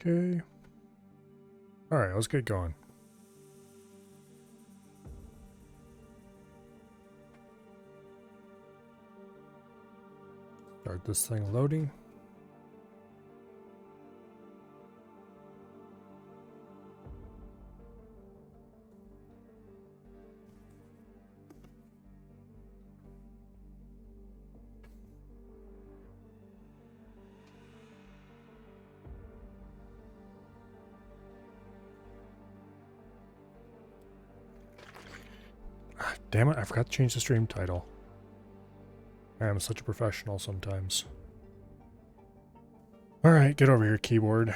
Okay. Alright, let's get going. Start this thing loading. Damn it, I forgot to change the stream title. I am such a professional sometimes. Alright, get over here, keyboard.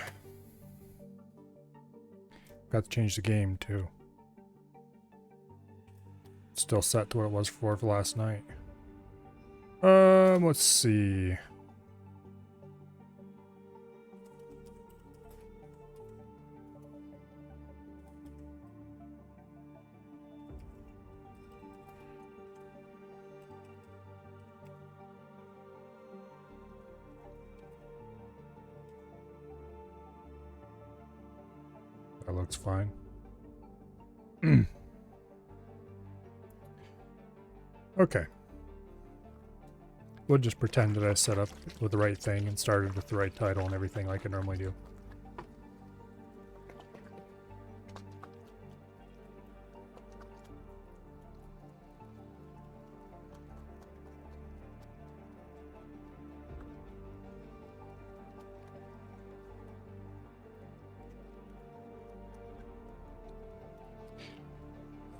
Got to change the game, too. Still set to what it was for last night. Let's see. That looks fine. Okay. We'll just pretend that I set up with the right thing and started with the right title and everything like I normally do.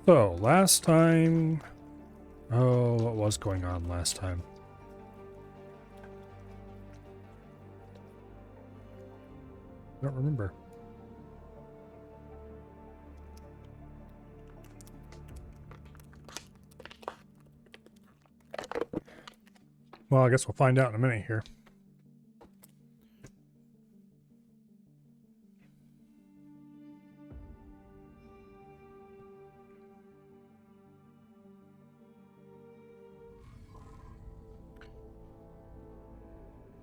So, last time... Oh, what was going on last time? I don't remember. Well, I guess we'll find out in a minute here.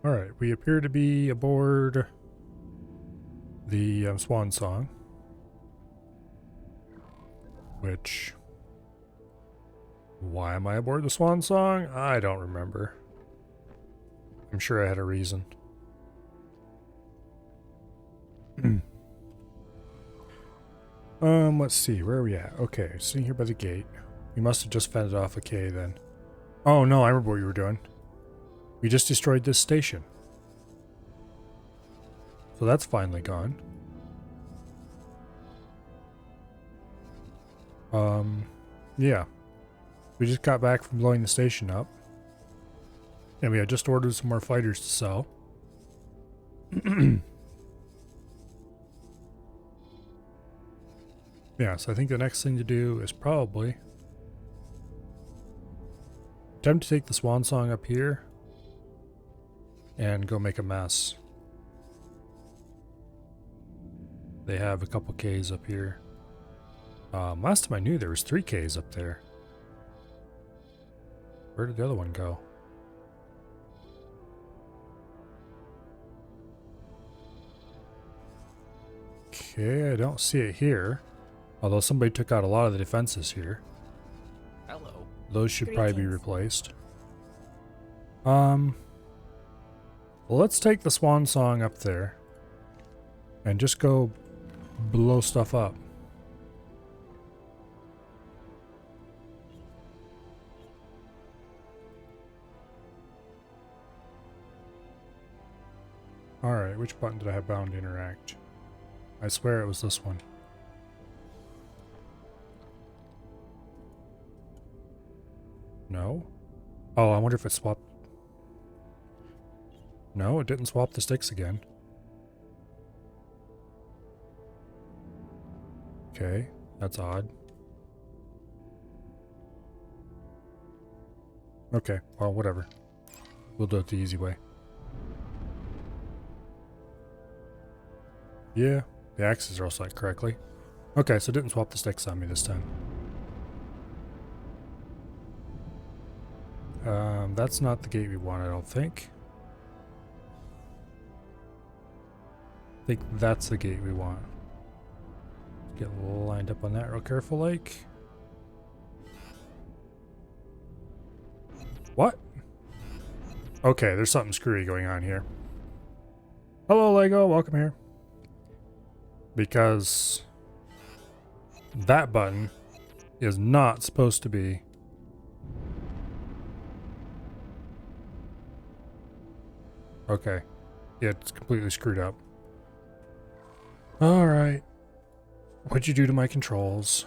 Alright, we appear to be aboard the Swan Song. Which... Why am I aboard the Swan Song? I don't remember. I'm sure I had a reason. Let's see, where are we at? Okay, sitting here by the gate. We must have just fended off a K then. Oh no, I remember what you were doing. We just destroyed this station. So that's finally gone. Yeah. We just got back from blowing the station up. And we had just ordered some more fighters to sell. Yeah, so I think the next thing to do is probably attempt to take the Swan Song up here and go make a mess. They have a couple Ks up here. Last time I knew there was 3 Ks up there. Where did the other one go? Okay, I don't see it here. Although somebody took out a lot of the defenses here. Hello. Those should probably be replaced. Well, let's take the Swan Song up there and just go blow stuff up. Alright, which button did I have bound to interact? I swear it was this one. No? Oh, I wonder if it swapped. No, it didn't swap the sticks again. Okay, that's odd. Okay, well, whatever. We'll do it the easy way. Yeah, the axes are all set correctly. Okay, so it didn't swap the sticks on me this time. That's not the gate we want, I don't think. I think that's the gate we want. Get lined up on that real careful, like. What? Okay, there's something screwy going on here. Hello, Lego. Welcome here. Because that button is not supposed to be. Okay. It's completely screwed up. Alright. What'd you do to my controls?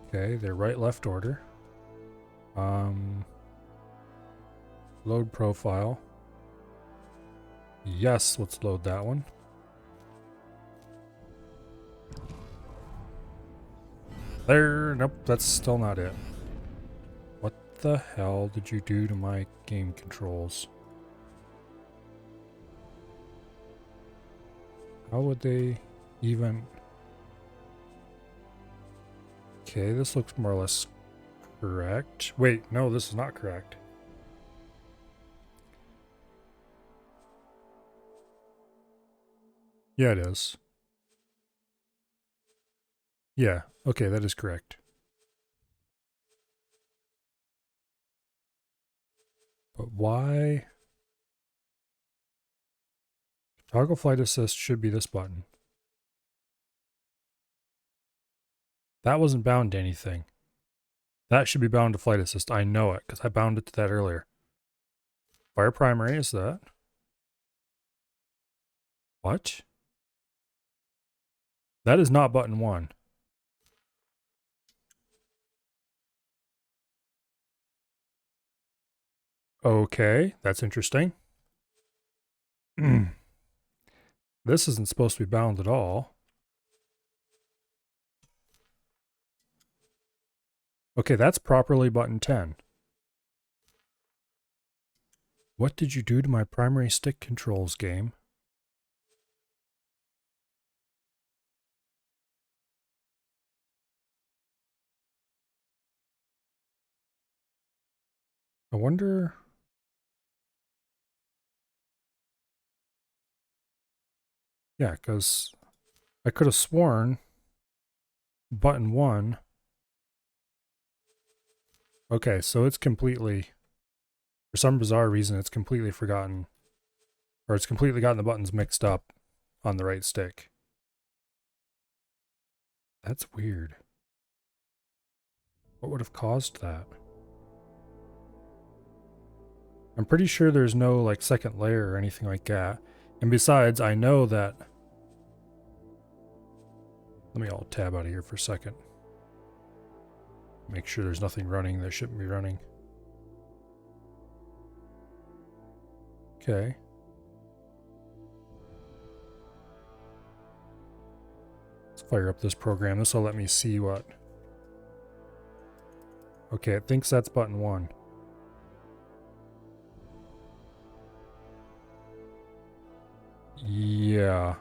Okay, they're right left order. Load profile. Yes, let's load that one. There, nope, that's still not it. What the hell did you do to my game controls? How would they even... Okay, this looks more or less correct. Wait, no, this is not correct. Yeah, it is. Yeah, okay, that is correct. But why? Toggle flight assist should be this button. That wasn't bound to anything. That should be bound to flight assist. I know it, because I bound it to that earlier. Fire primary is that. What? That is not button 1. Okay, that's interesting. This isn't supposed to be bound at all. Okay, that's properly button 10. What did you do to my primary stick controls, game? I wonder... Yeah, because I could have sworn button 1... Okay, so it's completely... For some bizarre reason, it's completely forgotten. Or it's completely gotten the buttons mixed up on the right stick. That's weird. What would have caused that? I'm pretty sure there's no like second layer or anything like that. And besides, I know that... Let me alt tab out of here for a second. Make sure there's nothing running that shouldn't be running. Okay. Let's fire up this program. This will let me see what... Okay, it thinks that's button 1. Yeah.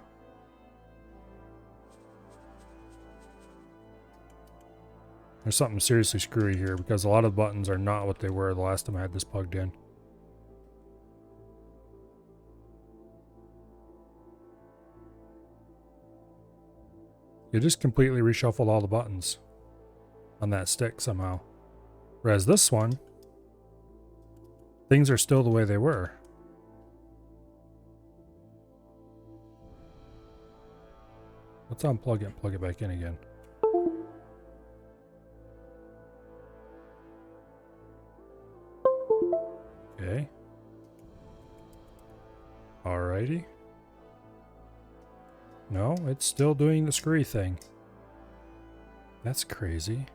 There's something seriously screwy here because a lot of buttons are not what they were the last time I had this plugged in. You just completely reshuffled all the buttons on that stick somehow. Whereas this one, things are still the way they were. Let's unplug it and plug it back in again. Okay. Alrighty. No, it's still doing the screwy thing. That's crazy.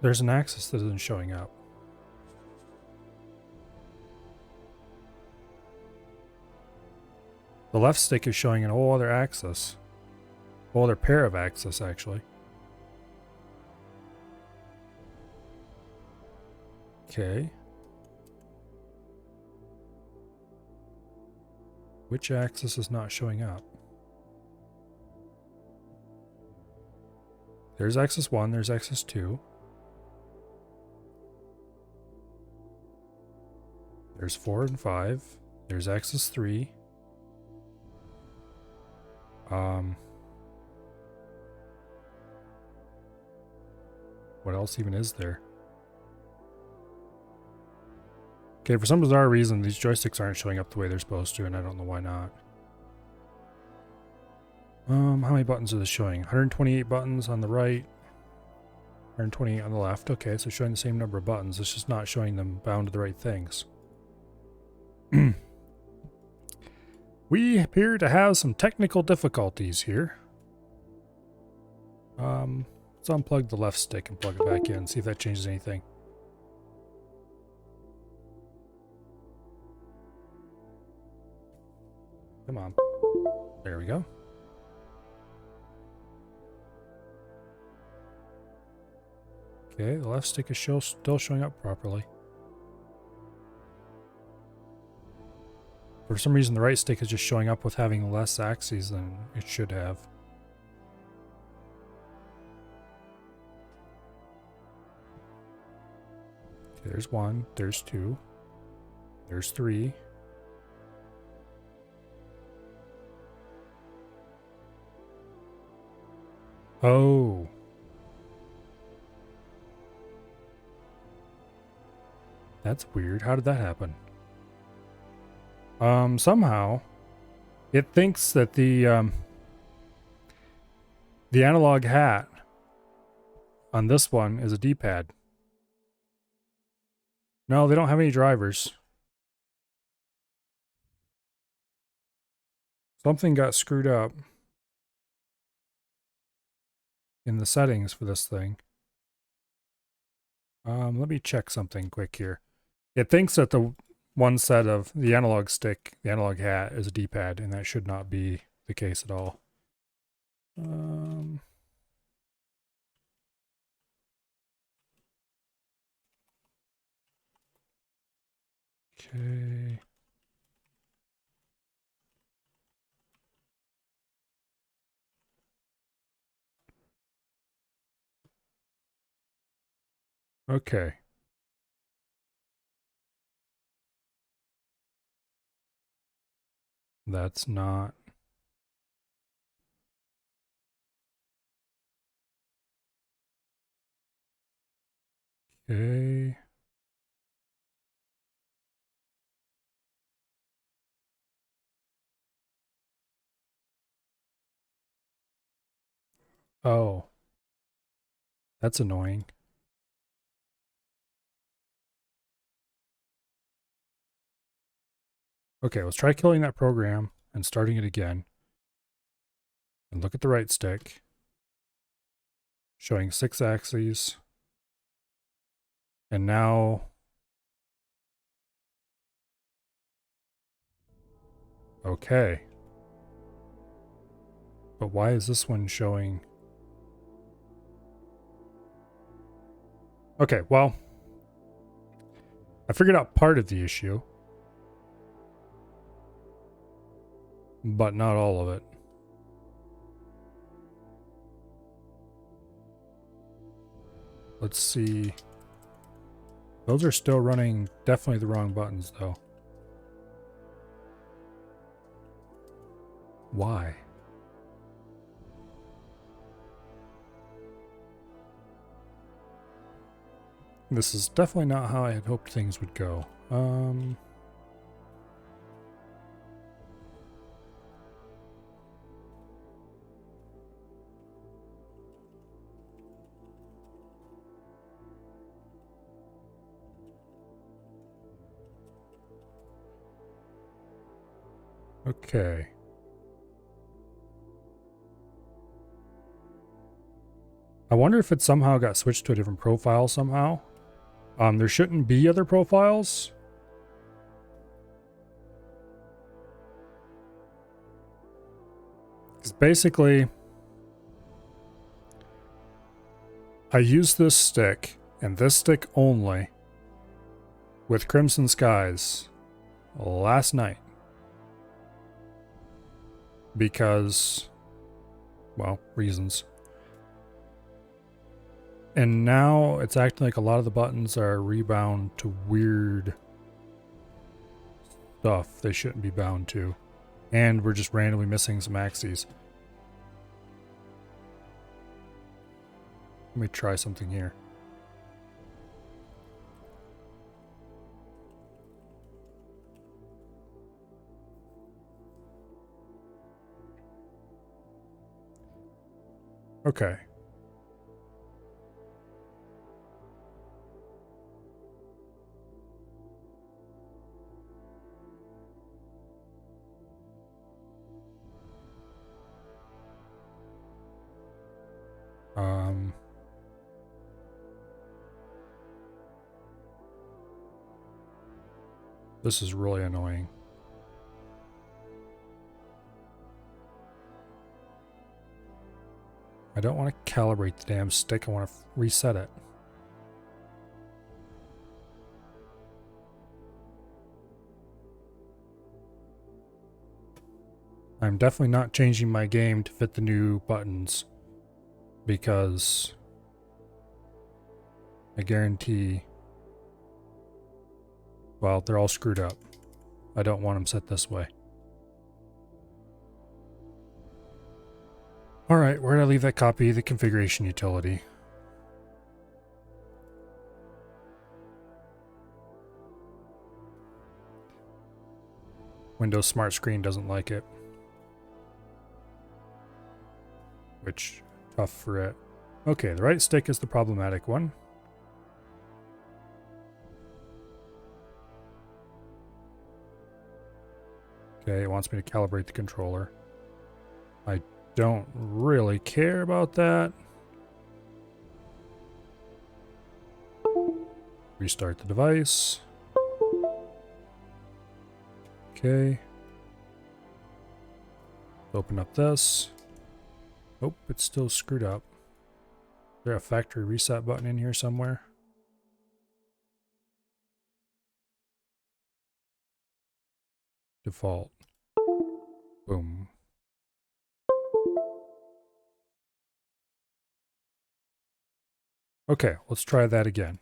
There's an axis that isn't showing up. The left stick is showing an whole other axis. Whole other pair of axes, actually. Okay. Which axis is not showing up? There's axis 1, there's axis 2. There's 4 and 5. There's axis 3. What else even is there? Okay, for some bizarre reason, these joysticks aren't showing up the way they're supposed to, and I don't know why not. How many buttons are this showing? 128 buttons on the right, 128 on the left. Okay, so showing the same number of buttons. It's just not showing them bound to the right things. We appear to have some technical difficulties here. Let's unplug the left stick and plug it back in, see if that changes anything. Come on. There we go. Okay, the left stick is still showing up properly. For some reason, the right stick is just showing up with having less axes than it should have. Okay, there's 1, there's 2, there's 3. Oh. That's weird. How did that happen? Somehow it thinks that the analog hat on this one is a D-pad. No, they don't have any drivers. Something got screwed up in the settings for this thing. Let me check something quick here. It thinks that the one set of the analog stick, the analog hat, is a D-pad, and that should not be the case at all. Okay. Okay. That's not... Okay. Oh. That's annoying. Okay, let's try killing that program and starting it again. And look at the right stick. Showing 6 axes. And now... Okay. But why is this one showing... Okay, well... I figured out part of the issue. But not all of it. Let's see. Those are still running definitely the wrong buttons, though. Why? This is definitely not how I had hoped things would go. Okay. I wonder if it somehow got switched to a different profile somehow. There shouldn't be other profiles. Because basically, I used this stick, and this stick only, with Crimson Skies last night. Because, well, reasons. And now it's acting like a lot of the buttons are rebound to weird stuff they shouldn't be bound to. And we're just randomly missing some axes. Let me try something here. Okay. This is really annoying. I don't want to calibrate the damn stick, I want to reset it. I'm definitely not changing my game to fit the new buttons, because I guarantee, well, they're all screwed up. I don't want them set this way. Alright, where did I leave that copy? The configuration utility. Windows Smart Screen doesn't like it. Which, tough for it. Okay, the right stick is the problematic one. Okay, it wants me to calibrate the controller. I don't really care about that. Restart the device. Okay. Open up this. Oh, it's still screwed up. Is there a factory reset button in here somewhere? Default. Boom. Okay, let's try that again.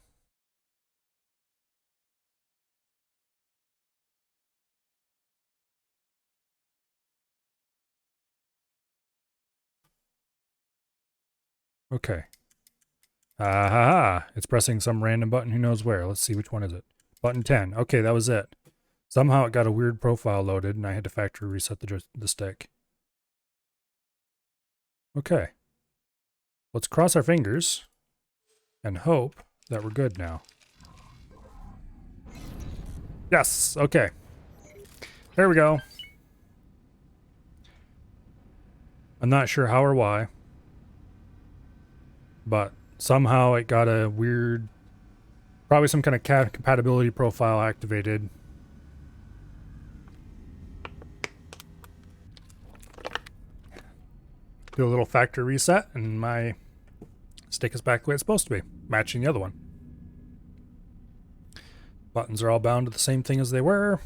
Okay. Ah, it's pressing some random button, who knows where. Let's see, which one is it? Button 10. Okay, that was it. Somehow it got a weird profile loaded and I had to factory reset the stick. Okay. Let's cross our fingers and hope that we're good now. Yes, okay. There we go. I'm not sure how or why, but somehow it got a weird, probably some kind of compatibility profile activated. Do a little factory reset and my stick is back the way it's supposed to be, matching the other one. Buttons are all bound to the same thing as they were.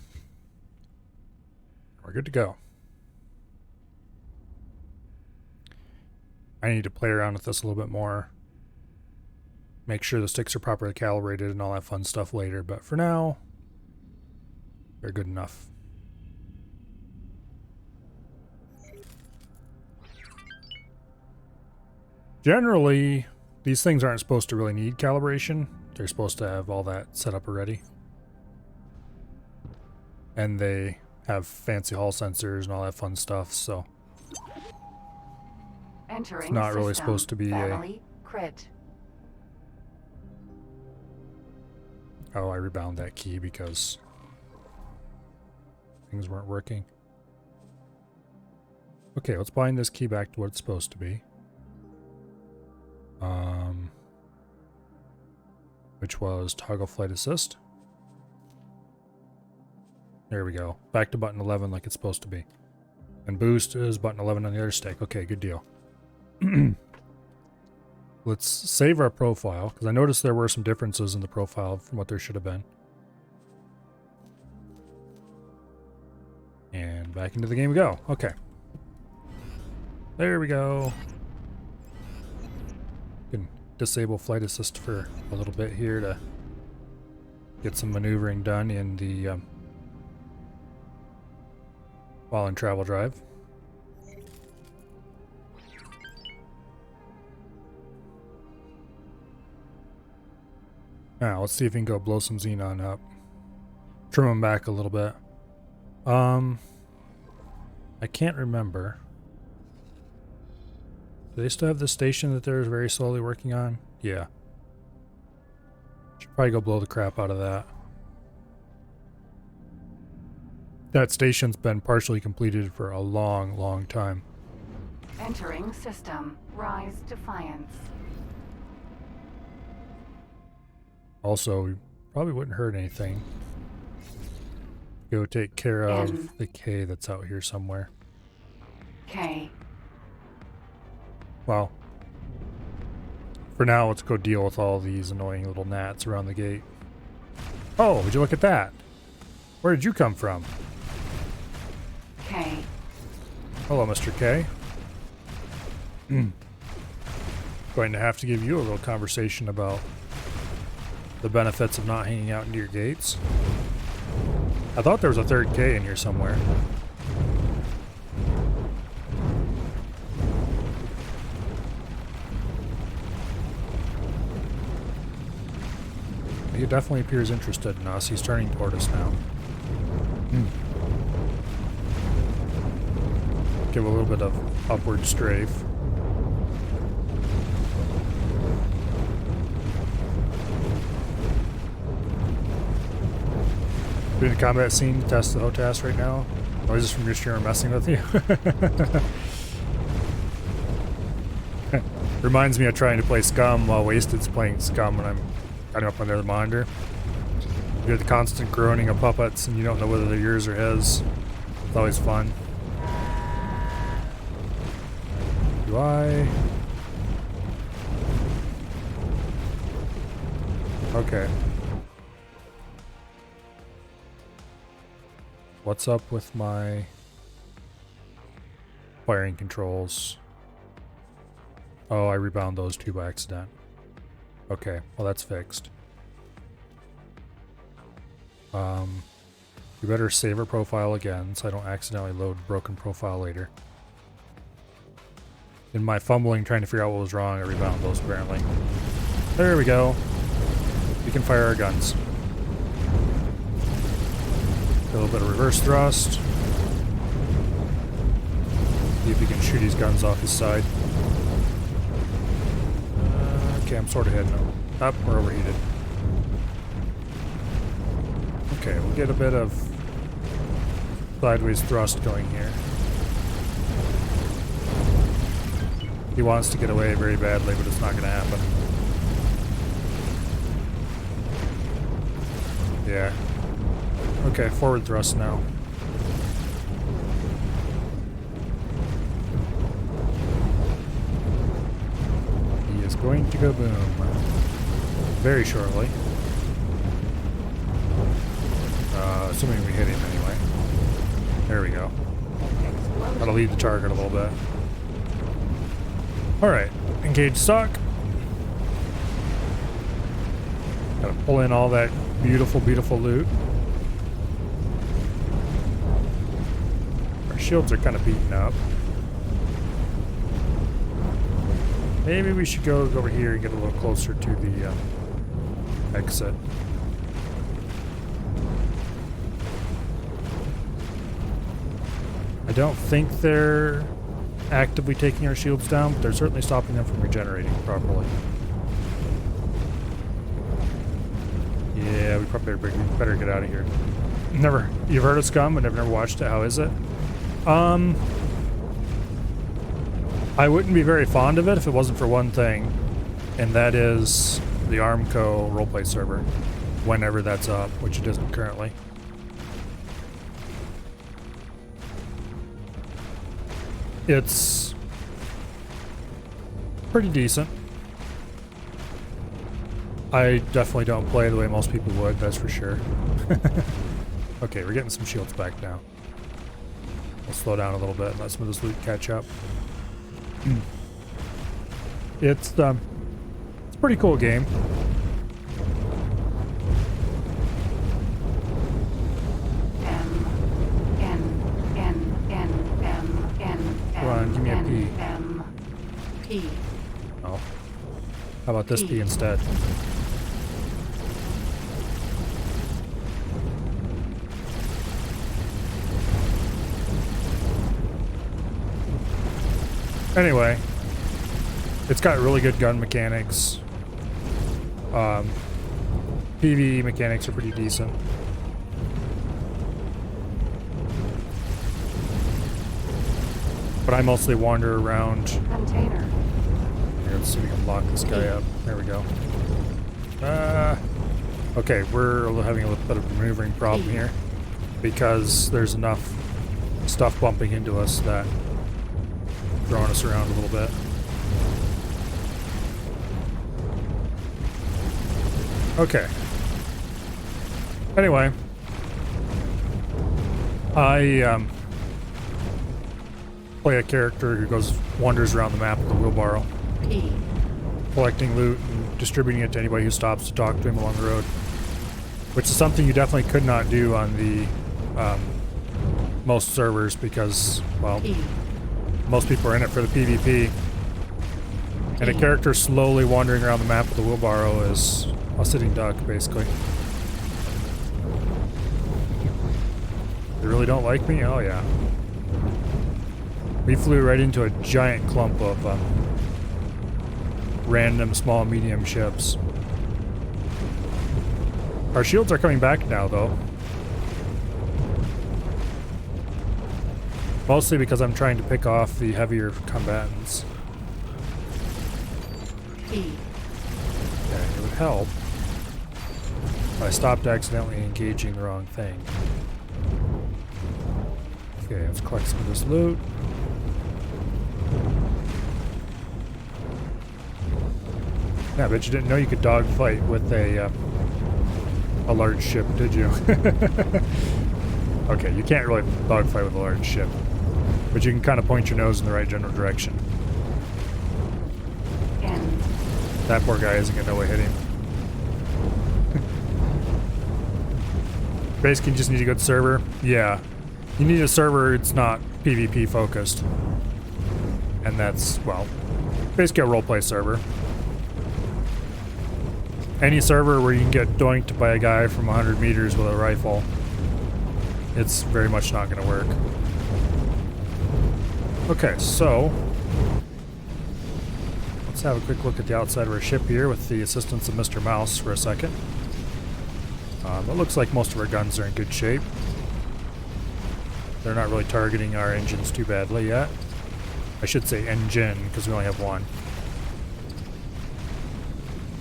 We're good to go. I need to play around with this a little bit more. Make sure the sticks are properly calibrated and all that fun stuff later, but for now, they're good enough. Generally, these things aren't supposed to really need calibration. They're supposed to have all that set up already. And they have fancy hall sensors and all that fun stuff, so it's not really supposed to be a... Crit. Oh, I rebound that key because things weren't working. Okay, let's bind this key back to what it's supposed to be. Which was toggle flight assist. There we go. Back to button 11 like it's supposed to be. And boost is button 11 on the other stick. Okay, good deal. Let's save our profile, because I noticed there were some differences in the profile from what there should have been. And back into the game we go. Okay. There we go. Can disable flight assist for a little bit here to get some maneuvering done in the while in travel drive. Now let's see if we can go blow some Xenon up. Trim them back a little bit. I can't remember. Do they still have the station that they're very slowly working on? Yeah. Should probably go blow the crap out of that. That station's been partially completed for a long, long time. Entering system. Rise Defiance. Also, we probably wouldn't hurt anything. Go take care of the K that's out here somewhere. K. Well, for now, let's go deal with all these annoying little gnats around the gate. Oh, would you look at that? Where did you come from? K. Hello, Mr. K. Going to have to give you a little conversation about the benefits of not hanging out near your gates. I thought there was a third K in here somewhere. He definitely appears interested in us. He's turning toward us now. Give a little bit of upward strafe. Doing a combat scene to test the HOTAS right now. Noises from your streamer messing with you. Reminds me of trying to play Scum while Wasted's playing Scum when I'm cutting up on the other monitor. You hear the constant groaning of puppets and you don't know whether they're yours or his. It's always fun. Do I? Okay. What's up with my firing controls? Oh, I rebound those two by accident. Okay, well that's fixed. You better save our profile again so I don't accidentally load broken profile later. In my fumbling trying to figure out what was wrong, I rebound those apparently. There we go. We can fire our guns. A little bit of reverse thrust. See if we can shoot his guns off his side. Okay, I'm sort of heading up. We're overheated. Okay, we'll get a bit of sideways thrust going here. He wants to get away very badly, but it's not going to happen. Yeah. Okay, forward thrust now. He is going to go boom very shortly. Assuming we hit him anyway. There we go. Gotta lead the target a little bit. Alright, engage stock. Gotta pull in all that beautiful, beautiful loot. Our shields are kind of beaten up. Maybe we should go over here and get a little closer to the exit. I don't think they're actively taking our shields down, but they're certainly stopping them from regenerating properly. Yeah, we probably better get out of here. You've heard of Scum, but I've never watched it. How is it? I wouldn't be very fond of it if it wasn't for one thing, and that is the Armco roleplay server, whenever that's up, which it isn't currently. It's pretty decent. I definitely don't play the way most people would, that's for sure. Okay, we're getting some shields back now. We'll slow down a little bit and let some of this loot catch up. It's It's a pretty cool game. Come on, give me a P. P. Oh. How about this P instead? Anyway, it's got really good gun mechanics. PvE mechanics are pretty decent. But I mostly wander around. Container. Here, let's see if we can lock this guy up. There we go. Okay, we're having a little bit of a maneuvering problem here because there's enough stuff bumping into us that throwing us around a little bit. Okay. Anyway, I play a character who wanders around the map with a wheelbarrow, collecting loot and distributing it to anybody who stops to talk to him along the road, which is something you definitely could not do on the most servers because, well, most people are in it for the PvP. And a character slowly wandering around the map with a wheelbarrow is a sitting duck, basically. They really don't like me? Oh yeah. We flew right into a giant clump of random small medium ships. Our shields are coming back now though. Mostly because I'm trying to pick off the heavier combatants. Okay, it would help if I stopped accidentally engaging the wrong thing. Okay, let's collect some of this loot. Yeah, but you didn't know you could dogfight with a large ship, did you? Okay, you can't really dogfight with a large ship, but you can kind of point your nose in the right general direction. That poor guy isn't gonna know what hit him. Basically, you just need a good server. Yeah, you need a server it's not PvP focused, and that's, well, basically a roleplay server. Any server where you can get doinked by a guy from 100 meters with a rifle, it's very much not going to work. Okay, so let's have a quick look at the outside of our ship here with the assistance of Mr. Mouse for a second. It looks like most of our guns are in good shape. They're not really targeting our engines too badly yet. I should say engine, because we only have one.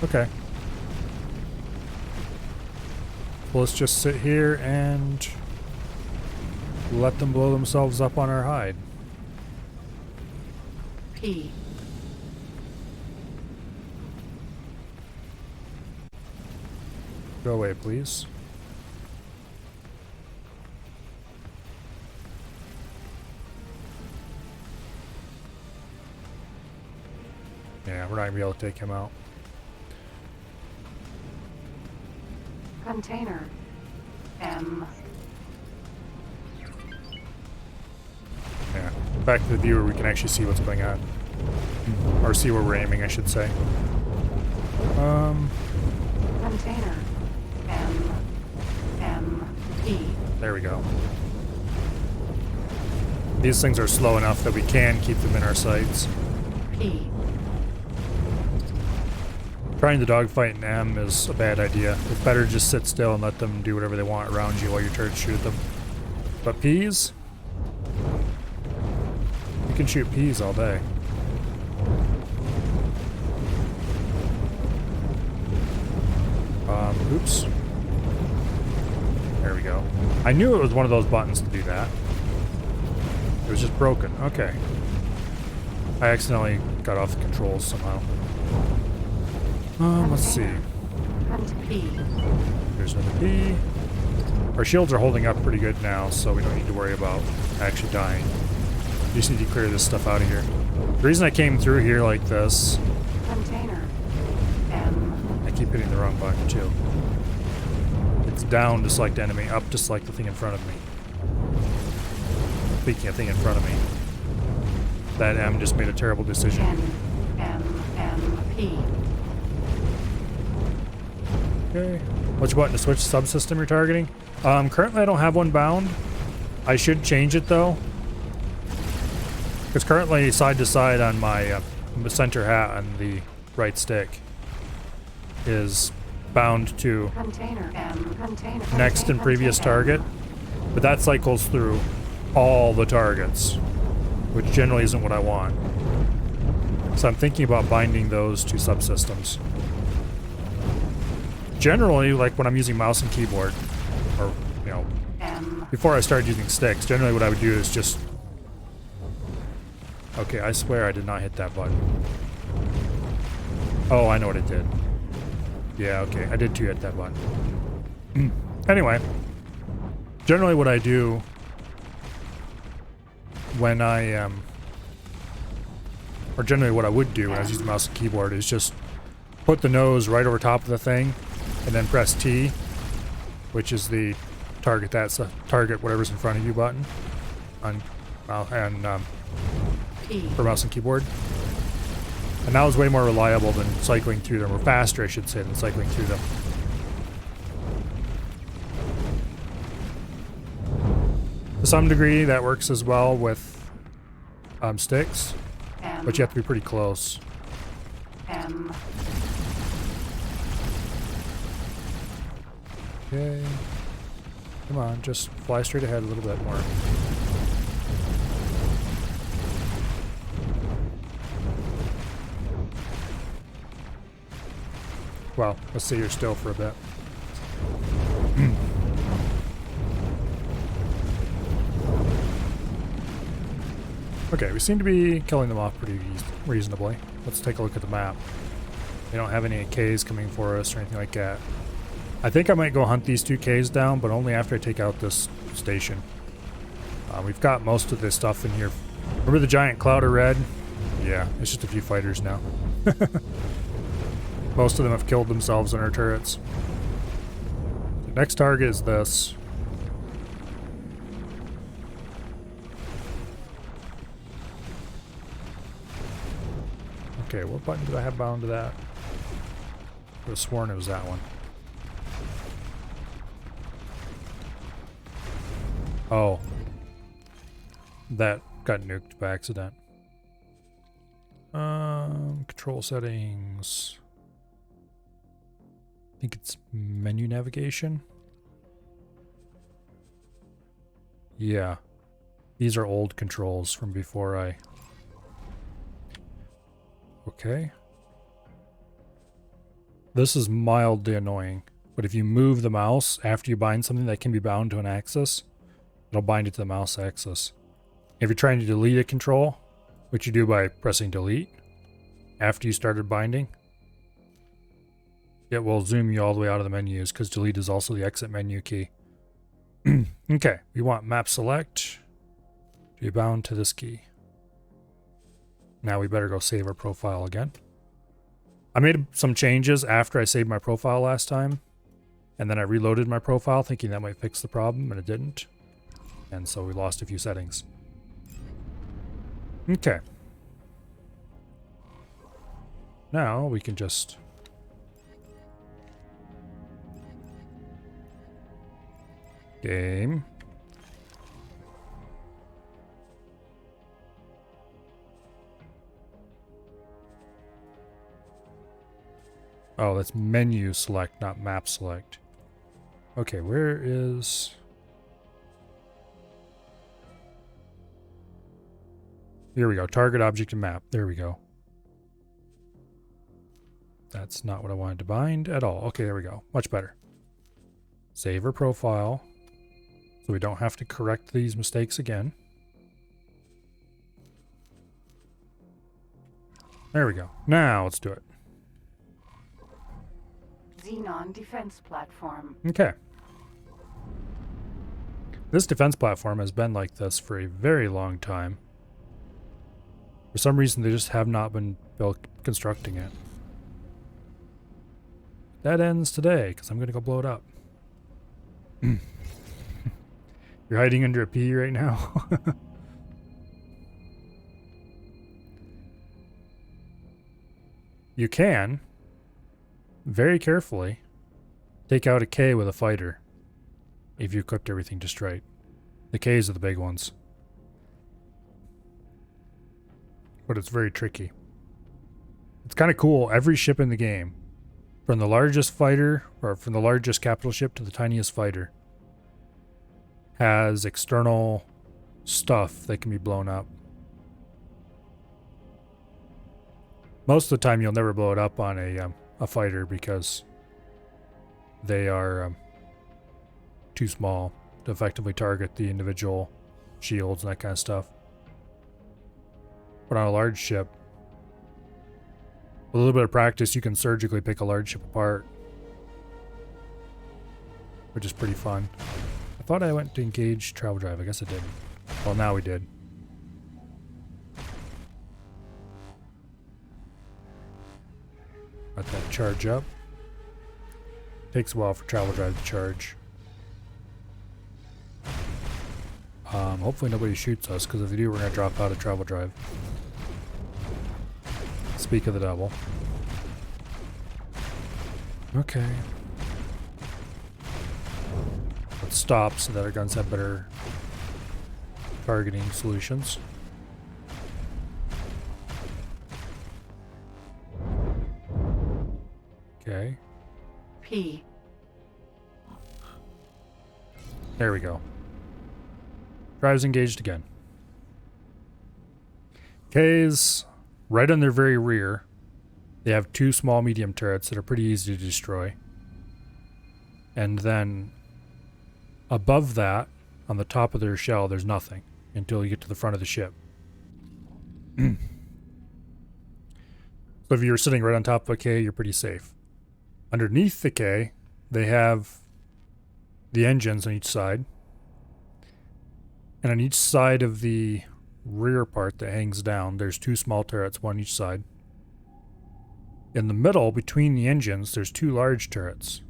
Okay. Well, let's just sit here and let them blow themselves up on our hide. P. Go away, please. Yeah, we're not gonna be able to take him out. Container. M. Yeah, back to the viewer, we can actually see what's going on. Or see where we're aiming, I should say. Container. M. P. There we go. These things are slow enough that we can keep them in our sights. P. Trying to dogfight in M is a bad idea. It's better to just sit still and let them do whatever they want around you while your turrets shoot them. But P's? You can shoot P's all day. Oops. There we go. I knew it was one of those buttons to do that. It was just broken. Okay. I accidentally got off the controls somehow. Let's see. There's another P. Our shields are holding up pretty good now, so we don't need to worry about actually dying. We just need to clear this stuff out of here. The reason I came through here like this... Container. keep hitting the wrong button too. It's down to select enemy, up to select the thing in front of me. Speaking of thing in front of me, that M just made a terrible decision. NMMP. Okay. Which button to switch subsystem you're targeting? Currently I don't have one bound. I should change it though. It's currently side to side on my center hat on the right stick is bound to Container M. Container. next and previous target, but that cycles through all the targets, which generally isn't what I want. So I'm thinking about binding those two subsystems. Generally, like when I'm using mouse and keyboard, or, you know, before I started using sticks, generally what I would do is just... Okay, I swear I did not hit that button. Oh, I know what it did. Yeah, okay, I did too hit that button. Anyway, generally what I do when I, or generally what I would do when I was using mouse and keyboard is just put the nose right over top of the thing and then press T, which is the target target whatever's in front of you button on for mouse and keyboard. And that was way more reliable than cycling through them, or faster I should say, than cycling through them. To some degree that works as well with sticks, but you have to be pretty close. Okay. Come on, just fly straight ahead a little bit more. Well, let's say you're still for a bit. Okay, we seem to be killing them off pretty reasonably. Let's take a look at the map. They don't have any Ks coming for us or anything like that. I think I might go hunt these two Ks down, but only after I take out this station. We've got most of this stuff in here. Remember the giant cloud of red? Yeah, it's just a few fighters now. Most of them have killed themselves in our turrets. The next target is this. Okay, what button did I have bound to that? I could have sworn it was that one. Oh. That got nuked by accident. Control settings. I think it's menu navigation. Yeah. These are old controls from before I... Okay. This is mildly annoying, but if you move the mouse after you bind something that can be bound to an axis, it'll bind it to the mouse axis. If you're trying to delete a control, which you do by pressing delete after you started binding, it will zoom you all the way out of the menus because delete is also the exit menu key. Okay, we want map select to be bound to this key. Now we better go save our profile again. I made some changes after I saved my profile last time, and then I reloaded my profile thinking that might fix the problem, and it didn't. And so we lost a few settings. Okay. Now we can just... Game. Oh, that's menu select, not map select. Okay, where is... Here we go. Target, object, and map. There we go. That's not what I wanted to bind at all. Okay, there we go. Much better. Save our profile so we don't have to correct these mistakes again. There we go. Now let's do it. Xenon defense platform. Okay. This defense platform has been like this for a very long time. For some reason, they just have not been constructing it. That ends today, because I'm going to go blow it up. You're hiding under a P right now? You can, very carefully, take out a K with a fighter, if you equipped everything just right. The Ks are the big ones. But it's very tricky. It's kind of cool. Every ship in the game, from the largest fighter, or from the largest capital ship to the tiniest fighter, has external stuff that can be blown up. Most of the time you'll never blow it up on a fighter because they are too small to effectively target the individual shields and that kind of stuff. But on a large ship, with a little bit of practice, you can surgically pick a large ship apart, which is pretty fun. I thought I went to engage travel drive. I guess I didn't. Well, now we did. Let that charge up. Takes a while for travel drive to charge. Hopefully nobody shoots us, because if they do, we're going to drop out of travel drive. Speak of the devil. Okay. Let's stop so that our guns have better targeting solutions. Okay. P. There we go. Drive's engaged again. K's right on their very rear. They have two small medium turrets that are pretty easy to destroy. And then above that, on the top of their shell, there's nothing until you get to the front of the ship. So if you're sitting right on top of a K, you're pretty safe. Underneath the K, they have the engines on each side. And on each side of the rear part that hangs down, there's two small turrets, one each side. In the middle, between the engines, there's two large turrets.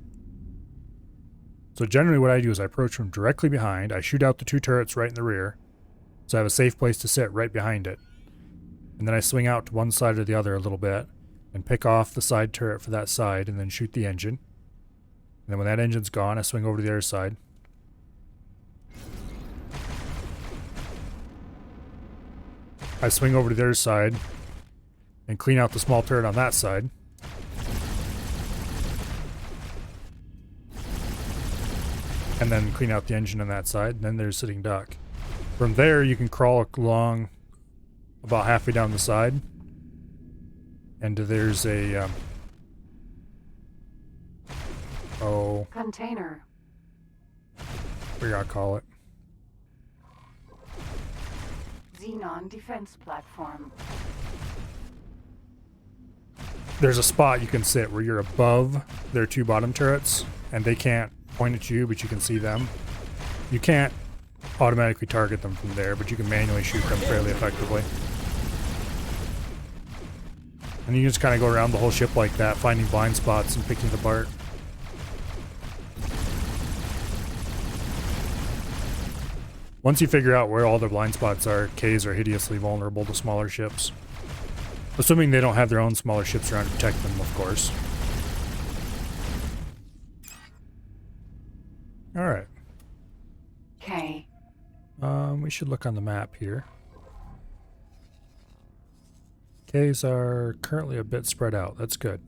So generally what I do is I approach from directly behind. I shoot out the two turrets right in the rear, so I have a safe place to sit right behind it. And then I swing out to one side or the other a little bit, and pick off the side turret for that side, and then shoot the engine. And then when that engine's gone, I swing over to the other side. I swing over to the other side and clean out the small turret on that side. And then clean out the engine on that side, and then there's sitting duck. From there, you can crawl along about halfway down the side, and there's a Container. what do you call it? Xenon defense platform. There's a spot you can sit where you're above their two bottom turrets, and they can't point at you, but you can see them. You can't automatically target them from there, but you can manually shoot them fairly effectively. And you can just kind of go around the whole ship like that, finding blind spots and picking it apart. Once you figure out where all the blind spots are, Ks are hideously vulnerable to smaller ships. Assuming they don't have their own smaller ships around to protect them, of course. Alright. K. We should look on the map here. Ks are currently a bit spread out. That's good.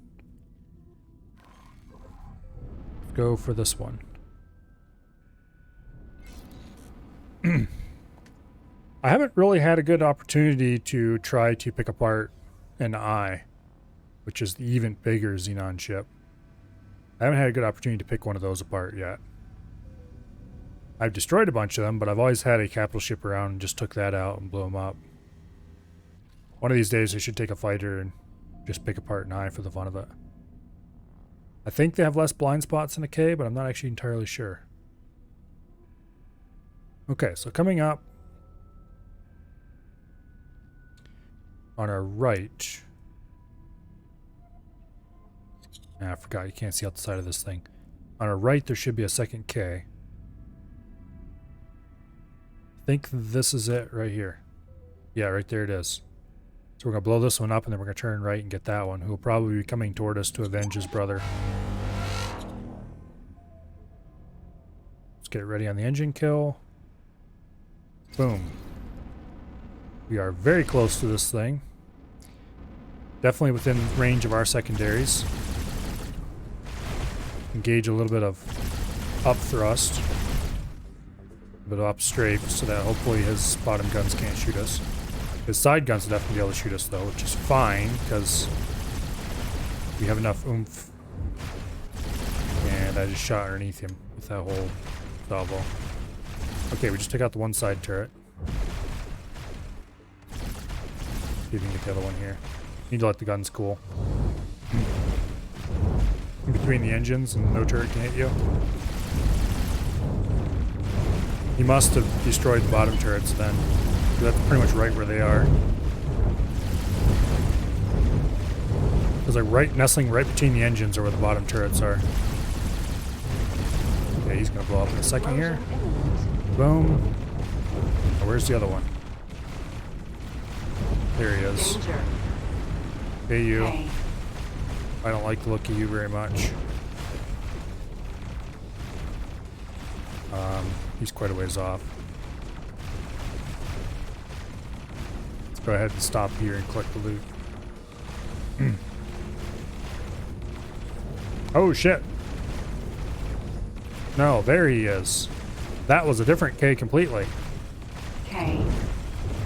Let's go for this one. I haven't really had a good opportunity to try to pick apart an I, which is the even bigger Xenon ship. I haven't had a good opportunity to pick one of those apart yet. I've destroyed a bunch of them, but I've always had a capital ship around and just took that out and blew them up. One of these days I should take a fighter and just pick apart an I for the fun of it. I think they have less blind spots than a K, but I'm not actually entirely sure. Okay, so coming up on our right, Ah, I forgot, you can't see out the side of this thing. On our right, there should be a second K. I think this is it right here. Yeah, right there it is. So we're going to blow this one up, and then we're going to turn right and get that one, who will probably be coming toward us to avenge his brother. Let's get ready on the engine kill. Boom. We are very close to this thing. Definitely within range of our secondaries. Engage a little bit of up thrust. A bit of up strafe so that hopefully his bottom guns can't shoot us. His side guns will definitely be able to shoot us though, which is fine because we have enough oomph. And I just shot underneath him with that whole salvo. Okay, we just took out the one side turret. See if we can get the other one here. Need to let the guns cool. In between the engines and no turret can hit you. He must have destroyed the bottom turrets then. That's pretty much right where they are. It's like nestling right between the engines are where the bottom turrets are. Okay, he's gonna blow up in a second here. Boom. Oh, where's the other one? There he is. Hey you. K. I don't like the look of you very much. He's quite a ways off. Let's go ahead and stop here and collect the loot. Oh shit! No, there he is. That was a different K completely. K.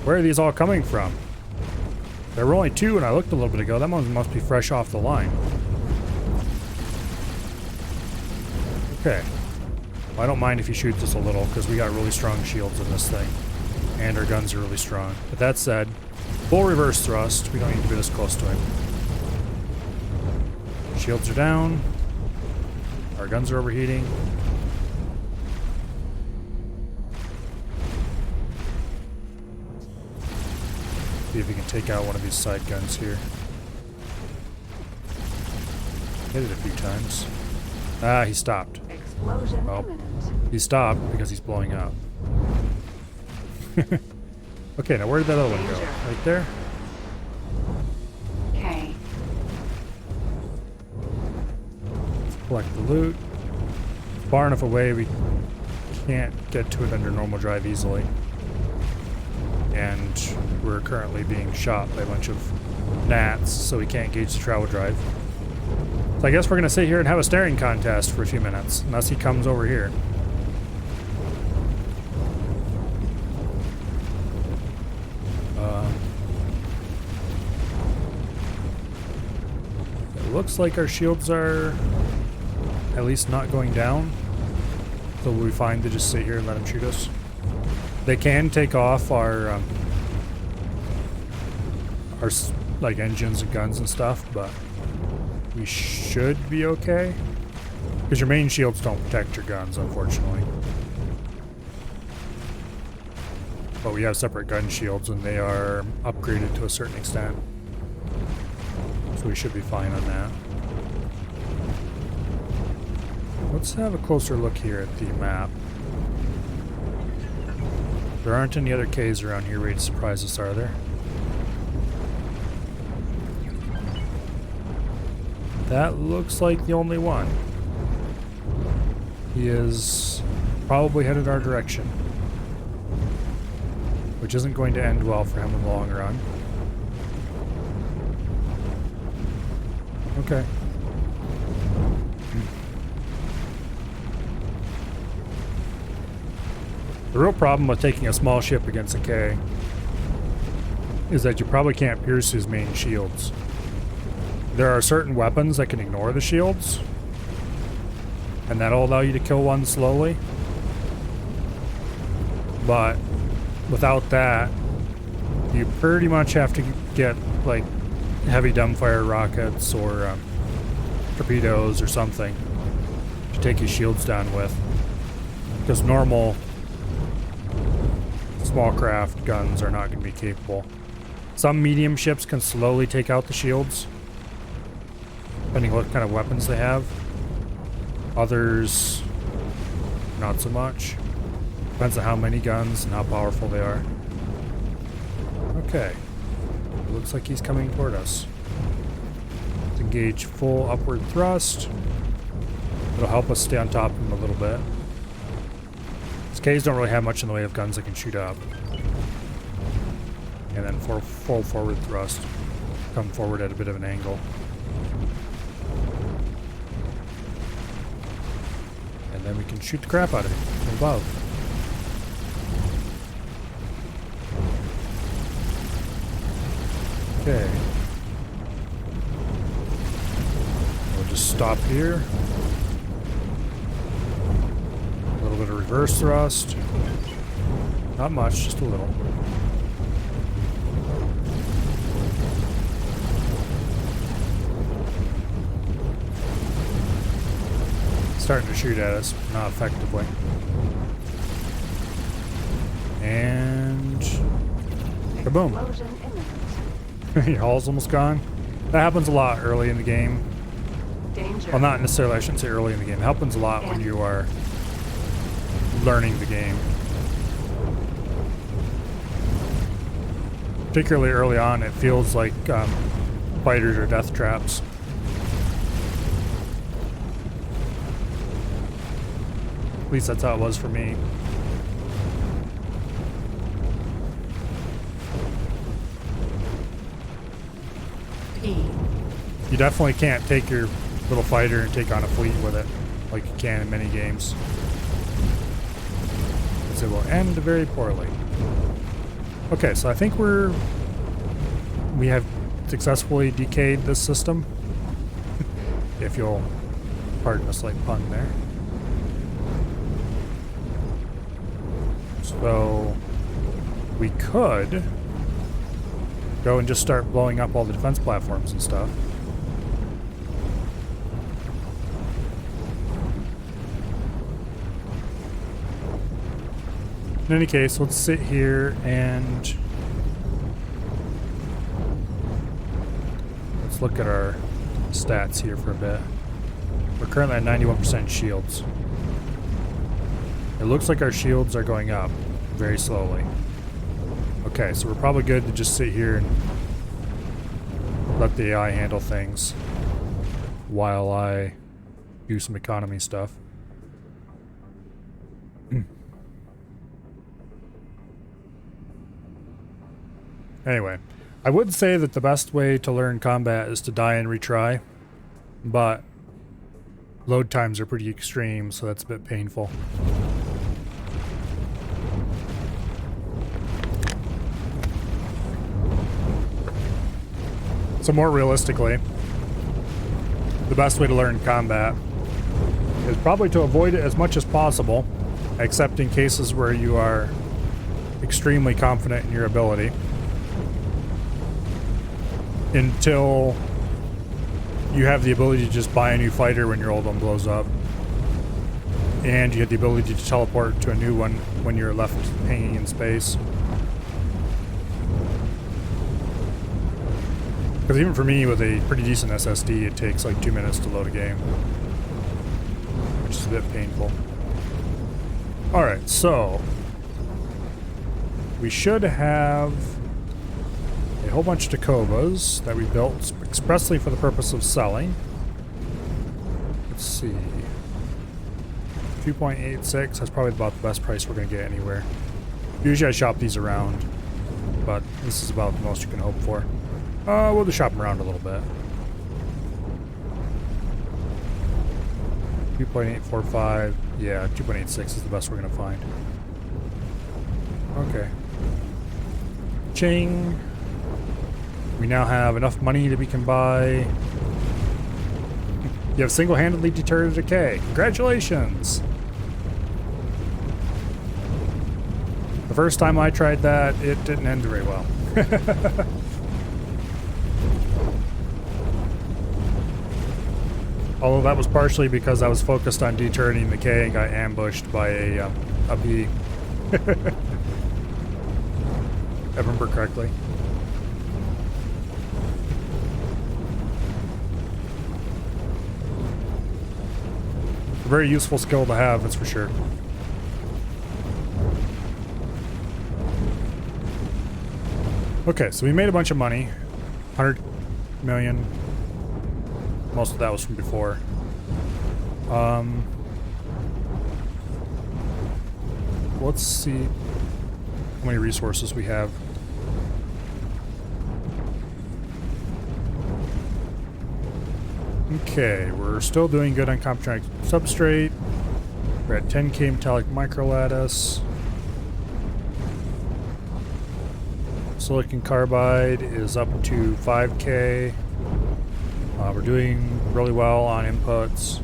Where are these all coming from? There were only two when I looked a little bit ago. That one must be fresh off the line. Okay. Well, I don't mind if he shoots us a little, because we got really strong shields in this thing. And our guns are really strong. But that said, full reverse thrust. We don't need to be this close to him. Shields are down. Our guns are overheating. See if we can take out one of these side guns here. Hit it a few times. Ah, he stopped. Explosion Well, imminent. he stopped because he's blowing up. Okay, now where did that other one go? Danger. Right there? K. Collect the loot. Far enough away we can't get to it under normal drive easily. And we're currently being shot by a bunch of gnats, so we can't gauge the travel drive. So I guess we're going to sit here and have a staring contest for a few minutes, unless he comes over here. It looks like our shields are at least not going down, so we'll be fine to just sit here and let him shoot us. They can take off our like engines and guns and stuff, but we should be okay. Because your main shields don't protect your guns, unfortunately. But we have separate gun shields and they are upgraded to a certain extent. So we should be fine on that. Let's have a closer look here at the map. There aren't any other Ks around here ready to surprise us, are there? That looks like the only one. He is probably headed our direction, which isn't going to end well for him in the long run. Okay. The real problem with taking a small ship against a K is that you probably can't pierce his main shields. There are certain weapons that can ignore the shields, and that'll allow you to kill one slowly. But without that, you pretty much have to get like heavy dumbfire rockets or torpedoes or something to take his shields down with, because normal small craft guns are not going to be capable. Some medium ships can slowly take out the shields, depending what kind of weapons they have. Others, not so much. Depends on how many guns and how powerful they are. Okay. It looks like he's coming toward us. Let's engage full upward thrust. It'll help us stay on top of him a little bit. These Ks don't really have much in the way of guns that can shoot up. And then for full forward thrust. Come forward at a bit of an angle. And then we can shoot the crap out of him from above. Okay. We'll just stop here. A little bit of reverse thrust. Not much, just a little. Starting to shoot at us, not effectively. And kaboom. Explosion imminent. Your hull's almost gone. That happens a lot early in the game. Danger. Well, not necessarily, I shouldn't say early in the game. It happens a lot when you are learning the game. Particularly early on, it feels like fighters are death traps. At least that's how it was for me. P. You definitely can't take your little fighter and take on a fleet with it like you can in many games. Because it will end very poorly. Okay, so I think we have successfully decayed this system. If you'll pardon a slight pun there. So we could go and just start blowing up all the defense platforms and stuff. In any case, let's sit here and let's look at our stats here for a bit. We're currently at 91% shields. It looks like our shields are going up very slowly. Okay, so we're probably good to just sit here and let the AI handle things while I do some economy stuff. Anyway, I would say that the best way to learn combat is to die and retry, but load times are pretty extreme, so that's a bit painful. So more realistically, the best way to learn combat is probably to avoid it as much as possible, except in cases where you are extremely confident in your ability, until you have the ability to just buy a new fighter when your old one blows up, and you have the ability to teleport to a new one when you're left hanging in space. Because even for me, with a pretty decent SSD, it takes like 2 minutes to load a game, which is a bit painful. Alright, so we should have a whole bunch of Tacovas that we built expressly for the purpose of selling. Let's see. 2.86, that's probably about the best price we're going to get anywhere. Usually I shop these around, but this is about the most you can hope for. We'll just shop them around a little bit. 2.845, yeah, 2.86 is the best we're going to find. Okay. Ching. We now have enough money that we can buy. You have single-handedly deterred decay. Congratulations! The first time I tried that, it didn't end very well. Although that was partially because I was focused on deterring the K and got ambushed by a B. If I remember correctly. very useful skill to have, that's for sure. Okay, so we made a bunch of money. 100 million. Most of that was from before. Let's see how many resources we have. Okay, we're still doing good on computronic substrate. We're at 10k metallic microlattice. Silicon carbide is up to 5k. We're doing really well on inputs.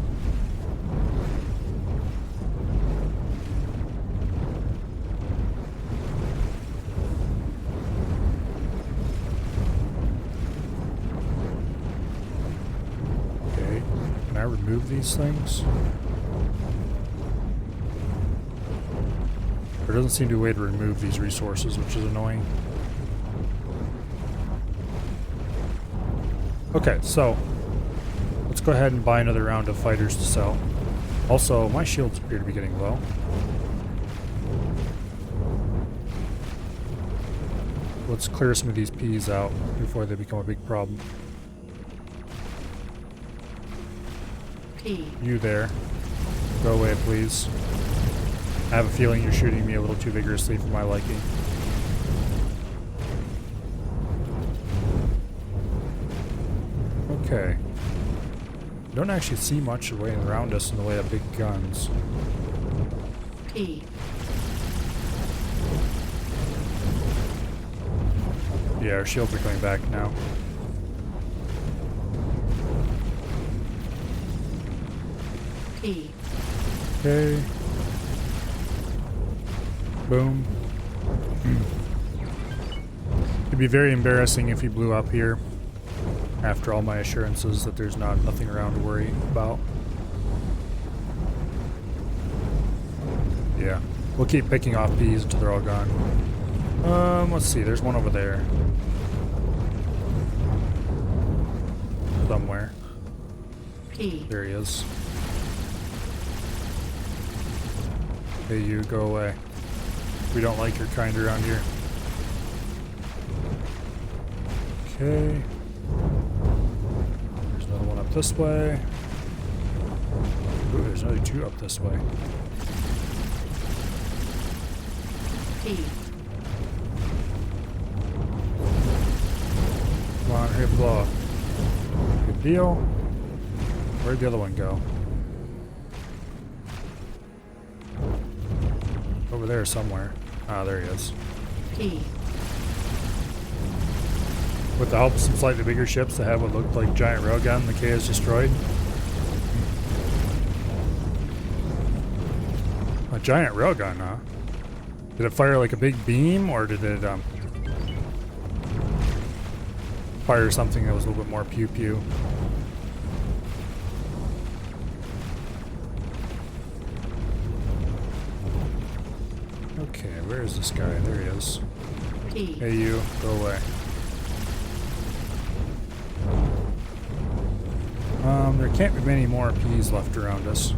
Okay, can I remove these things? There doesn't seem to be a way to remove these resources, which is annoying. Okay, so let's go ahead and buy another round of fighters to sell. Also, my shields appear to be getting low. Let's clear some of these peas out before they become a big problem. P. You there. Go away, please. I have a feeling you're shooting me a little too vigorously for my liking. Okay. Don't actually see much away around us in the way of big guns. P. Yeah, our shields are coming back now. P. Okay. Boom. It'd be very embarrassing if he blew up here. After all my assurances that there's nothing around to worry about. Yeah. We'll keep picking off bees until they're all gone. Let's see, there's one over there. Somewhere. P. There he is. Hey, you, go away. We don't like your kind around here. Okay. Another one up this way. Ooh, there's another two up this way. P. Come on, hurry up, blow up. Good deal. Where'd the other one go? Over there somewhere. Ah, there he is. P. With the help of some slightly bigger ships that have what looked like giant railgun, the K is destroyed. A giant railgun, huh? Did it fire like a big beam, or did it fire something that was a little bit more pew-pew? Okay, where is this guy? There he is. P. Hey, you, go away. There can't be many more P's left around us.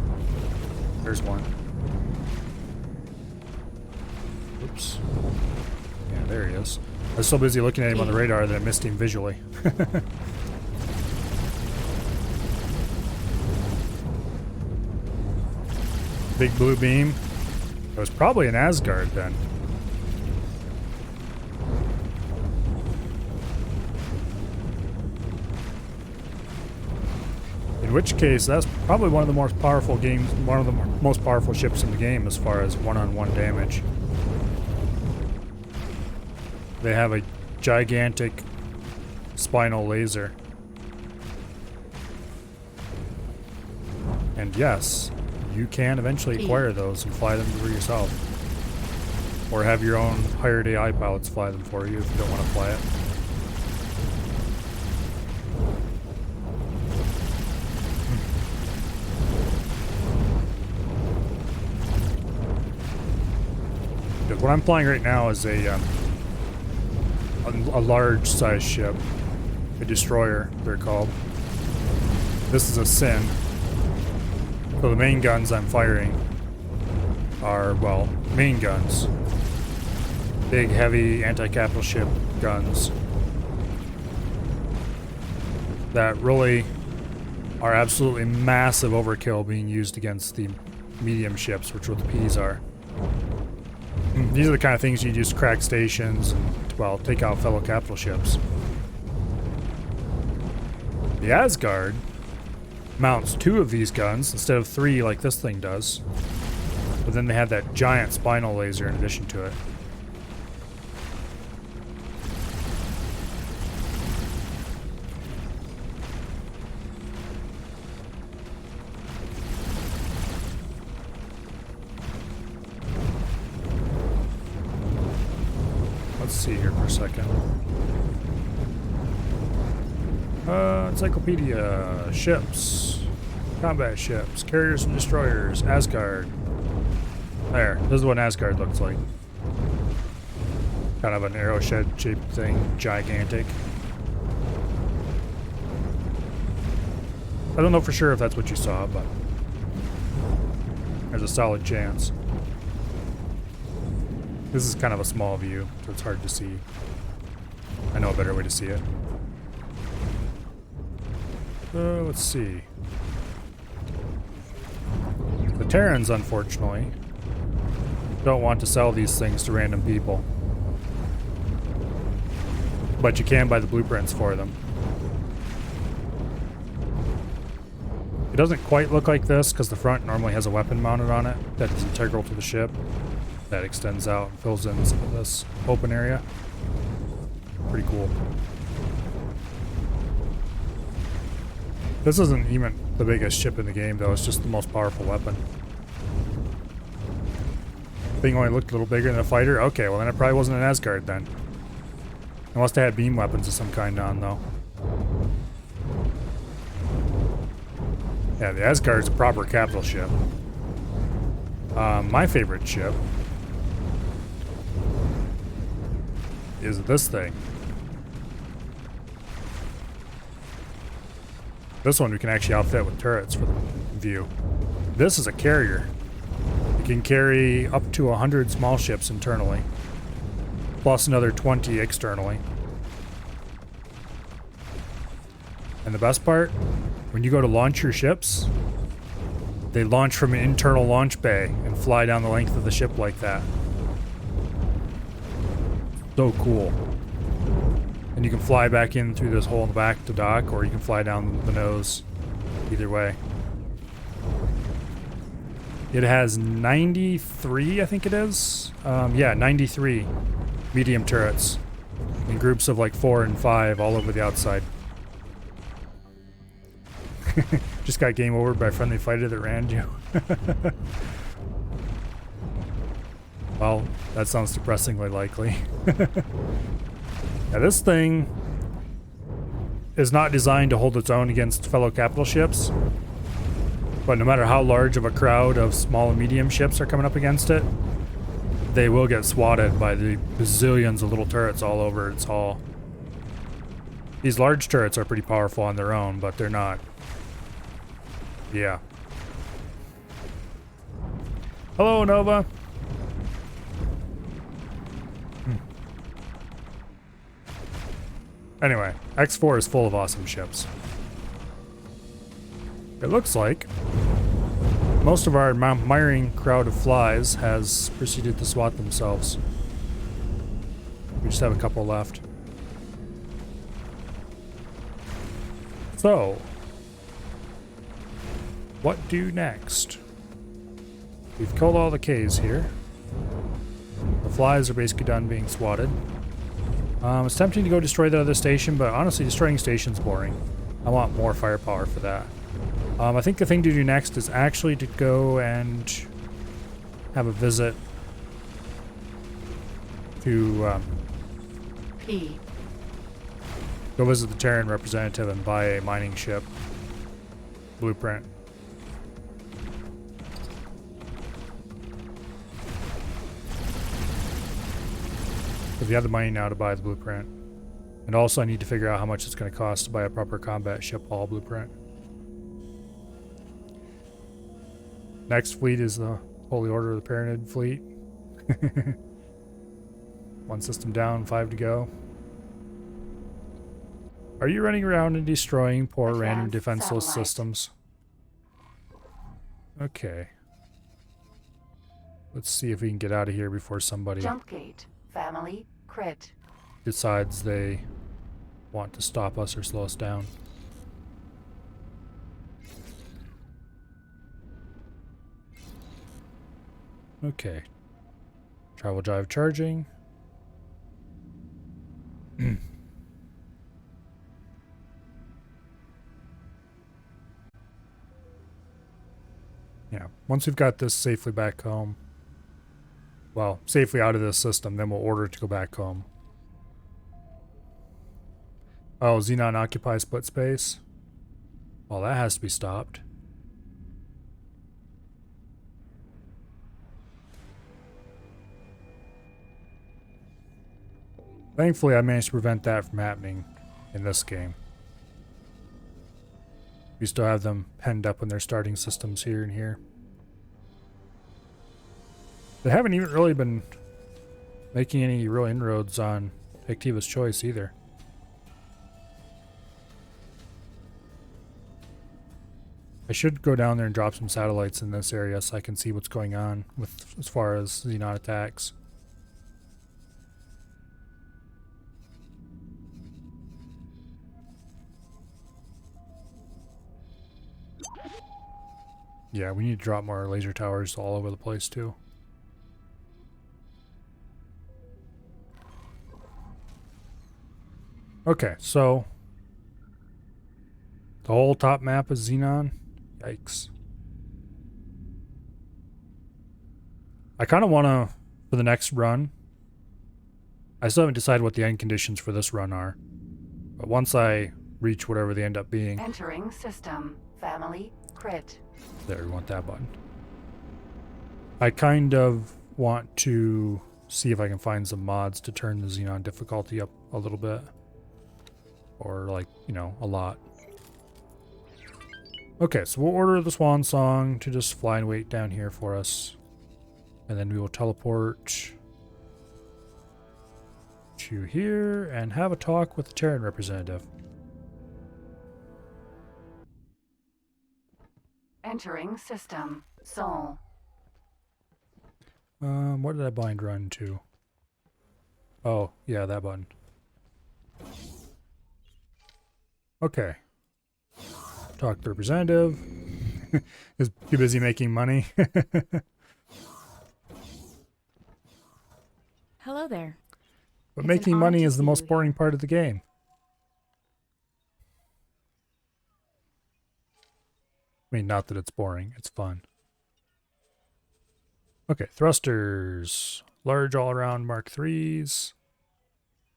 There's one. Oops. Yeah, there he is. I was so busy looking at him on the radar that I missed him visually. Big blue beam. It was probably an Asgard then. In which case, that's probably one of the most powerful games, one of the most powerful ships in the game as far as one-on-one damage. They have a gigantic spinal laser. And yes, you can eventually acquire those and fly them for yourself. Or have your own hired AI pilots fly them for you if you don't want to fly it. What I'm flying right now is a large size ship, a destroyer they're called. This is a Sin. So the main guns I'm firing are, well, main guns. Big, heavy anti-capital ship guns that really are absolutely massive overkill being used against the medium ships, which are what the Ps are. These are the kind of things you use to crack stations and, well, take out fellow capital ships. The Asgard mounts 2 of these guns instead of 3 like this thing does. But then they have that giant spinal laser in addition to it. Let's see here for a second. Encyclopedia, ships, combat ships, carriers and destroyers, Asgard. There, this is what an Asgard looks like. Kind of an arrow shed shaped thing, gigantic. I don't know for sure if that's what you saw, but there's a solid chance. This is kind of a small view, so it's hard to see. I know a better way to see it. Let's see. The Terrans, unfortunately, don't want to sell these things to random people. But you can buy the blueprints for them. It doesn't quite look like this because the front normally has a weapon mounted on it that is integral to the ship. That extends out and fills in some of this open area. Pretty cool. This isn't even the biggest ship in the game, though. It's just the most powerful weapon. Thing only looked a little bigger than a fighter? Okay, well then it probably wasn't an Asgard then. Unless they had beam weapons of some kind on, though. Yeah, the Asgard's a proper capital ship. My favorite ship is this thing. This one we can actually outfit with turrets for the view. This is a carrier. It can carry up to 100 small ships internally, plus another 20 externally. And the best part, when you go to launch your ships, they launch from an internal launch bay and fly down the length of the ship like that. So cool. And you can fly back in through this hole in the back to dock, or you can fly down the nose. Either way. It has 93, I think it is. Yeah, 93 medium turrets in groups of like 4 and 5 all over the outside. Just got game over by a friendly fighter that ran you. Well, that sounds depressingly likely. Now this thing is not designed to hold its own against fellow capital ships, but no matter how large of a crowd of small and medium ships are coming up against it, they will get swatted by the bazillions of little turrets all over its hull. These large turrets are pretty powerful on their own, but they're not. Yeah. Hello, Nova. Anyway, X4 is full of awesome ships. It looks like most of our admiring crowd of flies has proceeded to swat themselves. We just have a couple left. So, what do next? We've killed all the Ks here. The flies are basically done being swatted. It's tempting to go destroy the other station, but honestly, destroying station's boring. I want more firepower for that. I think the thing to do next is actually to go and have a visit to go visit the Terran representative and buy a mining ship blueprint. Because we have the money now to buy the blueprint. And also I need to figure out how much it's going to cost to buy a proper combat ship hull blueprint. Next fleet is the Holy Order of the Pyramid fleet. One system down, 5 to go. Are you running around and destroying poor random Advanced defenseless satellite. systems? Okay. Let's see if we can get out of here before somebody Jump gate. Family. Crit. decides they want to stop us or slow us down. Okay. Travel drive charging. Yeah, once we've got this safely back home, well, safely out of this system, then we'll order it to go back home. Oh, Xenon occupies split space? Well, that has to be stopped. Thankfully, I managed to prevent that from happening in this game. We still have them penned up in their starting systems here and here. They haven't even really been making any real inroads on Activa's Choice either. I should go down there and drop some satellites in this area so I can see what's going on with as far as Xenon attacks. Yeah, we need to drop more laser towers all over the place too. Okay, so the whole top map is Xenon. Yikes. I kind of want to, for the next run, I still haven't decided what the end conditions for this run are. But once I reach whatever they end up being, Entering system. Family. Crit. there, we want that button. I kind of want to see if I can find some mods to turn the Xenon difficulty up a little bit. Or like, you know, a lot. Okay, so we'll order the Swan Song to just fly and wait down here for us. And then we will teleport to here and have a talk with the Terran representative. Entering system. Sol. What did I blind run to? Oh, yeah, that button. Okay. Talk to the representative. Is too busy making money. Hello there. But It's making an honor money to is the see most you boring part of the game. I mean, not that it's boring. It's fun. Okay, thrusters. Large all-around Mark IIIs.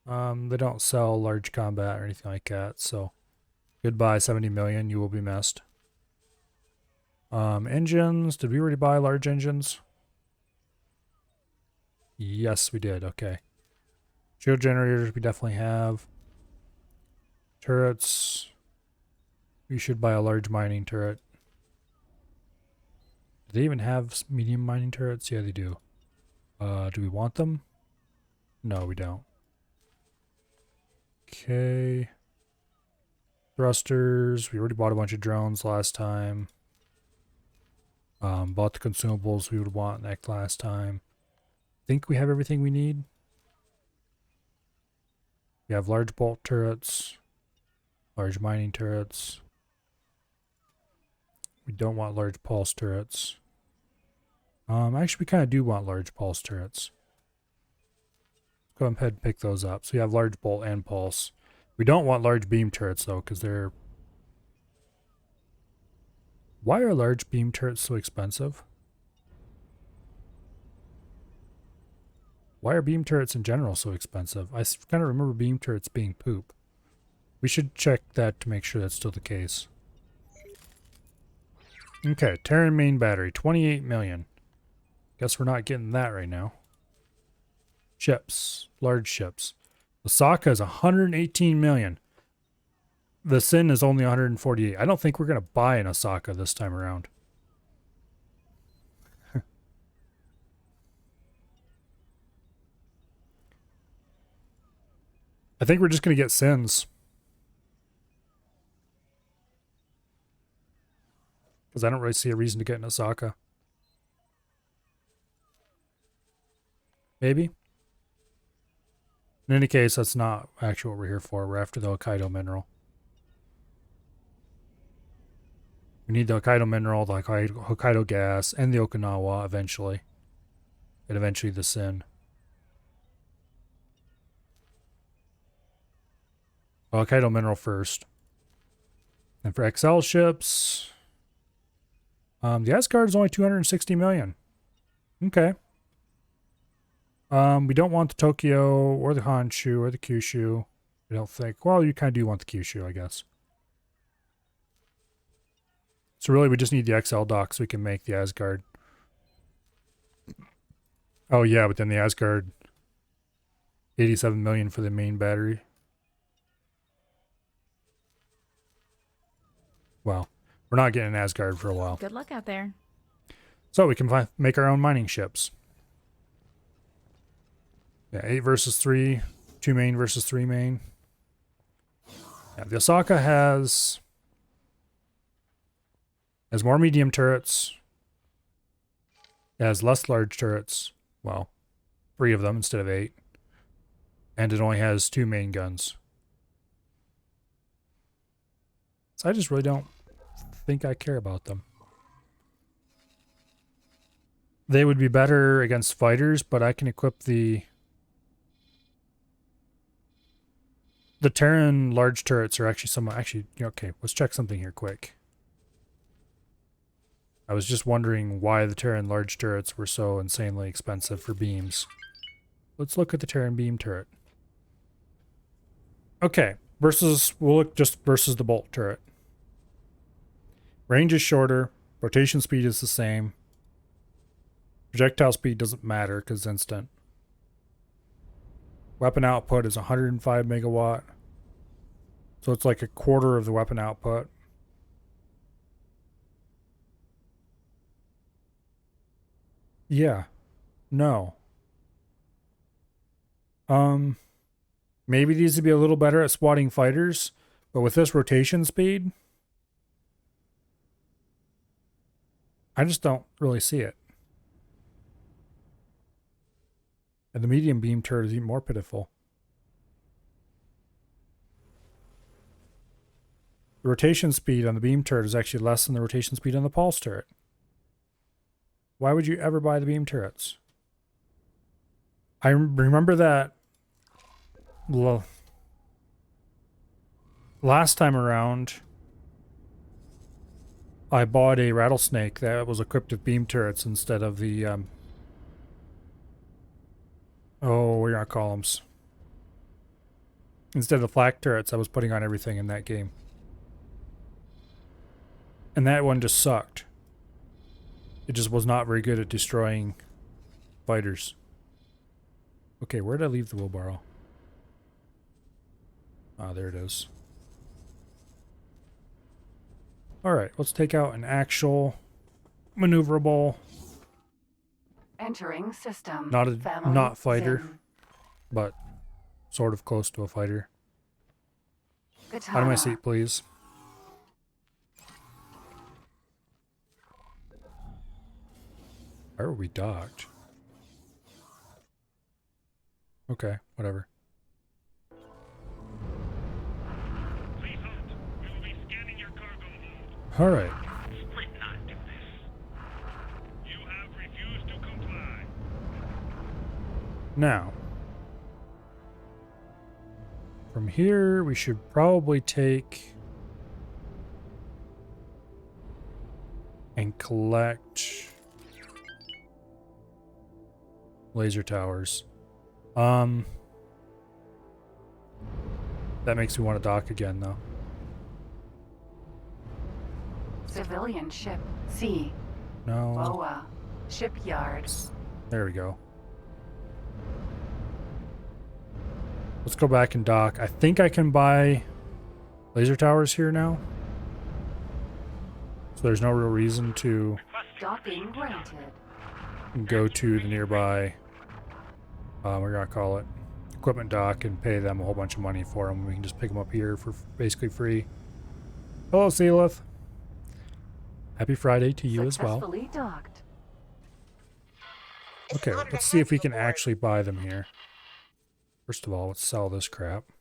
They don't sell large combat or anything like that, so goodbye 70 million, you will be missed. Engines. Did we already buy large engines? Yes, we did. Okay. Shield generators we definitely have. Turrets. We should buy a large mining turret. Do they even have medium mining turrets? Yeah, they do. Do we want them? No, we don't. Okay. Thrusters. We already bought a bunch of drones last time. Bought the consumables we would want next last time. Think we have everything we need. We have large bolt turrets. Large mining turrets. We don't want large pulse turrets. Actually, we kind of do want large pulse turrets. Go ahead and pick those up. So we have large bolt and pulse. We don't want large beam turrets though, because they're... Why are large beam turrets so expensive? Why are beam turrets in general so expensive? I kind of remember beam turrets being poop. We should check that to make sure that's still the case. Okay, Terran main battery, 28 million. Guess we're not getting that right now. Ships, large ships. Osaka is 118 million. The Sin is only 148. I don't think we're going to buy an Osaka this time around. I think we're just going to get sins. Because I don't really see a reason to get in Osaka. Maybe? In any case, that's not actually what we're here for. We're after the Hokkaido mineral. We need the Hokkaido mineral, the Hokkaido gas, and the Okinawa eventually. And eventually the Sin. Hokkaido mineral first. And for XL ships, the Asgard is only 260 million. Okay. We don't want the Tokyo or the Honshu or the Kyushu. I don't think. Well, you kind of do want the Kyushu, I guess. So really, we just need the XL dock so we can make the Asgard. Oh yeah, but then the Asgard, 87 million for the main battery. Well, we're not getting Asgard for a while. Good luck out there. So we can make our own mining ships. Yeah, 8 versus 3, 2 main versus 3 main. Yeah, the Osaka has more medium turrets. It has less large turrets. Well, 3 of them instead of 8. And it only has 2 main guns. So I just really don't think I care about them. They would be better against fighters, but I can equip the Terran large turrets are actually somewhat... Actually, okay, let's check something here quick. I was just wondering why the Terran large turrets were so insanely expensive for beams. Let's look at the Terran beam turret. Okay, we'll look just versus the bolt turret. Range is shorter, rotation speed is the same. Projectile speed doesn't matter because it's instant. Weapon output is 105 megawatt. So it's like a quarter of the weapon output. Yeah. No. Maybe these would be a little better at swatting fighters, but with this rotation speed, I just don't really see it. And the medium beam turret is even more pitiful. The rotation speed on the beam turret is actually less than the rotation speed on the pulse turret. Why would you ever buy the beam turrets? I remember that last time around, I bought a rattlesnake that was equipped with beam turrets instead of the, what are your columns? Instead of the flak turrets I was putting on everything in that game. And that one just sucked. It just was not very good at destroying fighters. Okay, where did I leave the wheelbarrow? Ah, there it is. Alright, let's take out an actual maneuverable, Entering system. not fighter, but sort of close to a fighter. Out of my seat, please. Where are we docked? Okay, whatever. Please hold. We will be scanning your cargo hold. All right. Split not do this. You have refused to comply. Now, from here, we should probably take and collect laser towers. That makes me want to dock again, though. Civilian ship C. No. BOA. Shipyard. There we go. Let's go back and dock. I think I can buy laser towers here now. So there's no real reason to Docking granted. go to the nearby, we're gonna call it equipment dock and pay them a whole bunch of money for them. We can just pick them up here for basically free. Hello, Sealith. Happy Friday to you as well. Successfully docked. Okay, let's see if we can actually buy them here. First of all, let's sell this crap.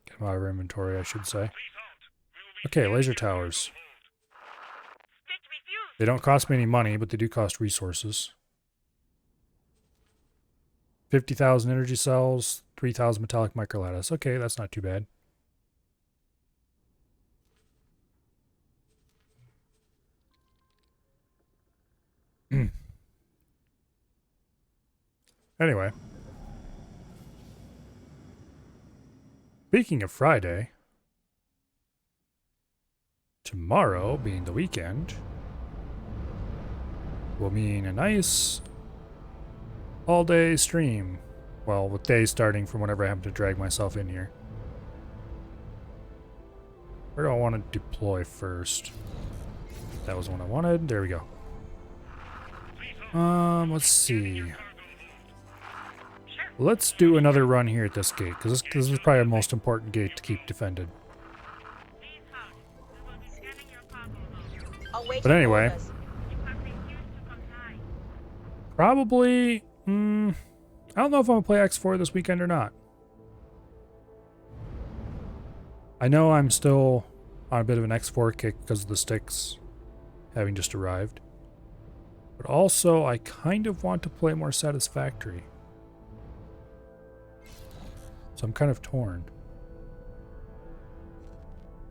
Get them out of our inventory, I should say. Okay, laser towers. They don't cost me any money, but they do cost resources. 50,000 energy cells, 3,000 metallic microlattice. Okay, that's not too bad. Anyway. Speaking of Friday, tomorrow, being the weekend, will mean a nice all-day stream. Well, with day starting from whenever I happen to drag myself in here. Where do I want to deploy first? That was the one I wanted. There we go. Let's see. Let's do another run here at this gate, because this is probably the most important gate to keep defended. But anyway, probably, I don't know if I'm going to play X4 this weekend or not. I know I'm still on a bit of an X4 kick because of the sticks having just arrived. But also, I kind of want to play more Satisfactory. So I'm kind of torn.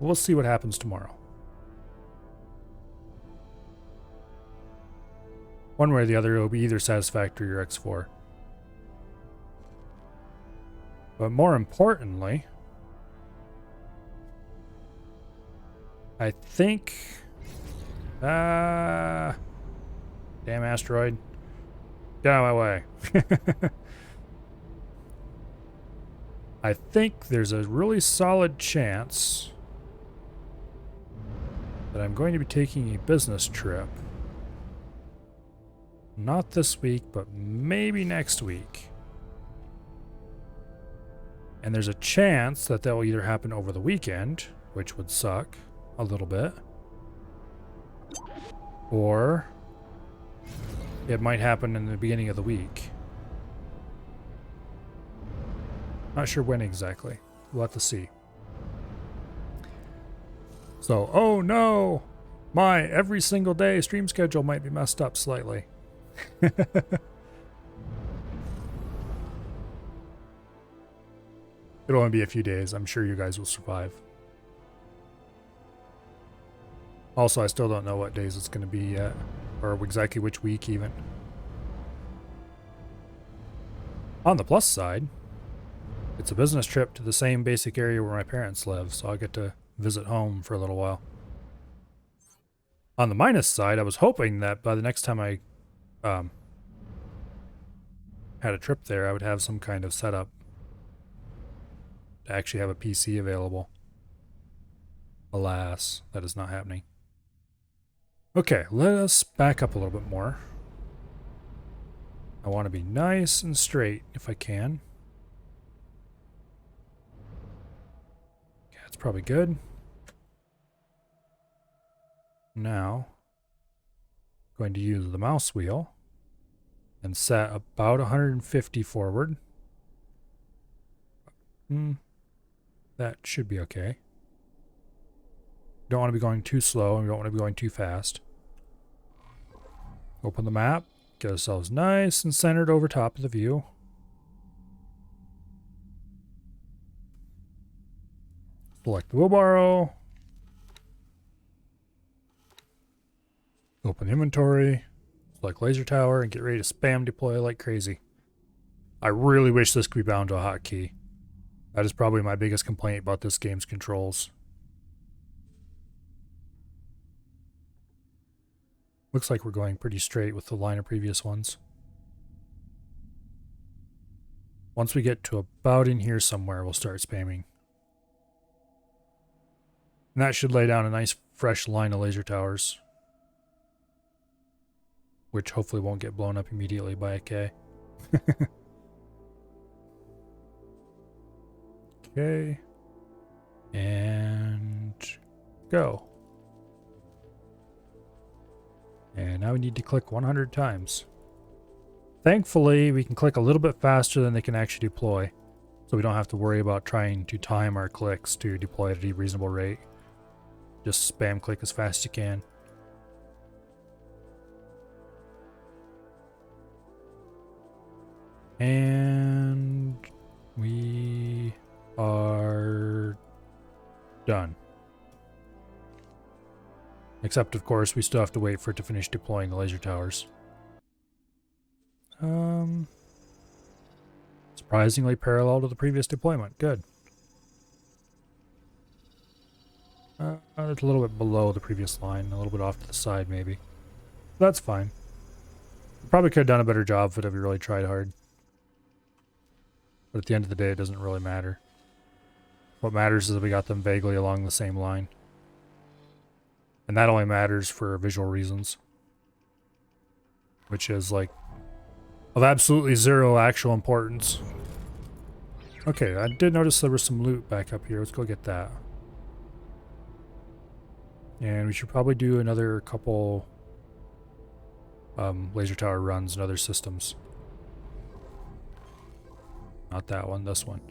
We'll see what happens tomorrow. One way or the other, it'll be either Satisfactory or X4. But more importantly, I think... damn asteroid. Get out of my way. I think there's a really solid chance that I'm going to be taking a business trip. Not this week, but maybe next week. And there's a chance that will either happen over the weekend, which would suck a little bit, or it might happen in the beginning of the week. Not sure when exactly. We'll have to see. So, oh no! My every single day stream schedule might be messed up slightly. It'll only be a few days. I'm sure you guys will survive. Also, I still don't know what days it's going to be yet, or exactly which week even. On the plus side, it's a business trip to the same basic area where my parents live, so I'll get to visit home for a little while. On the minus side, I was hoping that by the next time I had a trip there, I would have some kind of setup to actually have a PC available. Alas, that is not happening. Okay, let us back up a little bit more. I want to be nice and straight if I can. Okay, that's probably good. Now, going to use the mouse wheel and set about 150 forward. That should be okay. Don't want to be going too slow and we don't want to be going too fast. Open the map, get ourselves nice and centered over top of the view. Select the wheelbarrow. Open inventory. Select laser tower and get ready to spam deploy like crazy. I really wish this could be bound to a hotkey. That is probably my biggest complaint about this game's controls. Looks like we're going pretty straight with the line of previous ones. Once we get to about in here somewhere, we'll start spamming. And that should lay down a nice fresh line of laser towers, which hopefully won't get blown up immediately by a K. Okay. And go. And now we need to click 100 times. Thankfully, we can click a little bit faster than they can actually deploy. So we don't have to worry about trying to time our clicks to deploy at a reasonable rate. Just spam click as fast as you can. And we are done. Except, of course, we still have to wait for it to finish deploying the laser towers. Surprisingly parallel to the previous deployment. Good. It's a little bit below the previous line, a little bit off to the side, maybe. That's fine. Probably could have done a better job if we really tried hard. But at the end of the day, it doesn't really matter. What matters is that we got them vaguely along the same line. And that only matters for visual reasons. Which is, like, of absolutely zero actual importance. Okay, I did notice there was some loot back up here. Let's go get that. And we should probably do another couple laser tower runs and other systems. Not that one, this one.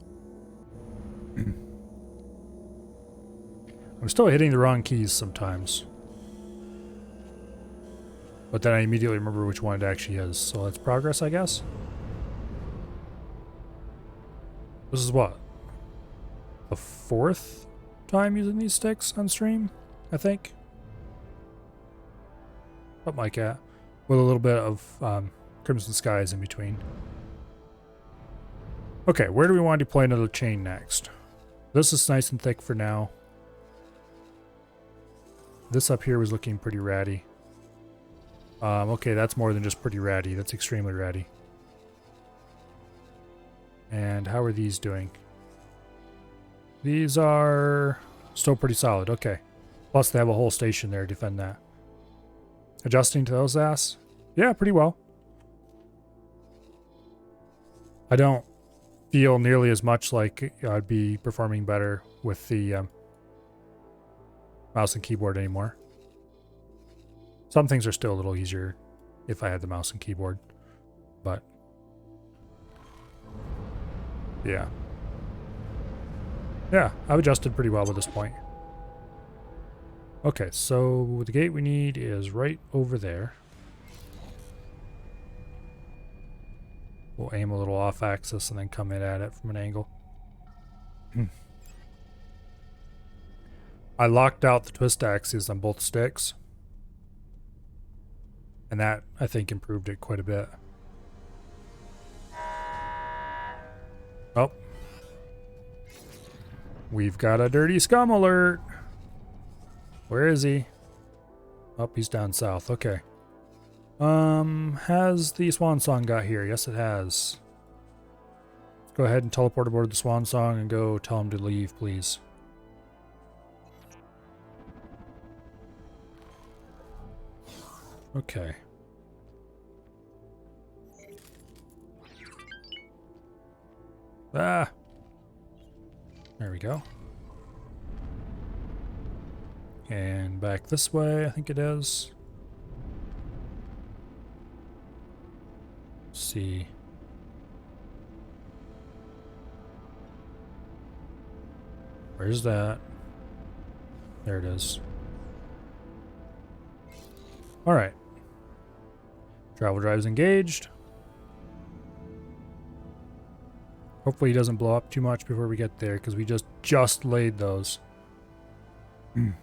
I'm still hitting the wrong keys sometimes. But then I immediately remember which one it actually is. So that's progress, I guess. This is what? The 4th time using these sticks on stream, I think. Something like that. With a little bit of Crimson Skies in between. Okay, where do we want to deploy another chain next? This is nice and thick for now. This up here was looking pretty ratty. Okay, that's more than just pretty ratty. That's extremely ratty. And how are these doing? These are still pretty solid. Okay. Plus they have a whole station there to defend that. Adjusting to those ass? Yeah, pretty well. I don't feel nearly as much like I'd be performing better with the mouse and keyboard anymore. Some things are still a little easier if I had the mouse and keyboard, but yeah. Yeah, I've adjusted pretty well at this point. Okay, so the gate we need is right over there. We'll aim a little off axis and then come in at it from an angle. I locked out the twist axes on both sticks. And that, I think, improved it quite a bit. Oh. We've got a dirty scum alert. Where is he? Oh, he's down south. Okay. Has the Swan Song got here? Yes, it has. Let's go ahead and teleport aboard the Swan Song and go tell him to leave, please. Okay. Ah! There we go. And back this way, I think it is. Let's see. Where's that? There it is. Alright. Travel drive's engaged. Hopefully he doesn't blow up too much before we get there, because we just laid those. Wonder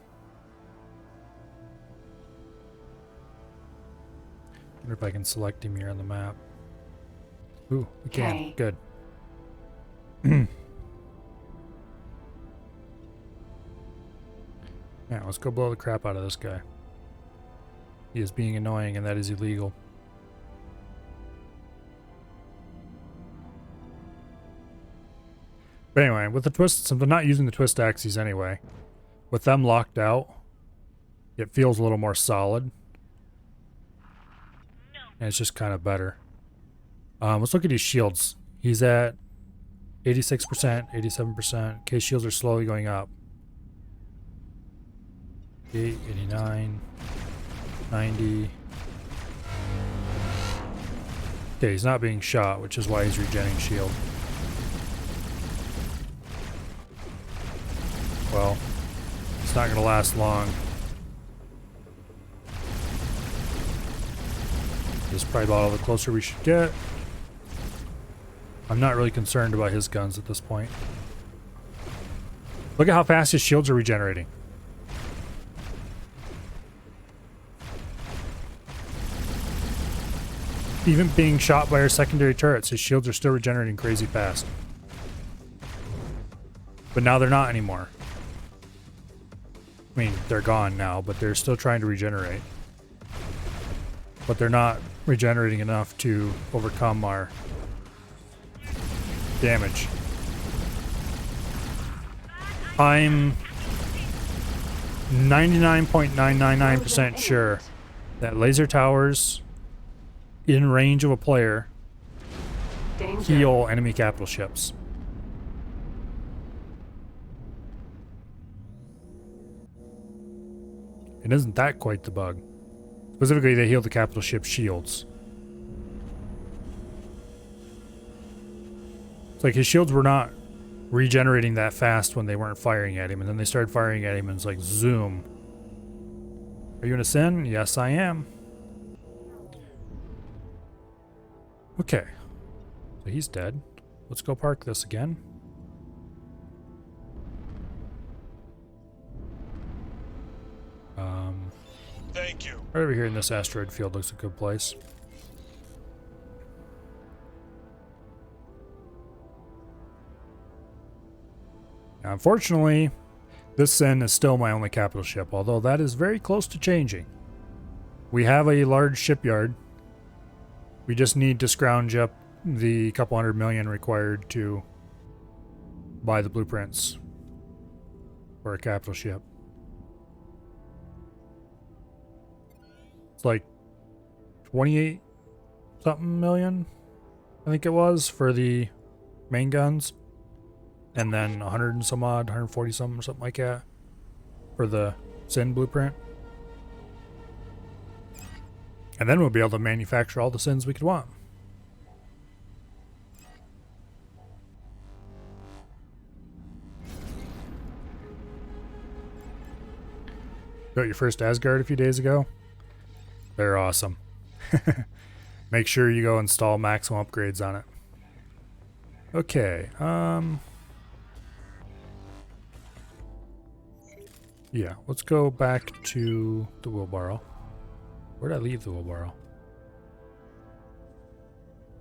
if I can select him here on the map. Ooh, we can. Okay. Good. Yeah, let's go blow the crap out of this guy. He is being annoying, and that is illegal. But anyway, with the twists, since I'm not using the twist axes anyway, with them locked out, it feels a little more solid. And it's just kind of better. Let's look at his shields. He's at 86%, 87%. Case shields are slowly going up. 89, 90. Okay, he's not being shot, which is why he's regenerating shield. Well, it's not going to last long. This is probably about all the closer we should get. I'm not really concerned about his guns at this point. Look at how fast his shields are regenerating. Even being shot by our secondary turrets, his shields are still regenerating crazy fast. But now they're not anymore. I mean, they're gone now, but they're still trying to regenerate. But they're not regenerating enough to overcome our damage. I'm 99.999% sure that laser towers in range of a player Danger. heal enemy capital ships. And isn't that quite the bug? Specifically, they heal the capital ship shields. It's like his shields were not regenerating that fast when they weren't firing at him, and then they started firing at him, and it's like, zoom. Are you in a sin? Yes, I am. Okay. So he's dead. Let's go park this again. Thank you. Right over here in this asteroid field looks a good place. Now, unfortunately, this Sin is still my only capital ship, although that is very close to changing. We have a large shipyard. We just need to scrounge up the couple $100 million required to buy the blueprints for a capital ship. It's like 28 something million, I think it was, for the main guns. And then 100 and some odd, 140 something or something like that for the Sin blueprint. And then we'll be able to manufacture all the Sins we could want. Got your first Asgard a few days ago. They're awesome. Make sure you go install maximum upgrades on it. Okay, yeah, let's go back to the wheelbarrow. Where'd I leave the wheelbarrow?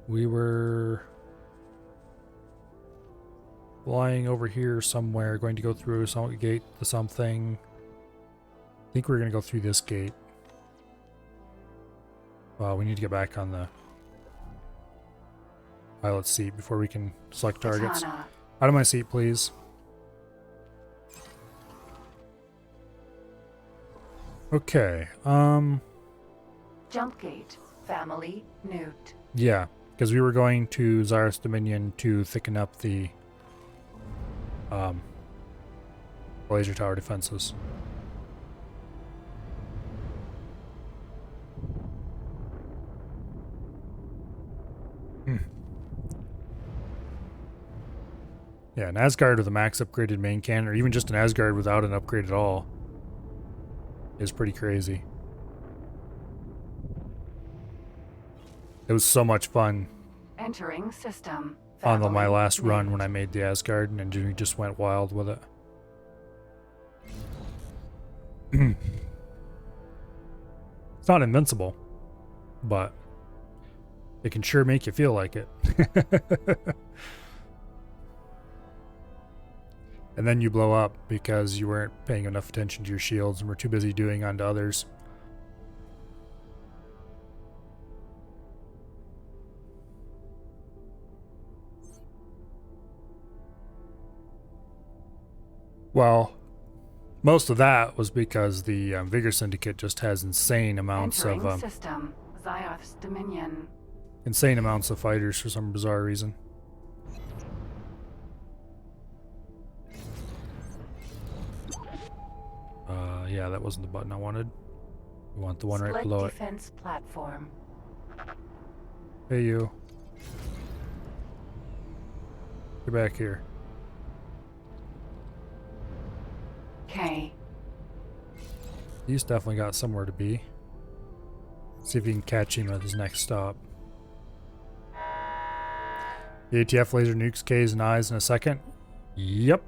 We were flying over here somewhere, going to go through some gate to something. I think we're going to go through this gate. We need to get back on the pilot seat before we can select targets. Katana. Out of my seat, please. Okay, Jump gate. Family. Newt. yeah, because we were going to Zareth's Dominion to thicken up the laser tower defenses. Yeah, an Asgard with a max upgraded main cannon, or even just an Asgard without an upgrade at all, is pretty crazy. It was so much fun Entering system. on my Family. last run Newt. when I made the Asgard, and we just went wild with it. It's not invincible, but it can sure make you feel like it. And then you blow up because you weren't paying enough attention to your shields and were too busy doing unto others. Well, most of that was because the Vigor Syndicate just has insane amounts Entering of system. Xeoth's Dominion. insane amounts of fighters for some bizarre reason. Yeah, that wasn't the button I wanted. We want the one right Split below it. defense platform. Hey, you. Get back here. K. He's definitely got somewhere to be. See if you can catch him at his next stop. The ATF laser nukes K's and I's in a second. Yep.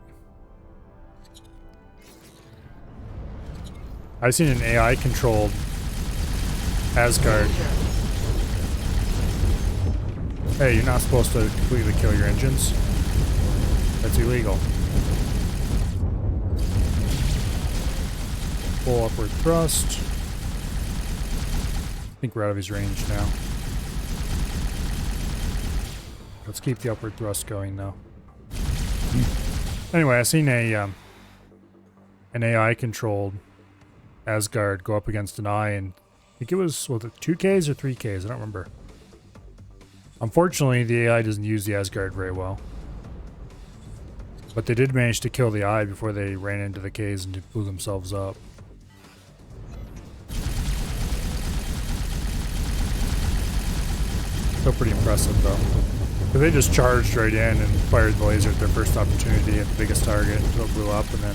I've seen an AI controlled Asgard. Hey, you're not supposed to completely kill your engines. That's illegal. Full upward thrust. I think we're out of his range now. Let's keep the upward thrust going though. Anyway, I seen an AI controlled Asgard go up against an eye, and I think it was it 2Ks or 3Ks? I don't remember. Unfortunately, the AI doesn't use the Asgard very well. But they did manage to kill the eye before they ran into the Ks and blew themselves up. Still pretty impressive though. But they just charged right in and fired the laser at their first opportunity at the biggest target until it blew up, and then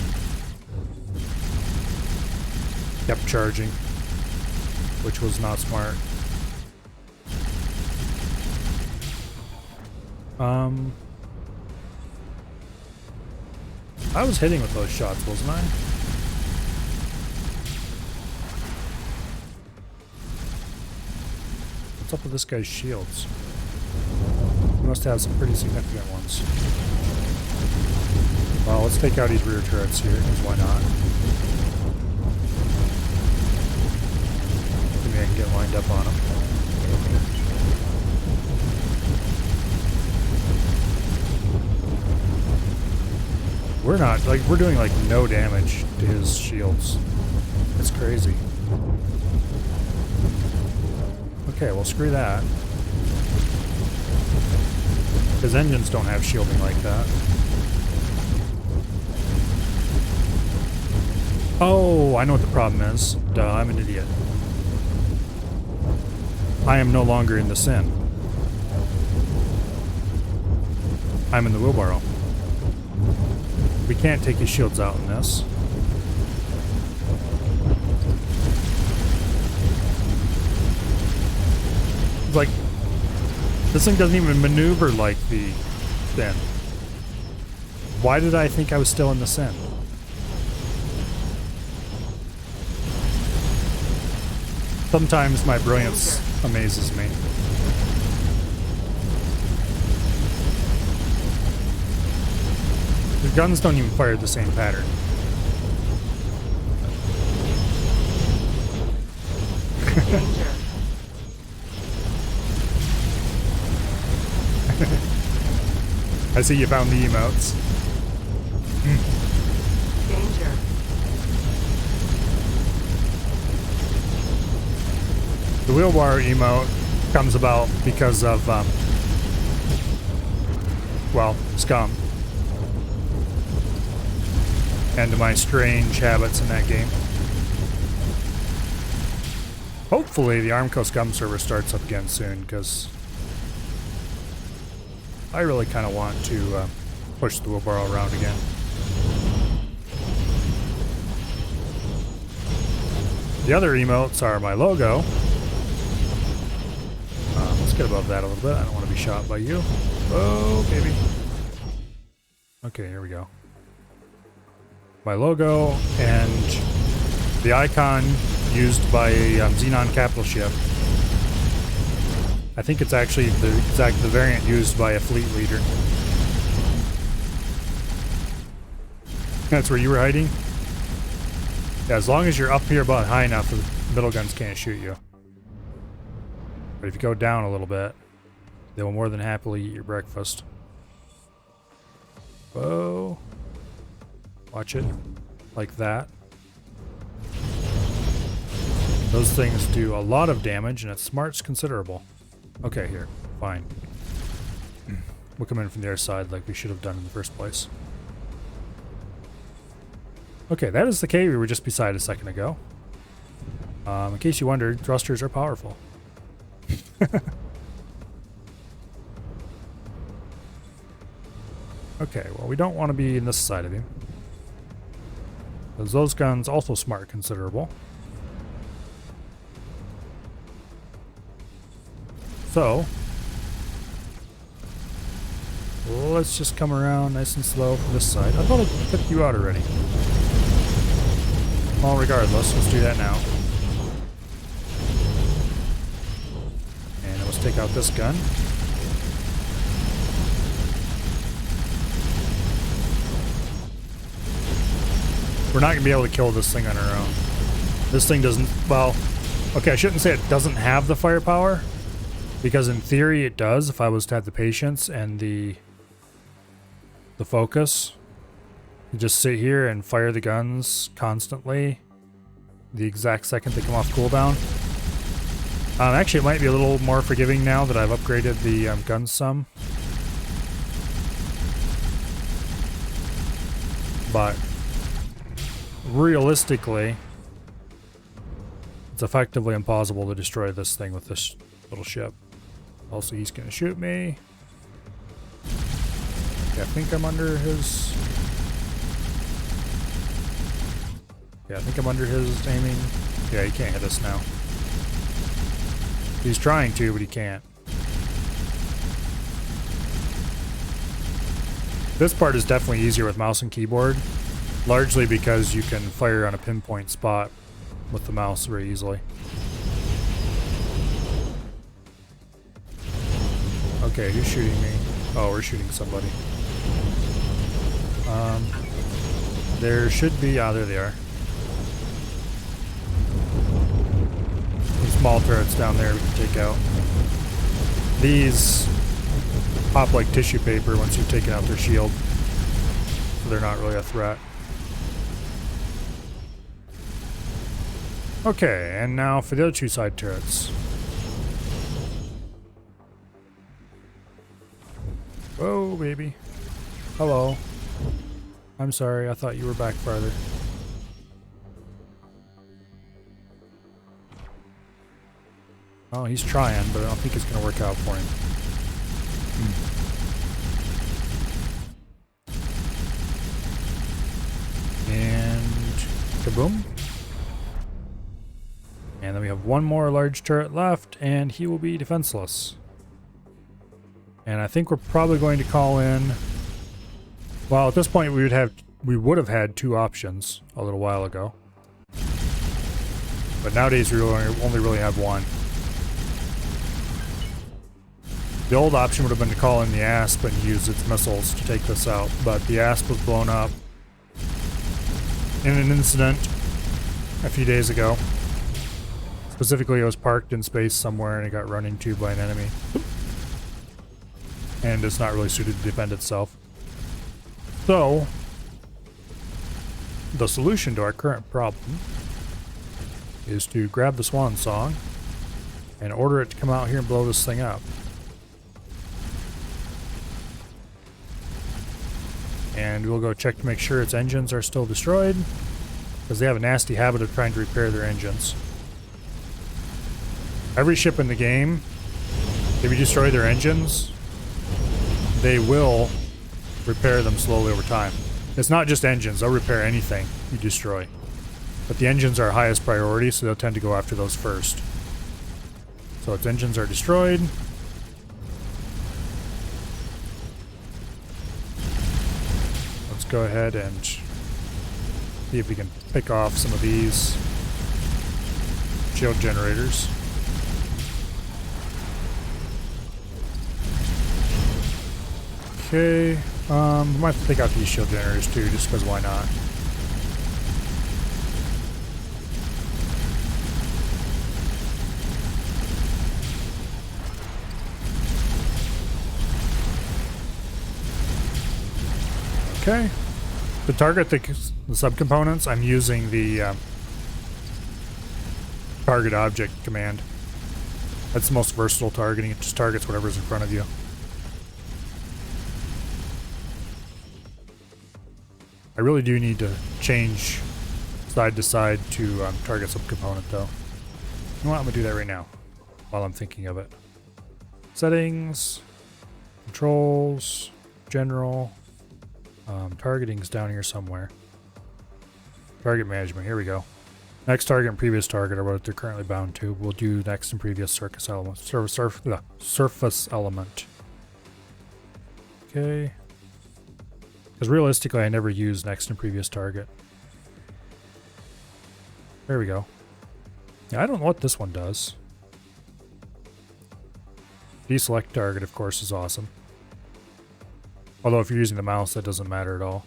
kept charging, which was not smart. I was hitting with those shots, wasn't I? What's up with this guy's shields? He must have some pretty significant ones. Well, let's take out his rear turrets here, because why not? Maybe I can get lined up on him. We're not, like, we're doing, like, no damage to his shields. It's crazy. Okay, well, screw that. His engines don't have shielding like that. Oh, I know what the problem is. Duh, I'm an idiot. I am no longer in the Sin. I'm in the wheelbarrow. We can't take his shields out in this. Like, this thing doesn't even maneuver like the Sin. Why did I think I was still in the Sin? Sometimes my brilliance amazes me. The guns don't even fire the same pattern. Danger. I see you found the emotes. Danger. The wheelbarrow emote comes about because of, well, scum. And my strange habits in that game. Hopefully the Armco Scum server starts up again soon, because I really kind of want to push the wheelbarrow around again. The other emotes are my logo. Let's get above that a little bit. I don't want to be shot by you. Oh, baby. Okay, here we go. My logo and the icon used by a Xenon capital ship. I think it's actually the variant used by a fleet leader. That's where you were hiding? Yeah, as long as you're up here about high enough, the middle guns can't shoot you. But if you go down a little bit, they will more than happily eat your breakfast. Whoa. Watch it. Like that. Those things do a lot of damage, and its smart's considerable. Okay, here. Fine. We'll come in from the other side like we should have done in the first place. Okay, that is the cave we were just beside a second ago. In case you wondered, thrusters are powerful. Okay, well, we don't want to be in this side of you. Because those guns also smart considerable. So, let's just come around nice and slow from this side. I thought I took you out already. Well, regardless, let's do that now. And let's take out this gun. We're not going to be able to kill this thing on our own. This thing doesn't, well, okay, I shouldn't say it doesn't have the firepower, because in theory it does if I was to have the patience and the focus. You just sit here and fire the guns constantly the exact second they come off cooldown. Actually, it might be a little more forgiving now that I've upgraded the guns some. But realistically, it's effectively impossible to destroy this thing with this little ship. Also, he's going to shoot me. Yeah, I think I'm under his... Yeah, I think I'm under his aiming. Yeah, he can't hit us now. He's trying to, but he can't. This part is definitely easier with mouse and keyboard, largely because you can fire on a pinpoint spot with the mouse very easily. Okay, who's shooting me? Oh, we're shooting somebody. There should be... Ah, there they are. Some small turrets down there we can take out. These pop like tissue paper once you've taken out their shield, so they're not really a threat. Okay, and now for the other two side turrets. Whoa, baby. Hello. I'm sorry, I thought you were back farther. Oh, he's trying, but I don't think it's going to work out for him. And kaboom. And then we have one more large turret left, and he will be defenseless. And I think we're probably going to call in... Well, at this point we would have had two options a little while ago. But nowadays we only really have one. The old option would have been to call in the ASP and use its missiles to take this out, but the ASP was blown up in an incident a few days ago. Specifically, it was parked in space somewhere and it got run into by an enemy. And it's not really suited to defend itself. So, the solution to our current problem is to grab the Swan Song and order it to come out here and blow this thing up. And we'll go check to make sure its engines are still destroyed, because they have a nasty habit of trying to repair their engines. Every ship in the game, if you destroy their engines, they will repair them slowly over time. It's not just engines, they'll repair anything you destroy. But the engines are highest priority, so they'll tend to go after those first. So its engines are destroyed. Let's go ahead and see if we can pick off some of these shield generators. Okay, we might have to take out these shield generators too, just because why not? Okay, to target the subcomponents, I'm using the target object command. That's the most versatile targeting, it just targets whatever's in front of you. I really do need to change side to side to target subcomponent though. You know what? I'm gonna do that right now while I'm thinking of it. Settings, controls, general, targeting's down here somewhere. Target management, here we go. Next target and previous target are what they're currently bound to. We'll do next and previous surface element. Surface element. Okay. Because realistically, I never use next and previous target. There we go. Yeah, I don't know what this one does. Deselect target, of course, is awesome. Although if you're using the mouse, that doesn't matter at all.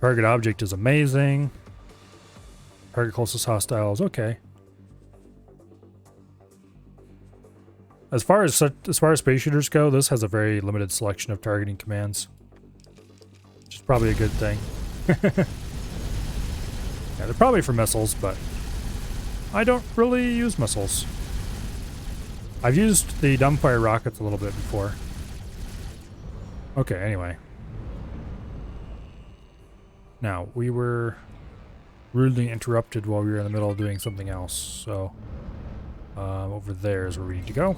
Target object is amazing. Target closest hostile is okay. As far as space shooters go, this has a very limited selection of targeting commands, which is probably a good thing. Yeah, they're probably for missiles, but I don't really use missiles. I've used the dumbfire rockets a little bit before. Okay, anyway. Now, we were rudely interrupted while we were in the middle of doing something else, so over there is where we need to go.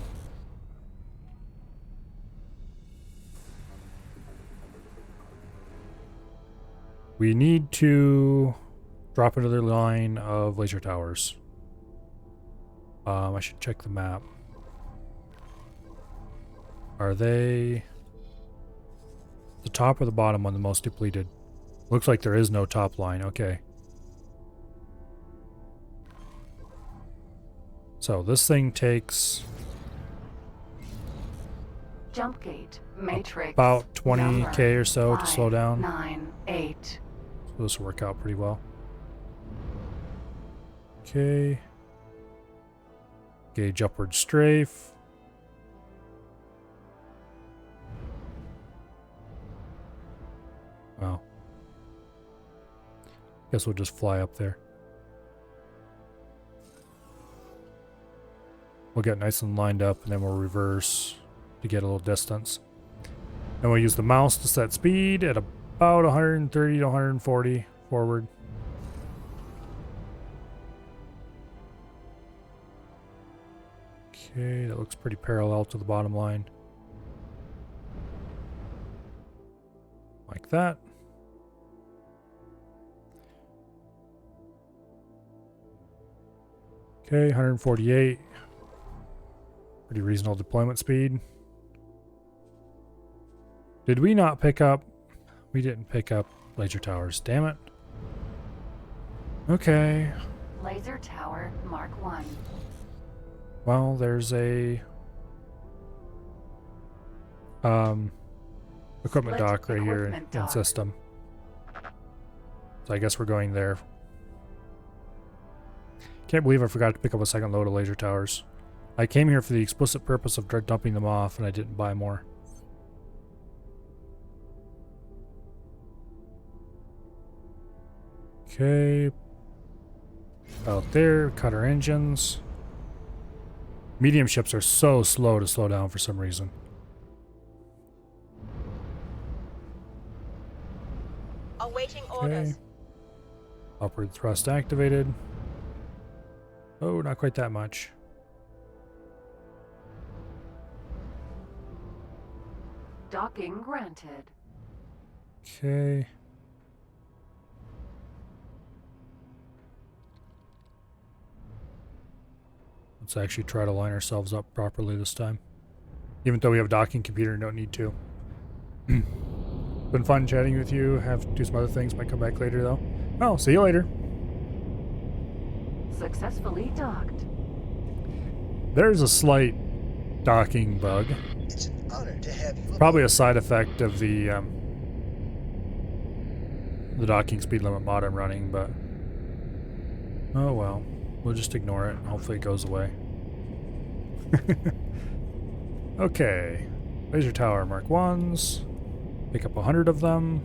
We need to drop another line of laser towers. I should check the map. Are they the top or the bottom one, the most depleted? Looks like there is no top line. Okay. So this thing takes Jump gate. Matrix. about 20k or so to slow down. 9, 8. So this will work out pretty well. Okay. Gauge upward strafe. Wow. Guess we'll just fly up there. We'll get nice and lined up and then we'll reverse to get a little distance. And we'll use the mouse to set speed at about 130 to 140 forward. Okay, that looks pretty parallel to the bottom line. Like that. Okay, 148. Pretty reasonable deployment speed. Did we not pick up? We didn't pick up laser towers. Damn it. Okay. Laser tower Mark 1. Well, there's a equipment Split dock right here equipment in dock. system. So I guess we're going there. Can't believe I forgot to pick up a second load of laser towers. I came here for the explicit purpose of dumping them off, and I didn't buy more. Okay. Out there, cut our engines. Medium ships are so slow to slow down for some reason. Awaiting Okay. orders. Upward thrust activated. Oh, not quite that much. Docking granted. Okay. Let's actually try to line ourselves up properly this time. Even though we have a docking computer and don't need to. Been fun chatting with you. Have to do some other things. Might come back later though. Oh, see you later. Successfully docked. There's a slight docking bug. It's an honor to have you. Probably a side effect of the docking speed limit mod I'm running, but oh well. We'll just ignore it. Hopefully it goes away. Okay. Laser tower Mark 1s. Pick up 100 of them.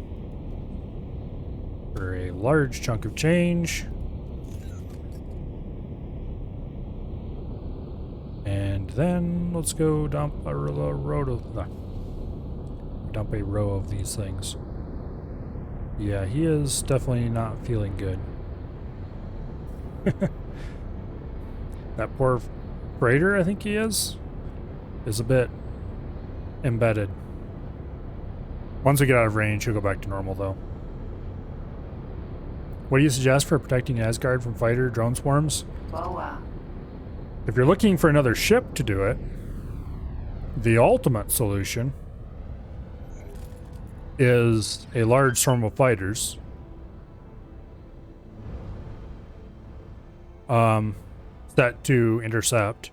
For a large chunk of change. And then let's go dump a row of these things. Yeah, he is definitely not feeling good. That poor freighter, I think he is a bit embedded. Once we get out of range, he'll go back to normal, though. What do you suggest for protecting Asgard from fighter drone swarms? BOA. If you're looking for another ship to do it, the ultimate solution is a large swarm of fighters. Set to intercept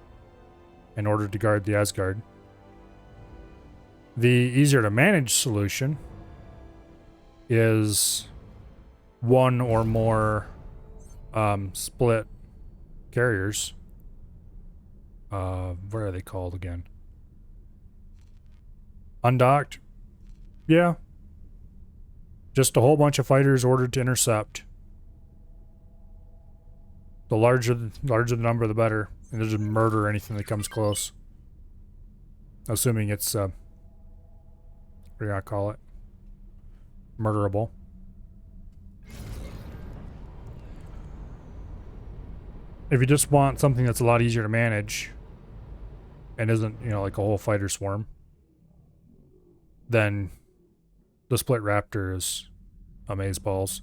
in order to guard the Asgard. The easier to manage solution is one or more split carriers. What are they called again? Undocked? Yeah. Just a whole bunch of fighters ordered to intercept. The larger the number, the better. And they'll just murder anything that comes close. Assuming it's, what do you call it? Murderable. If you just want something that's a lot easier to manage and isn't, you know, like a whole fighter swarm, then the split raptor is amazeballs.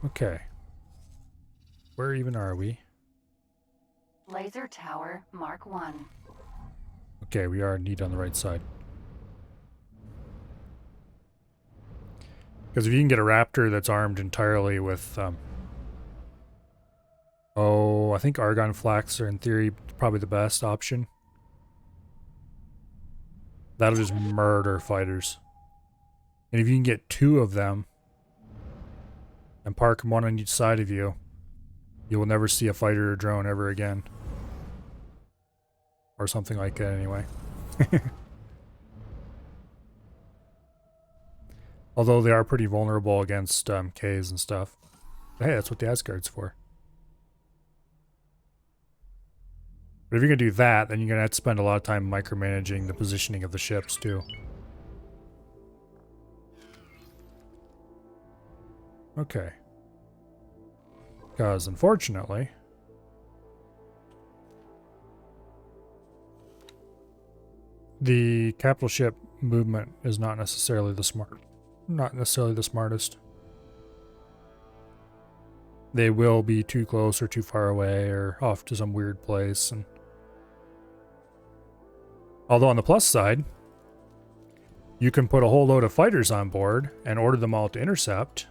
Okay. Where even are we? Laser Tower Mark 1. Okay, we are indeed on the right side. Because if you can get a raptor that's armed entirely with, I think argon flax are in theory probably the best option. That'll just murder fighters. And if you can get 2 of them and park them one on each side of you, you will never see a fighter or drone ever again. Or something like that anyway. Although they are pretty vulnerable against Ks and stuff. But hey, that's what the Asgard's for. But if you're going to do that, then you're going to have to spend a lot of time micromanaging the positioning of the ships too. Okay. Because unfortunately, the capital ship movement is not necessarily the smartest. They will be too close or too far away or off to some weird place. And although on the plus side, you can put a whole load of fighters on board and order them all to intercept.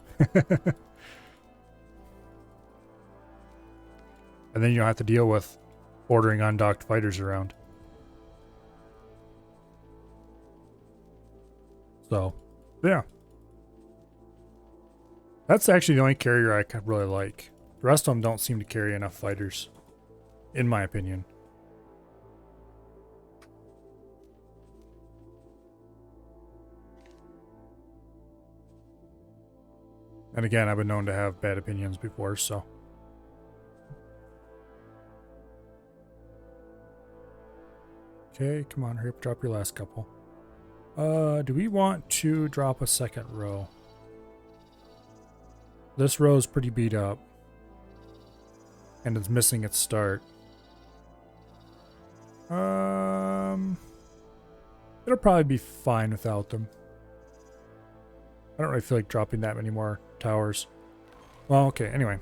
And then you don't have to deal with ordering undocked fighters around. So, yeah. That's actually the only carrier I really like. The rest of them don't seem to carry enough fighters, in my opinion. And again, I've been known to have bad opinions before, so. Okay, come on, hurry up, drop your last couple. Do we want to drop a second row? This row is pretty beat up. And it's missing its start. It'll probably be fine without them. I don't really feel like dropping that many more towers. Well, okay, anyway.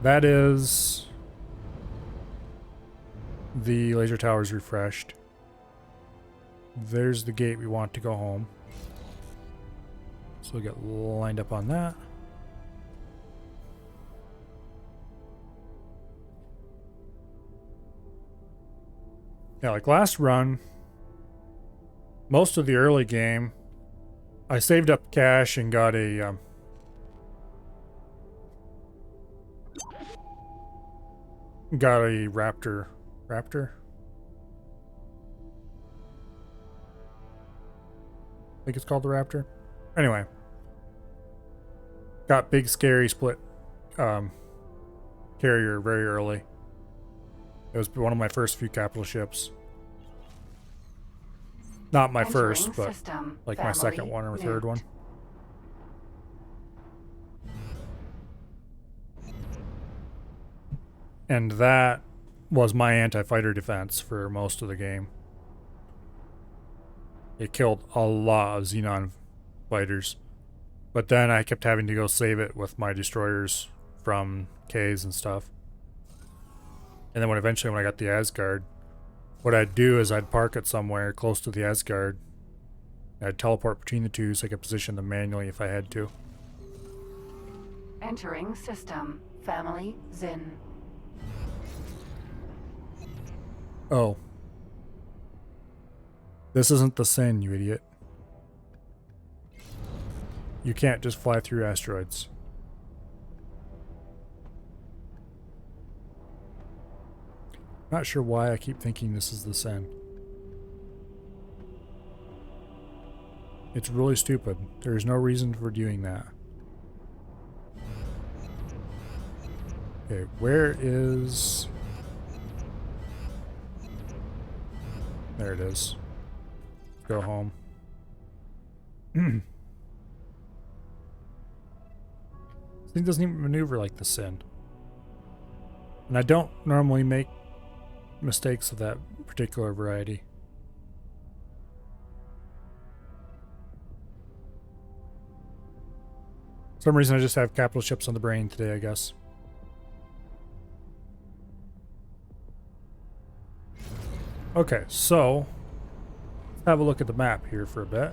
That is the laser towers refreshed. There's the gate we want to go home. So we'll get lined up on that. Yeah, like last run, most of the early game, I saved up cash and got a raptor. I think it's called the Raptor. Anyway. Got big scary split carrier very early. It was one of my first few capital ships. Not my Entering first, but system. like my second Family one or third nuked. one. And that was my anti-fighter defense for most of the game. It killed a lot of Xenon fighters. But then I kept having to go save it with my destroyers from Ks and stuff. And then when I got the Asgard, what I'd do is I'd park it somewhere close to the Asgard. I'd teleport between the two so I could position them manually if I had to. Entering system. Family Zin. Oh. This isn't the Sin, you idiot. You can't just fly through asteroids. Not sure why I keep thinking this is the Sin. It's really stupid. There's no reason for doing that. Okay, where is... There it is. Go home. This thing doesn't even maneuver like the Sin. And I don't normally make mistakes of that particular variety. For some reason I just have capital ships on the brain today, I guess. Okay, so let's have a look at the map here for a bit.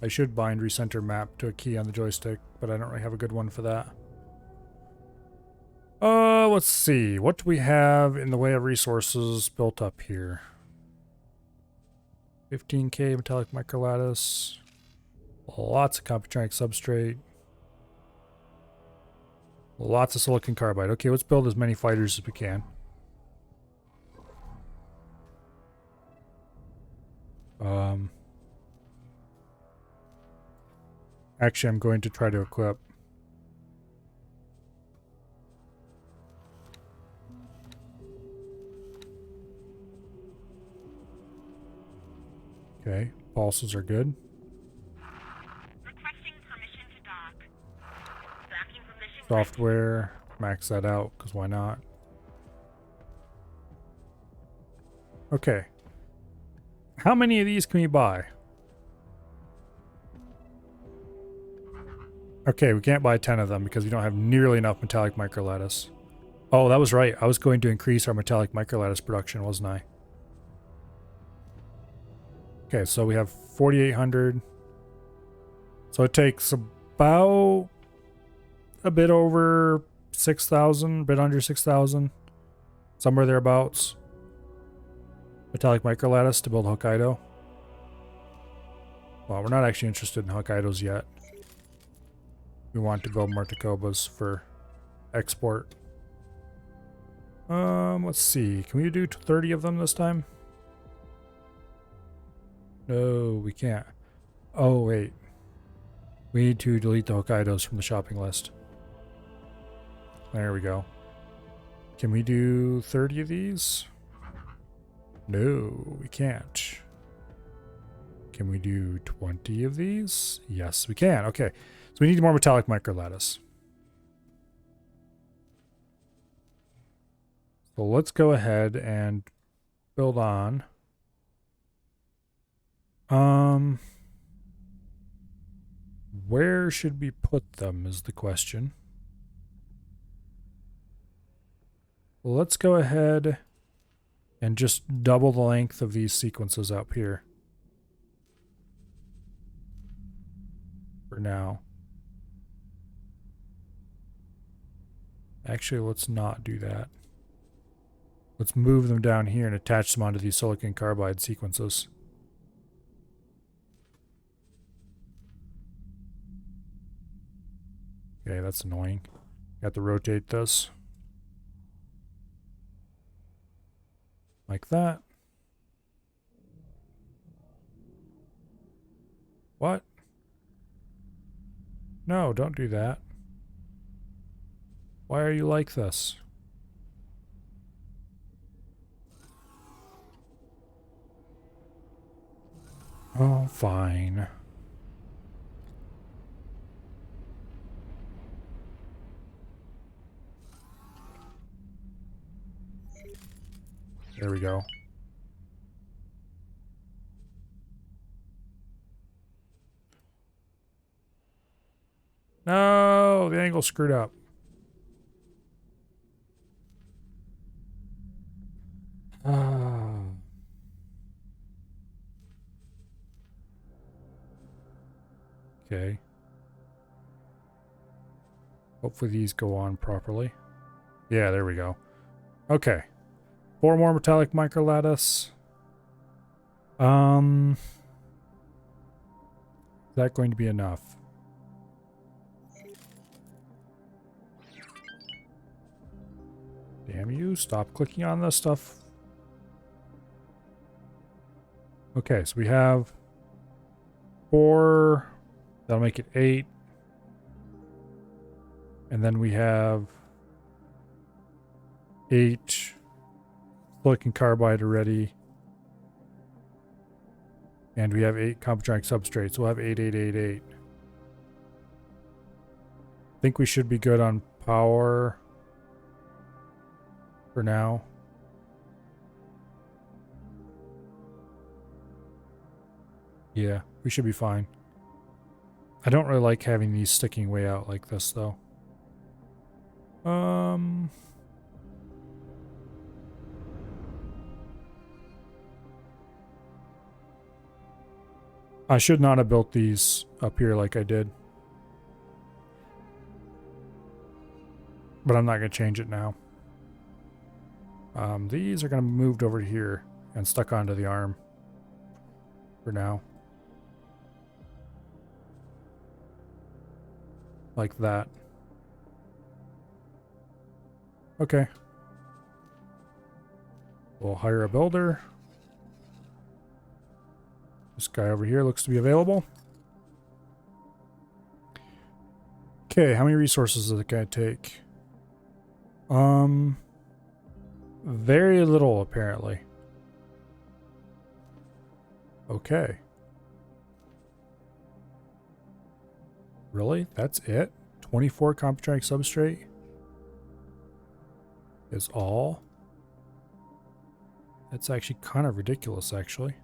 I should bind recenter map to a key on the joystick, but I don't really have a good one for that. Let's see. What do we have in the way of resources built up here? 15k metallic microlattice. Lots of computronic substrate. Lots of silicon carbide. Okay, let's build as many fighters as we can. Actually, I'm going to try to equip. Okay, pulses are good. Requesting permission to dock. Docking permission. Software, max that out, because why not? Okay. How many of these can we buy? Okay, we can't buy 10 of them because we don't have nearly enough metallic microlattice. Oh, that was right. I was going to increase our metallic microlattice production, wasn't I? Okay, so we have 4,800. So it takes about a bit over 6,000, a bit under 6,000. Somewhere thereabouts. Metallic microlattice to build Hokkaido. Well, we're not actually interested in Hokkaidos yet. We want to build more Takobas for export. Let's see. Can we do 30 of them this time? No, we can't. Oh, wait. We need to delete the Hokkaidos from the shopping list. There we go. Can we do 30 of these? No, we can't. Can we do 20 of these? Yes, we can. Okay. So we need more metallic microlattice. So let's go ahead and build on. Where should we put them is the question. Well, let's go ahead and just double the length of these sequences up here. For now. Actually, let's not do that. Let's move them down here and attach them onto these silicon carbide sequences. Okay, that's annoying. Got to rotate this. Like that. What? No, don't do that. Why are you like this? Oh, fine. There we go. No, the angle screwed up. Ah. Okay. Hopefully these go on properly. Yeah, there we go. Okay. 4 more metallic microlattice. Is that going to be enough? Damn you, stop clicking on this stuff. Okay, so we have 4. That'll make it 8. And then we have 8 silicon carbide already. And we have 8 compotronic substrates. We'll have 8, 8, 8, 8. I think we should be good on power for now. Yeah, we should be fine. I don't really like having these sticking way out like this, though. I should not have built these up here like I did. But I'm not going to change it now. These are going to be moved over here and stuck onto the arm for now. Like that. Okay. We'll hire a builder. This guy over here looks to be available. Okay, how many resources does it guy take? Very little, apparently. Okay. Really? That's it? 24 compotronic substrate? Is all? That's actually kind of ridiculous, actually.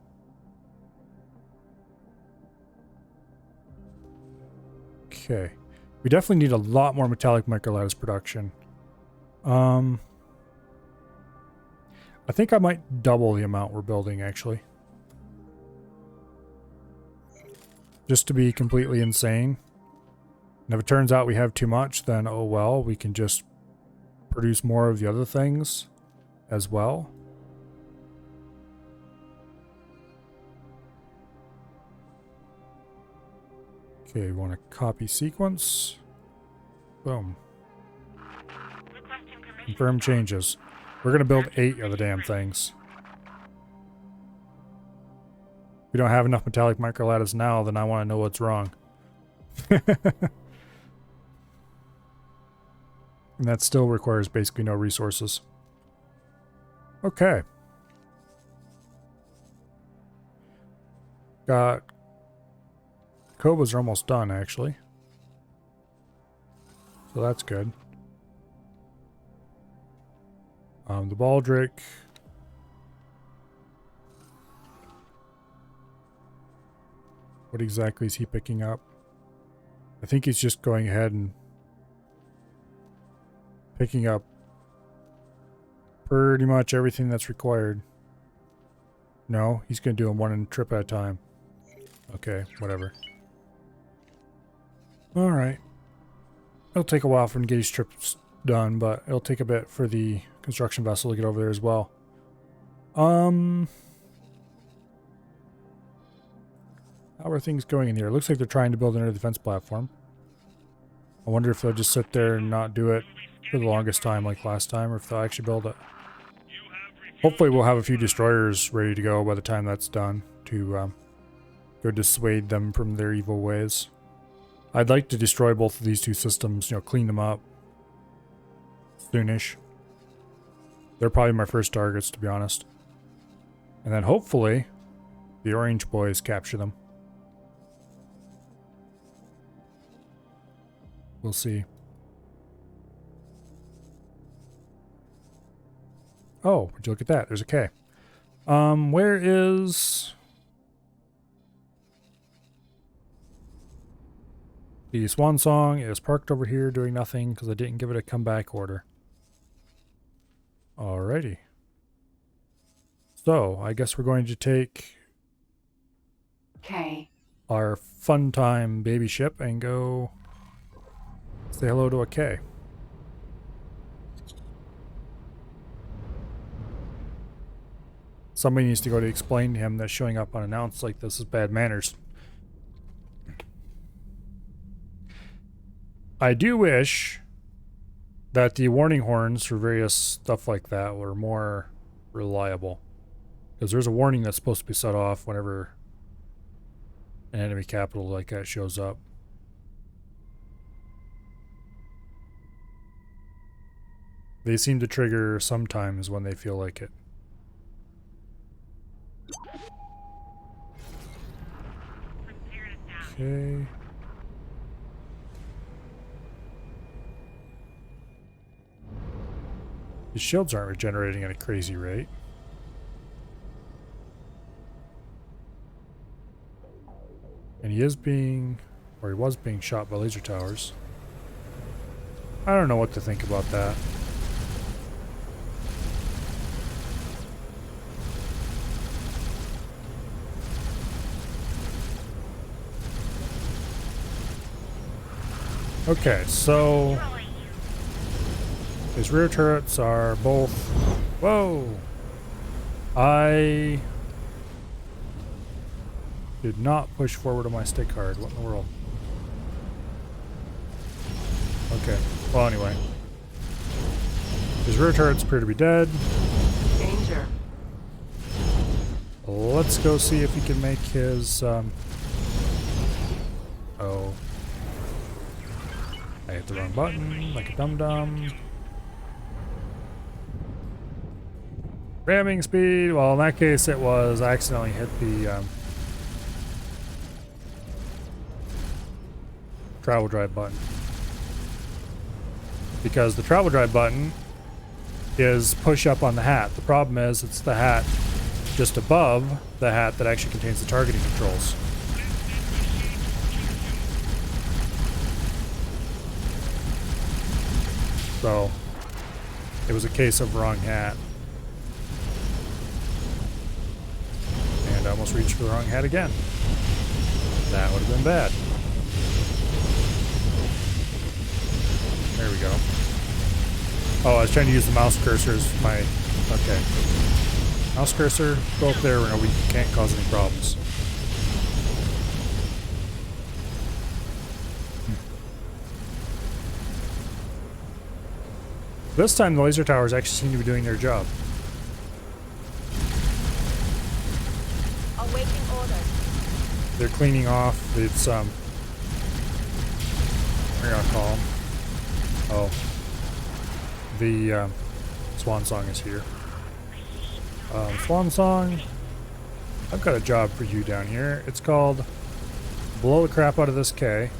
Okay. We definitely need a lot more metallic microlattice production. I think I might double the amount we're building, actually. Just to be completely insane. And if it turns out we have too much, then oh well, we can just produce more of the other things as well. Okay, we want to copy sequence. Boom. Requesting permission. Confirm changes. We're going to build 8 of the damn things. If we don't have enough metallic microlattice now, then I want to know what's wrong. And that still requires basically no resources. Okay. Got... Cobas are almost done, actually. So that's good. The Baldric. What exactly is he picking up? I think he's just going ahead and picking up pretty much everything that's required. No, he's going to do them one trip at a time. Okay, whatever. Alright. It'll take a while for him to get his trips done, but it'll take a bit for the construction vessel to get over there as well. How are things going in here? It looks like they're trying to build another defense platform. I wonder if they'll just sit there and not do it for the longest time like last time, or if they'll actually build it. Hopefully we'll have a few destroyers ready to go by the time that's done to go dissuade them from their evil ways. I'd like to destroy both of these two systems, you know, clean them up soonish. They're probably my first targets, to be honest. And then hopefully The orange boys capture them. We'll see. Oh, would you look at that? There's a K. Where is... The Swan Song is parked over here doing nothing because I didn't give it a comeback order. Alrighty. So, I guess we're going to take K. our fun time baby ship and go say hello to a K. Somebody needs to go to explain to him that showing up unannounced like this is bad manners. I do wish that the warning horns for various stuff like that were more reliable. Because there's a warning that's supposed to be set off whenever an enemy capital like that shows up. They seem to trigger sometimes when they feel like it. Okay. His shields aren't regenerating at a crazy rate. And he is being, or he was being shot by laser towers. I don't know what to think about that. Okay, so his rear turrets are both... Whoa! I did not push forward on my stick hard. What in the world? Okay, well anyway. His rear turrets appear to be dead. Danger. Let's go see if he can make his... Oh. I hit the wrong button, like a dum-dum. Ramming speed. Well, in that case, it was I accidentally hit the travel drive button. Because the travel drive button is push up on the hat. The problem is it's the hat just above the hat that actually contains the targeting controls. So it was a case of wrong hat. And I almost reached for the wrong hat again. That would have been bad. There we go. Oh, I was trying to use the mouse cursor as my... Okay. Mouse cursor, go up there where we can't cause any problems. This time the laser towers actually seem to be doing their job. Awaiting orders. They're cleaning off. It's what are you gonna call them? Oh, the Swan Song is here. Swan Song, I've got a job for you down here. It's called blow the crap out of this K,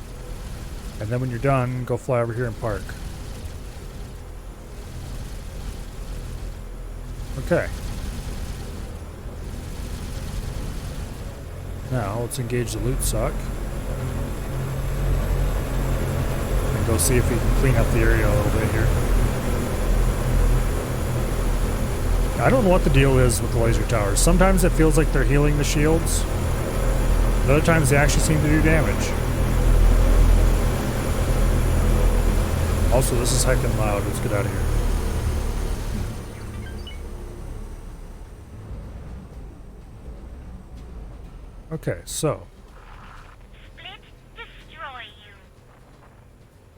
and then when you're done, go fly over here and park. Okay. Now let's engage the loot suck and go see if we can clean up the area a little bit here. I don't know what the deal is with the laser towers. Sometimes it feels like they're healing the shields. Other times they actually seem to do damage. Also, this is heckin' loud. Let's get out of here. Okay, so Split, destroy you.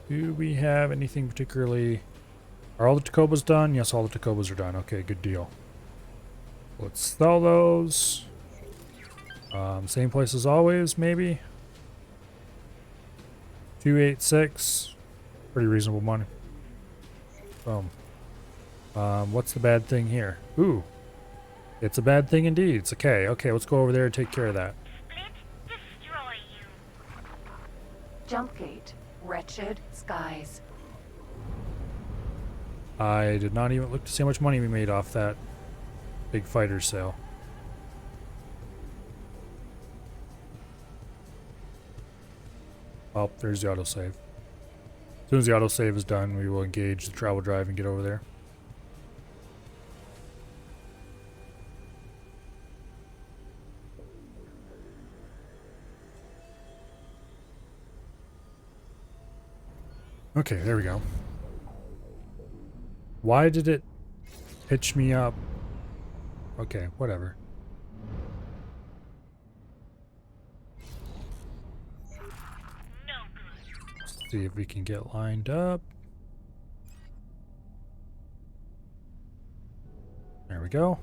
do we have anything particularly... Are all the Tacobas done? Yes, all the Tacobas are done. Okay, good deal. Let's sell those. Same place as always, maybe. 286. Pretty reasonable money. Boom. What's the bad thing here? Ooh. It's a bad thing indeed. It's okay. Okay, let's go over there and take care of that. Split, destroy you. Jump gate. Wretched skies. I did not even look to see how much money we made off that big fighter sale. Oh, there's the autosave. As soon as the autosave is done, we will engage the travel drive and get over there. Okay, there we go. Why did it pitch me up? Okay, whatever. No good. Let's see if we can get lined up. There we go.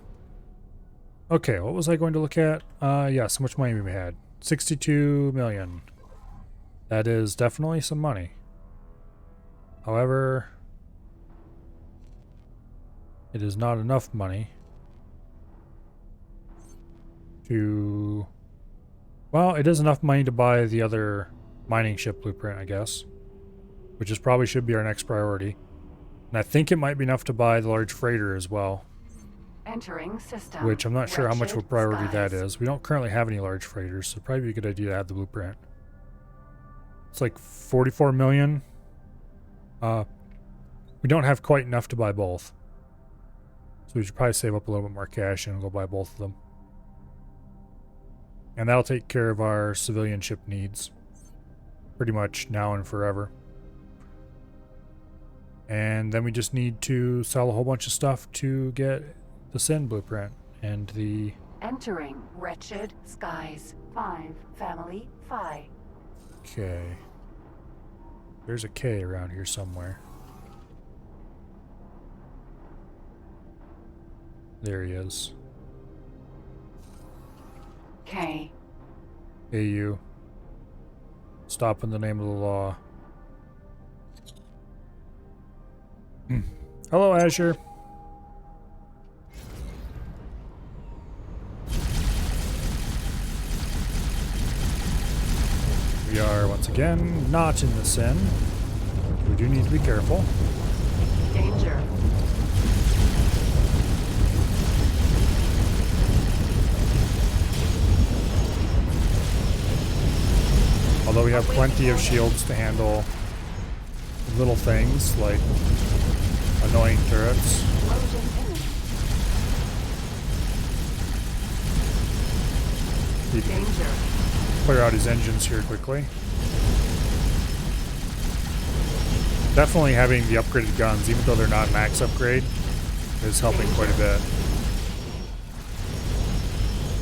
Okay, what was I going to look at? Yes, how much money we had. 62 million. That is definitely some money. However, it is not enough money to... Well, it is enough money to buy the other mining ship blueprint, I guess. Which is probably should be our next priority. And I think it might be enough to buy the large freighter as well. Entering system. Which I'm not sure how much of a Wretched priority that skies. is. We don't currently have any large freighters, so probably be a good idea to have the blueprint. It's like 44 million. We don't have quite enough to buy both. So we should probably save up a little bit more cash and go buy both of them. And that'll take care of our civilian ship needs. Pretty much now and forever. And then we just need to sell a whole bunch of stuff to get the Sin blueprint and the... Entering wretched skies. 5. Family. 5. K. There's a K around here somewhere. There he is. K. AU. Stop in the name of the law. Hello, Azure. We are, once again, not in the Sin. We do need to be careful. Danger. Although we have plenty of shields to handle little things like annoying turrets. Explosion imminent. He can Danger. clear out his engines here quickly. Definitely having the upgraded guns, even though they're not max upgrade, is helping quite a bit.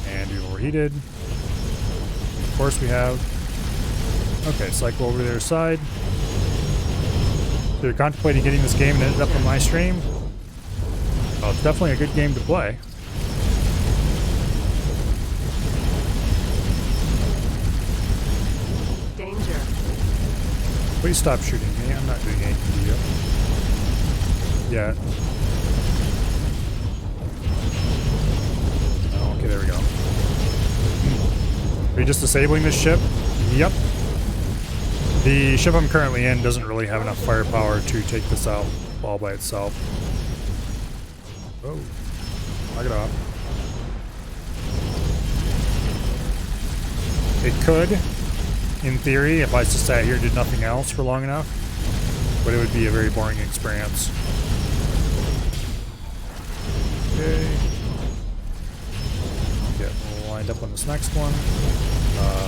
And we overheated. Of course we have. Okay, cycle over to their side. So you're contemplating getting this game and ended up on my stream? Well, it's definitely a good game to play. Danger. Please stop shooting me. I'm not doing anything to you. Yet. Oh, okay, there we go. Are you just disabling this ship? Yep. The ship I'm currently in doesn't really have enough firepower to take this out all by itself. Oh, knock it off. It could, in theory, if I just sat here and did nothing else for long enough, but it would be a very boring experience. Okay. Get lined up on this next one.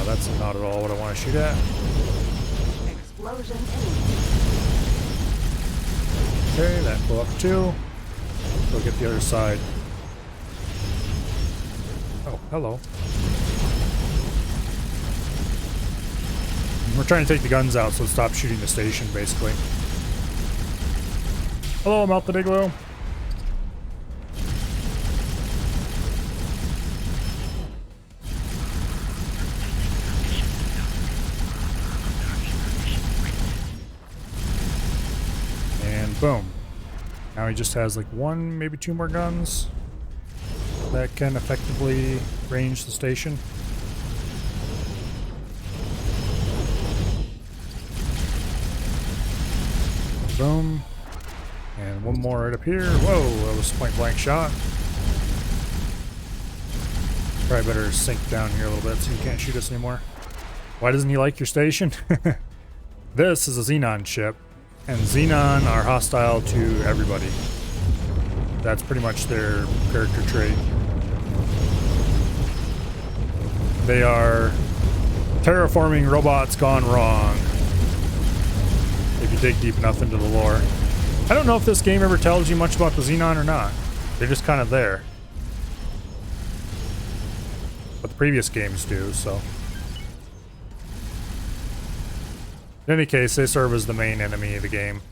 That's not at all what I want to shoot at. Explosion imminent. Okay, that blew up too. Go get the other side. Oh, hello. We're trying to take the guns out, so stop shooting the station, basically. Hello, Melt the Igloo. And boom. Now he just has like one, maybe two more guns. that can effectively range the station. Boom. And one more right up here. Whoa, that was a point blank shot. Probably better sink down here a little bit so you can't shoot us anymore. Why doesn't he like your station? This is a Xenon ship, and Xenon are hostile to everybody. That's pretty much their character trait. They are terraforming robots gone wrong, if you dig deep enough into the lore. I don't know if this game ever tells you much about the Xenon or not. They're just kind of there. But the previous games do, so. In any case, they serve as the main enemy of the game.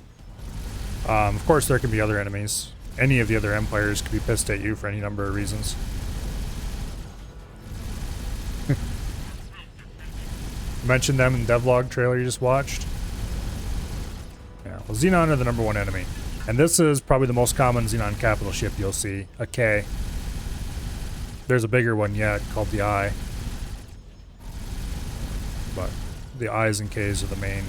Of course, there can be other enemies. Any of the other empires could be pissed at you for any number of reasons. Mentioned them in the devlog trailer you just watched. Yeah, well, Xenon are the #1 enemy. And this is probably the most common Xenon capital ship you'll see, a K. There's a bigger one yet called the I. But the I's and K's are the main. And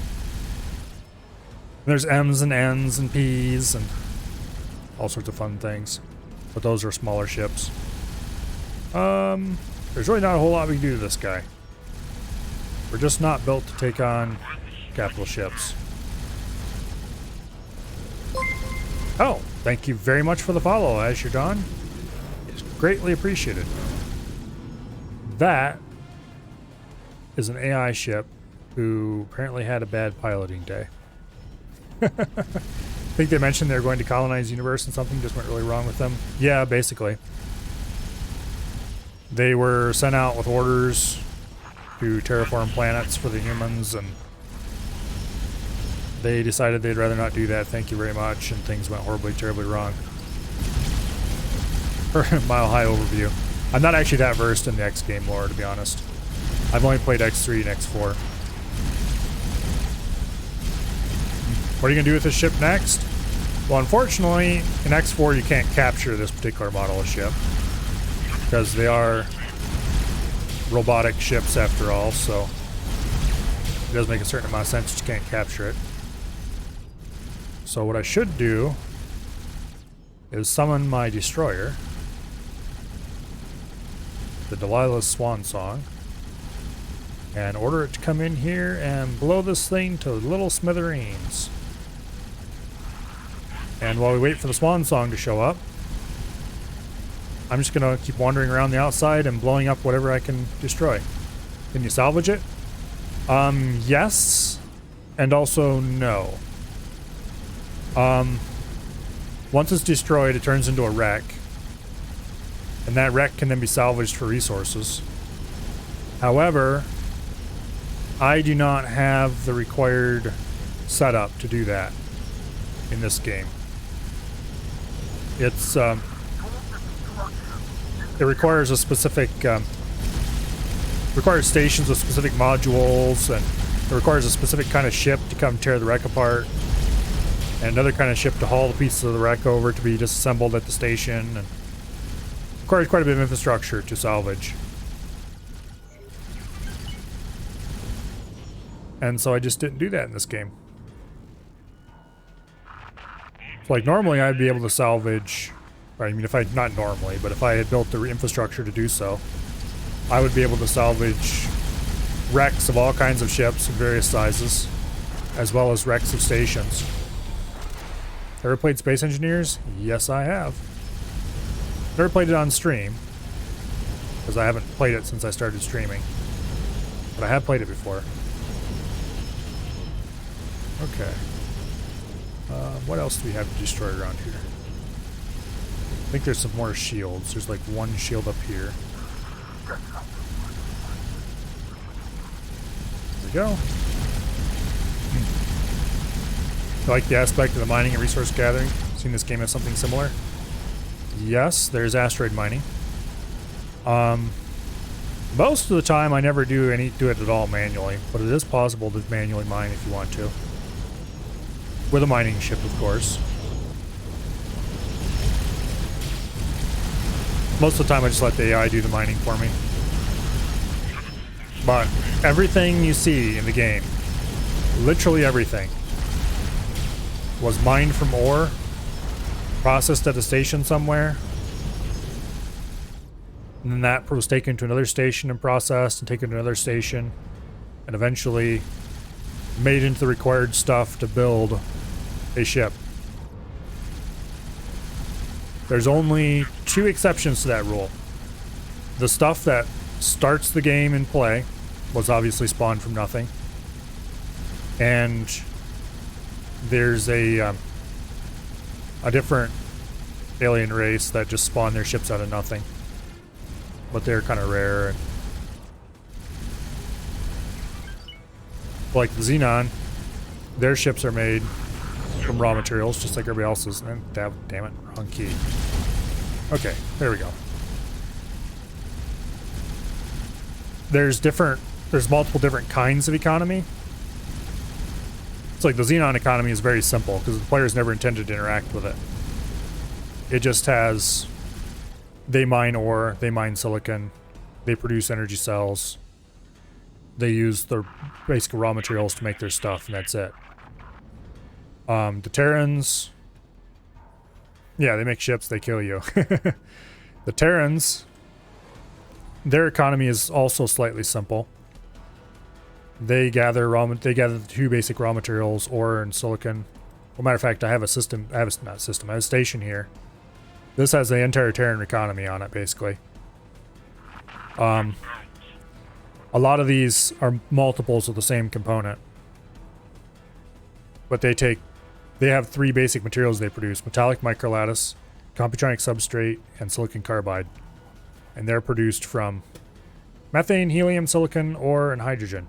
there's M's and N's and P's and all sorts of fun things. But those are smaller ships. There's really not a whole lot we can do to this guy. We're just not built to take on capital ships. Oh, thank you very much for the follow, Azure Dawn. It's greatly appreciated. That is an AI ship who apparently had a bad piloting day. I think they mentioned they were going to colonize the universe and something just went really wrong with them. Yeah, basically. They were sent out with orders to terraform planets for the humans, and they decided they'd rather not do that, thank you very much, and things went horribly, terribly wrong. Mile High overview. I'm not actually that versed in the X game lore, to be honest. I've only played X3 and X4. What are you going to do with this ship next? Well, unfortunately, in X4 you can't capture this particular model of ship, because they are robotic ships after all, so it does make a certain amount of sense that you can't capture it. So what I should do is summon my destroyer, the Delilah's Swan Song, and order it to come in here and blow this thing to little smithereens. And while we wait for the Swan Song to show up, I'm just gonna keep wandering around the outside and blowing up whatever I can destroy. Can you salvage it? Yes, and also no. Once it's destroyed, it turns into a wreck, and that wreck can then be salvaged for resources. However, I do not have the required setup to do that in this game. It's it requires a specific requires stations with specific modules, and it requires a specific kind of ship to come tear the wreck apart, and another kind of ship to haul the pieces of the wreck over to be disassembled at the station, and it requires quite a bit of infrastructure to salvage. And so I just didn't do that in this game. So like normally I'd be able to salvage, I mean if I, not normally, but if I had built the infrastructure to do so, I would be able to salvage wrecks of all kinds of ships of various sizes, as well as wrecks of stations. Ever played Space Engineers? Yes, I have. Never played it on stream, because I haven't played it since I started streaming. But I have played it before. Okay. What else do we have to destroy around here? I think there's some more shields. There's like one shield up here. There we go. I like the aspect of the mining and resource gathering. Seen this game as something similar? Yes, there's asteroid mining. Most of the time I never do it at all manually, but it is possible to manually mine if you want to. With a mining ship, of course. Most of the time I just let the AI do the mining for me. But everything you see in the game, literally everything, was mined from ore, processed at a station somewhere, and then that was taken to another station and processed and taken to another station, and eventually made into the required stuff to build a ship. There's only 2 exceptions to that rule. The stuff that starts the game in play was obviously spawned from nothing. And there's a different alien race that just spawned their ships out of nothing. But they're kind of rare. And like the Xenon, their ships are made from raw materials, just like everybody else's. And damn it, wrong key. Okay, there we go. There's multiple different kinds of economy. It's like the Xenon economy is very simple because the players never intended to interact with it. It just has, they mine ore, they mine silicon, they produce energy cells, they use their basic raw materials to make their stuff, and that's it. The Terrans, yeah, they make ships, they kill you. The Terrans, their economy is also slightly simple. They gather the 2 basic raw materials, ore and silicon. Well, matter of fact, I have a station here. This has the entire Terran economy on it, basically. A lot of these are multiples of the same component. But they have 3 basic materials they produce: metallic microlattice, computronic substrate, and silicon carbide. And they're produced from methane, helium, silicon, ore, and hydrogen.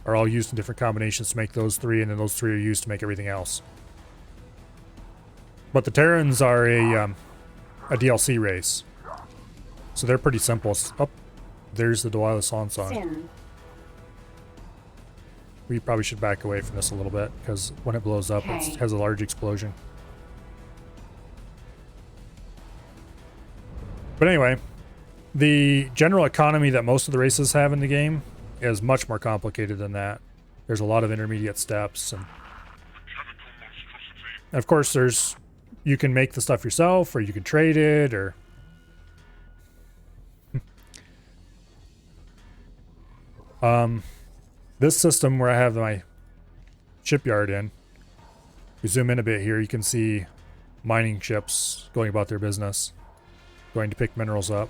Are all used in different combinations to make those 3, and then those 3 are used to make everything else. But the Terrans are a DLC race. So they're pretty simple. Oh, there's the Delilah Swan song. Sin. We probably should back away from this a little bit, because when it blows up, it has a large explosion. But anyway, the general economy that most of the races have in the game is much more complicated than that. There's a lot of intermediate steps, and of course you can make the stuff yourself, or you can trade it, or this system where I have my shipyard in, we zoom in a bit here, you can see mining ships going about their business, going to pick minerals up.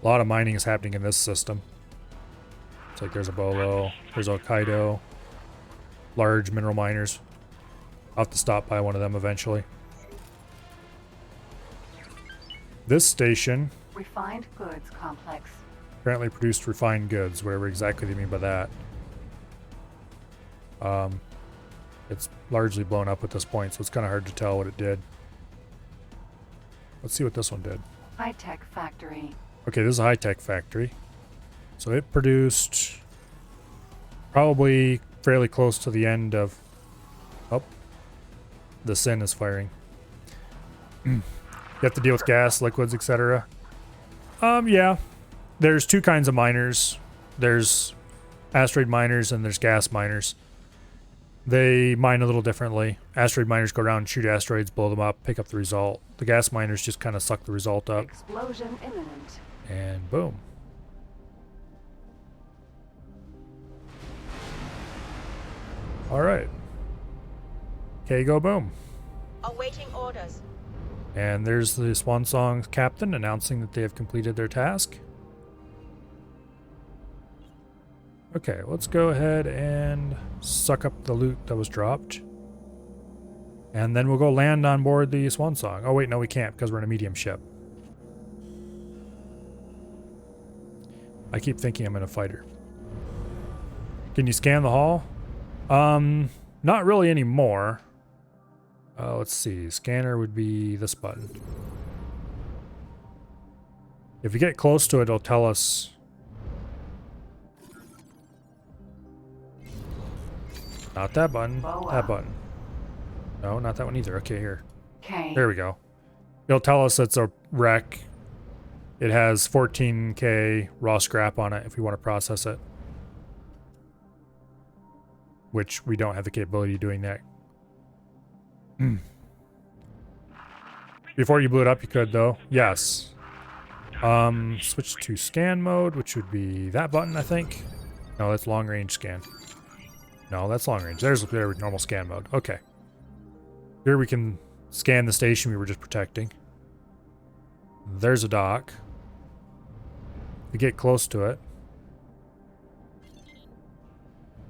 A lot of mining is happening in this system. It's like there's a Bolo, there's a Kaido, large mineral miners. I'll have to stop by one of them eventually. This station Refined goods complex. apparently produced refined goods, whatever exactly they mean by that. It's largely blown up at this point, so it's kind of hard to tell what it did. Let's see what this one did. High-tech factory. Okay, this is a high-tech factory. So it produced probably fairly close to the end of... Oh, the Sin is firing. You have to deal with gas, liquids, etc. Yeah. There's 2 kinds of miners. There's asteroid miners and there's gas miners. They mine a little differently. Asteroid miners go around, shoot asteroids, blow them up, pick up the result. The gas miners just kind of suck the result up. Explosion imminent. And boom. Alright. Okay, go boom. Awaiting orders. And there's the Swan Song captain announcing that they have completed their task. Okay, let's go ahead and suck up the loot that was dropped. And then we'll go land on board the Swan Song. Oh wait, no we can't because we're in a medium ship. I keep thinking I'm in a fighter. Can you scan the hull? Not really anymore. Let's see. Scanner would be this button. If you get close to it, it'll tell us. Not that button. That button. No, not that one either. Okay, here. Okay. There we go. It'll tell us it's a wreck It has 14K raw scrap on it if we want to process it. Which we don't have the capability of doing that. Before you blew it up, you could, though. Yes. Switch to scan mode, which would be that button, I think. No, that's long range scan. No, that's long range. There's normal scan mode. Okay. Here we can scan the station we were just protecting. There's a dock. We get close to it.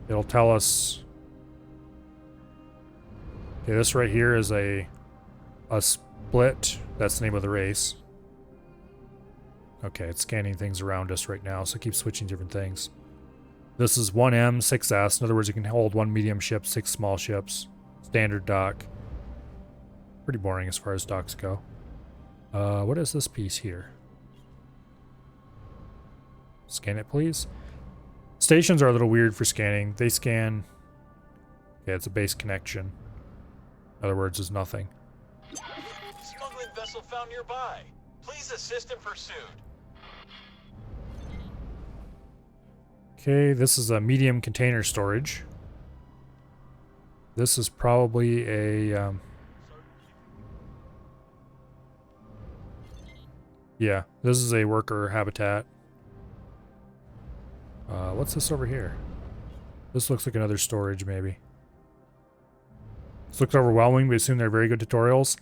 It'll tell us. Okay, this right here is a split. That's the name of the race. Okay, it's scanning things around us right now, so keep switching different things. This is 1M, 6S. In other words, you can hold 1 medium ship, 6 small ships. Standard dock. Pretty boring as far as docks go. What is this piece here? Scan it, please. Stations are a little weird for scanning. They scan... Okay, it's a base connection. In other words, there's nothing. Smuggling vessel found nearby. Please assist in pursuit. Okay, this is a medium container storage. This is probably a... yeah, this is a worker habitat. What's this over here? This looks like another storage, maybe. This looks overwhelming. We assume they're very good tutorials.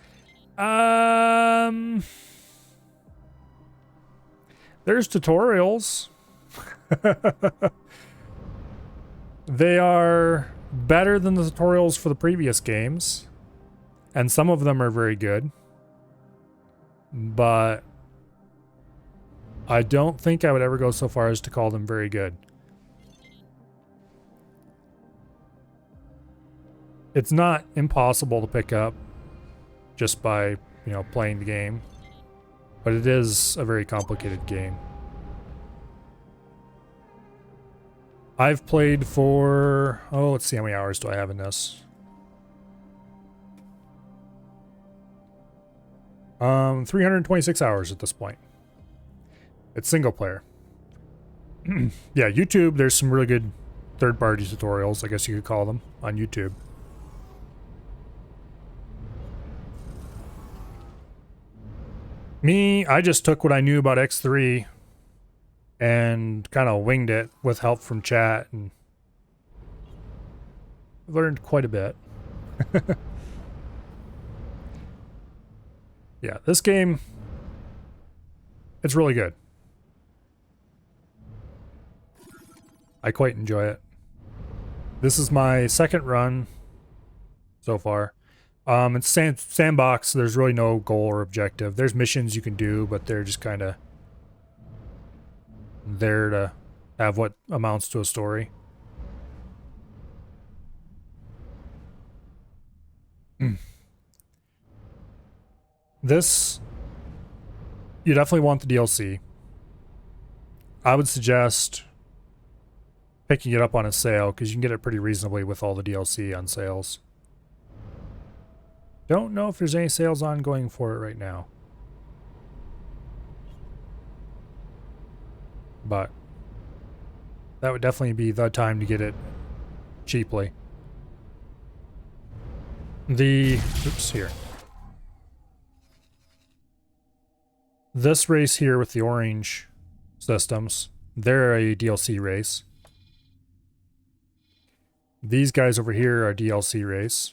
There's tutorials. They are better than the tutorials for the previous games. And some of them are very good. But I don't think I would ever go so far as to call them very good. It's not impossible to pick up just by, you know, playing the game. But it is a very complicated game. I've played for... oh, let's see how many hours do I have in this. 326 hours at this point. It's single player. Yeah, YouTube, there's some really good third-party tutorials, I guess you could call them, on YouTube. Me, I just took what I knew about X3 and kind of winged it with help from chat and learned quite a bit. Yeah, this game, it's really good. I quite enjoy it. This is my second run so far. It's sandbox, so there's really no goal or objective. There's missions you can do, but they're just kind of there to have what amounts to a story. This, you definitely want the DLC. I would suggest picking it up on a sale, because you can get it pretty reasonably with all the DLC on sales. Don't know if there's any sales ongoing for it right now. But that would definitely be the time to get it cheaply. Oops, here. This race here with the orange systems, they're a DLC race. These guys over here are DLC race.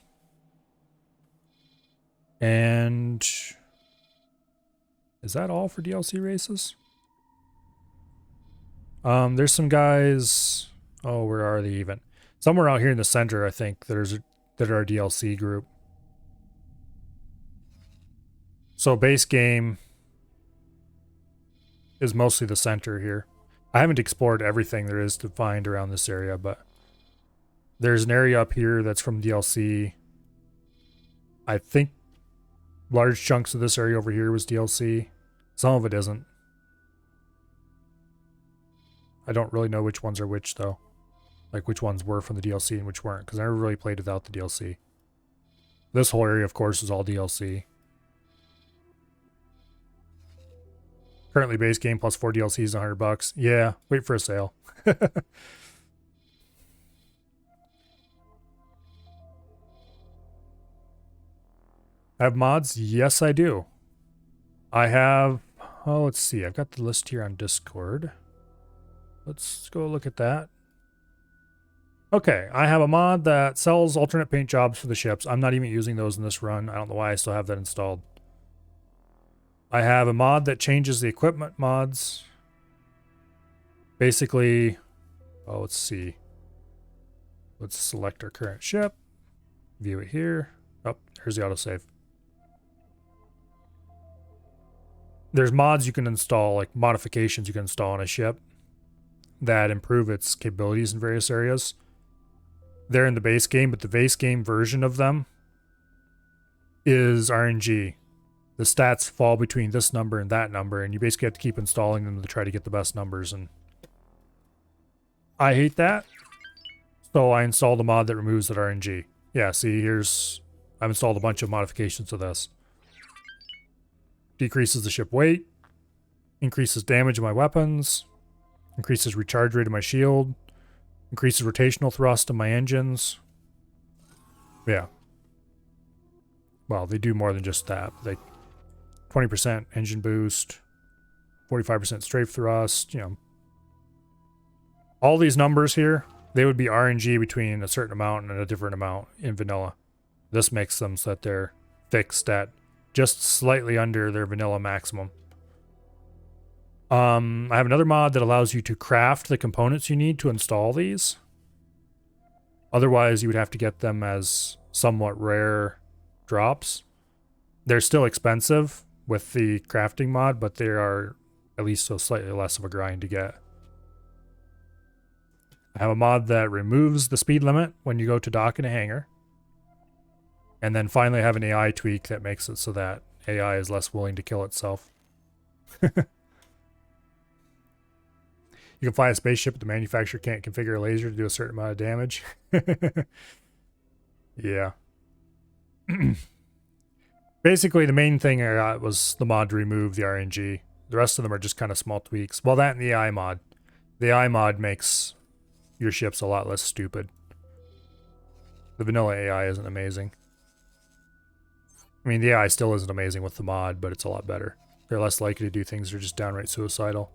And is that all for DLC races? There's some guys. Oh, where are they even? Somewhere out here in the center, I think, that are a DLC group. So base game is mostly the center here. I haven't explored everything there is to find around this area, but there's an area up here that's from DLC. I think large chunks of this area over here was DLC. Some of it isn't. I don't really know which ones are which, though. Like, which ones were from the DLC and which weren't, because I never really played without the DLC. This whole area, of course, is all DLC. Currently base game plus 4 DLCs, $100. Yeah, wait for a sale. I have mods? Yes, I do. I have, oh, let's see. I've got the list here on Discord. Let's go look at that. Okay, I have a mod that sells alternate paint jobs for the ships. I'm not even using those in this run. I don't know why I still have that installed. I have a mod that changes the equipment mods. Basically, oh, let's see. Let's select our current ship. View it here. Oh, here's the autosave. There's mods you can install, like modifications you can install on a ship that improve its capabilities in various areas. They're in the base game, but the base game version of them is RNG. The stats fall between this number and that number, and you basically have to keep installing them to try to get the best numbers, and I hate that. So I installed a mod that removes that RNG. Yeah, see, I've installed a bunch of modifications to this. Decreases the ship weight, increases damage of my weapons, increases recharge rate of my shield, increases rotational thrust of my engines. Yeah. Well, they do more than just that. They 20% engine boost, 45% strafe thrust, you know. All these numbers here, they would be RNG between a certain amount and a different amount in vanilla. This makes them so that they're fixed at just slightly under their vanilla maximum. I have another mod that allows you to craft the components you need to install these. Otherwise, you would have to get them as somewhat rare drops. They're still expensive with the crafting mod, but they are at least so slightly less of a grind to get. I have a mod that removes the speed limit when you go to dock in a hangar. And then finally I have an AI tweak that makes it so that AI is less willing to kill itself. You can fly a spaceship, but the manufacturer can't configure a laser to do a certain amount of damage. Yeah. Basically, the main thing I got was the mod to remove the RNG. The rest of them are just kind of small tweaks. Well, that and the AI mod. The AI mod makes your ships a lot less stupid. The vanilla AI isn't amazing. I mean, the AI still isn't amazing with the mod, but it's a lot better. They're less likely to do things that are just downright suicidal.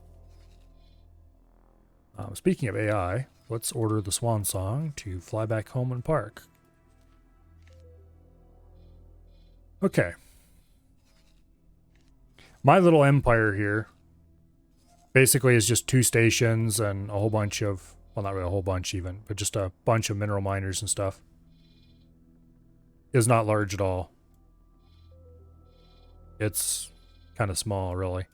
Speaking of AI, let's order the Swan Song to fly back home and park. Okay. My little empire here basically is just 2 stations and a whole bunch of, well, not really a whole bunch even, but just a bunch of mineral miners and stuff. Is not large at all. It's kind of small, really.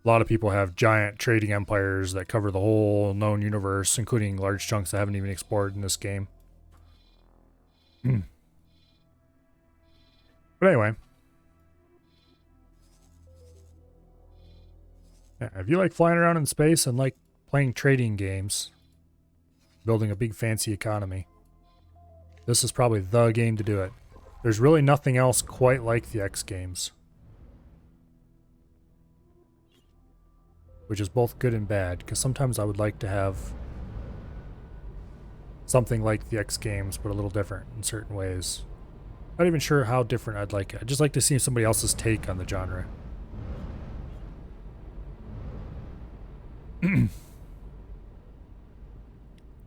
A lot of people have giant trading empires that cover the whole known universe, including large chunks that haven't even explored in this game. But anyway. Yeah, if you like flying around in space and like playing trading games, building a big fancy economy, this is probably the game to do it. There's really nothing else quite like the X games. Which is both good and bad, because sometimes I would like to have something like the X games, but a little different in certain ways. Not even sure how different I'd like it. I'd just like to see somebody else's take on the genre.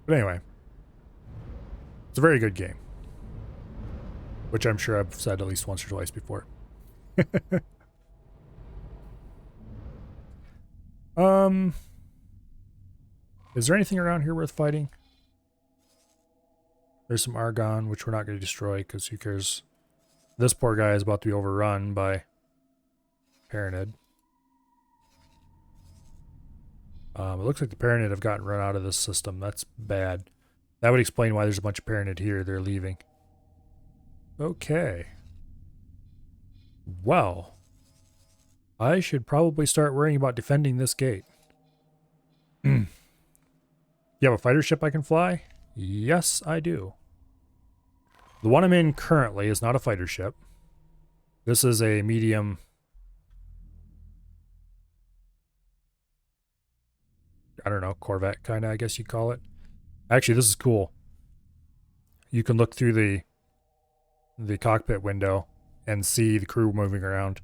But anyway, it's a very good game, which I'm sure I've said at least once or twice before. Is there anything around here worth fighting? There's some Argon, which we're not going to destroy, because who cares? This poor guy is about to be overrun by Paranid. It looks like the Paranid have gotten run out of this system. That's bad. That would explain why there's a bunch of Paranid here. They're leaving. Okay. Well, I should probably start worrying about defending this gate. You have a fighter ship I can fly? Yes, I do. The one I'm in currently is not a fighter ship. This is a medium I don't know, Corvette kind of, I guess you'd call it. Actually, this is cool. You can look through the cockpit window and see the crew moving around.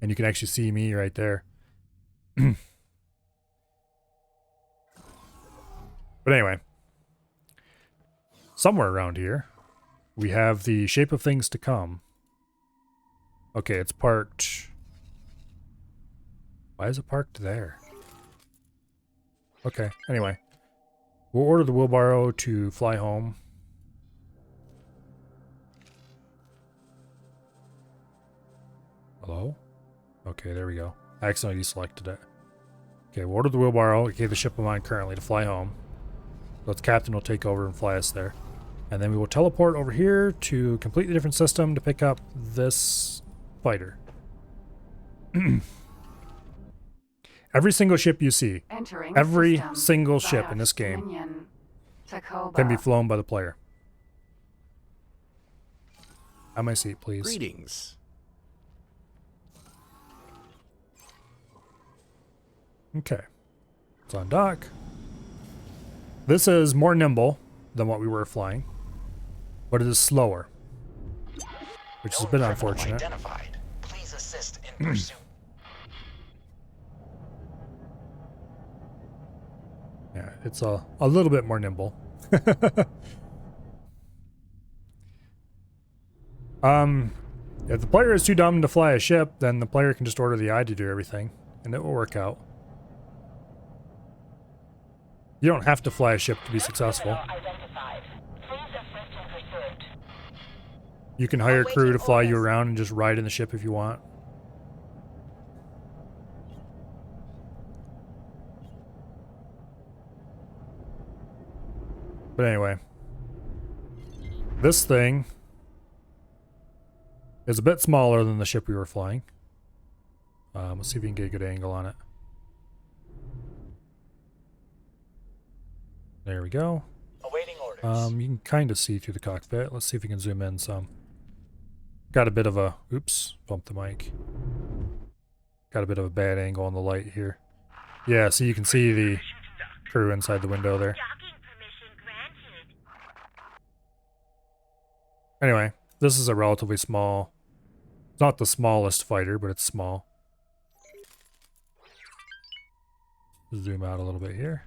And you can actually see me right there. But anyway. Somewhere around here, we have the Shape of Things to Come. Okay, it's parked. Why is it parked there? Okay, anyway. We'll order the wheelbarrow to fly home. Hello? Okay, there we go. I accidentally deselected it. Okay, we'll order the wheelbarrow. Okay, the ship I'm on currently to fly home. So its captain will take over and fly us there. And then we will teleport over here to a completely different system to pick up this fighter. Every single ship you see, Entering every system. single ship in Bios this game Dominion. Tacoba. can be flown by the player. Have my seat, please. Greetings. Okay. It's on dock. This is more nimble than what we were flying, but it is slower, which is a bit Known criminal unfortunate. Identified. Please assist in pursuit. Yeah, it's a little bit more nimble. If the player is too dumb to fly a ship, then the player can just order the eye to do everything, and it will work out. You don't have to fly a ship to be successful. Identified. Please assist in pursuit. You can hire crew to fly you around and just ride in the ship if you want. But anyway, this thing is a bit smaller than the ship we were flying. Let's see if we can get a good angle on it. There we go. Awaiting orders. You can kind of see through the cockpit. Let's see if we can zoom in some. Got a bit of a... Oops, bumped the mic. Got a bit of a bad angle on the light here. Yeah, so you can see the crew inside the window there. Docking permission granted. Anyway, this is a relatively small... It's not the smallest fighter, but it's small. Zoom out a little bit here.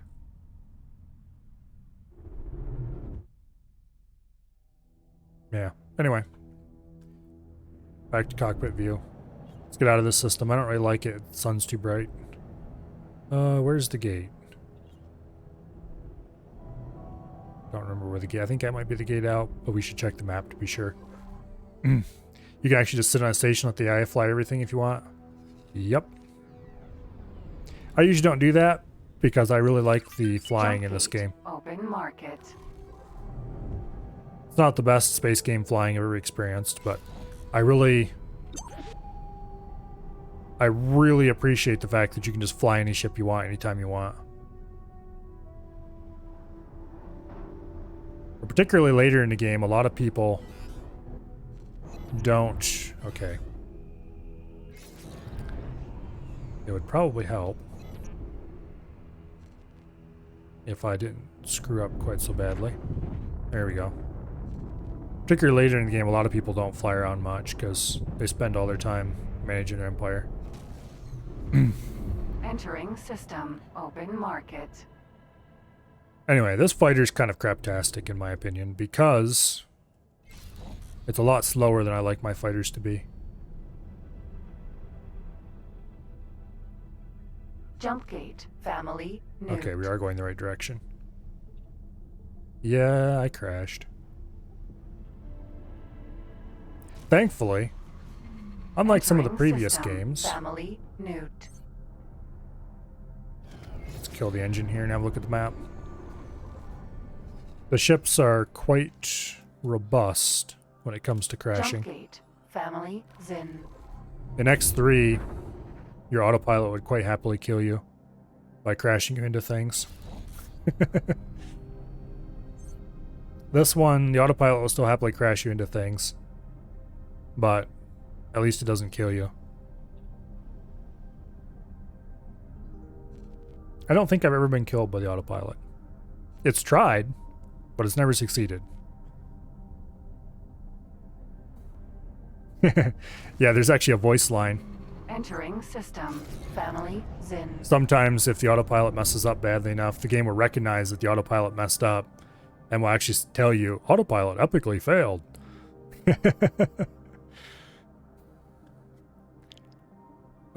Yeah, anyway. Back to cockpit view. Let's get out of this system. I don't really like it. The sun's too bright. Where's the gate? Don't remember where the gate... I think that might be the gate out, but we should check the map to be sure. You can actually just sit on a station, let the eye fly everything if you want. Yep. I usually don't do that because I really like the flying in this game. Open market. It's not the best space game flying I've ever experienced, but I really appreciate the fact that you can just fly any ship you want anytime you want. But particularly later in the game, a lot of people don't... Okay. It would probably help if I didn't screw up quite so badly. There we go. Particularly later in the game, a lot of people don't fly around much because they spend all their time managing their empire. Entering system. Open market. Anyway, this fighter's kind of craptastic in my opinion because it's a lot slower than I like my fighters to be. Jump gate. Family. Newt. Okay, we are going the right direction. Yeah, I crashed. Thankfully, unlike some of the Entering previous system. games... Family. Newt. Let's kill the engine here and have a look at the map. The ships are quite robust when it comes to crashing. Jump gate. Family. Zin. In X3, your autopilot would quite happily kill you by crashing you into things. This one, the autopilot will still happily crash you into things, but at least it doesn't kill you. I don't think I've ever been killed by the autopilot. It's tried, but it's never succeeded. Yeah, there's actually a voice line. Entering system. Family Zin. Sometimes if the autopilot messes up badly enough, the game will recognize that the autopilot messed up and will actually tell you, autopilot epically failed.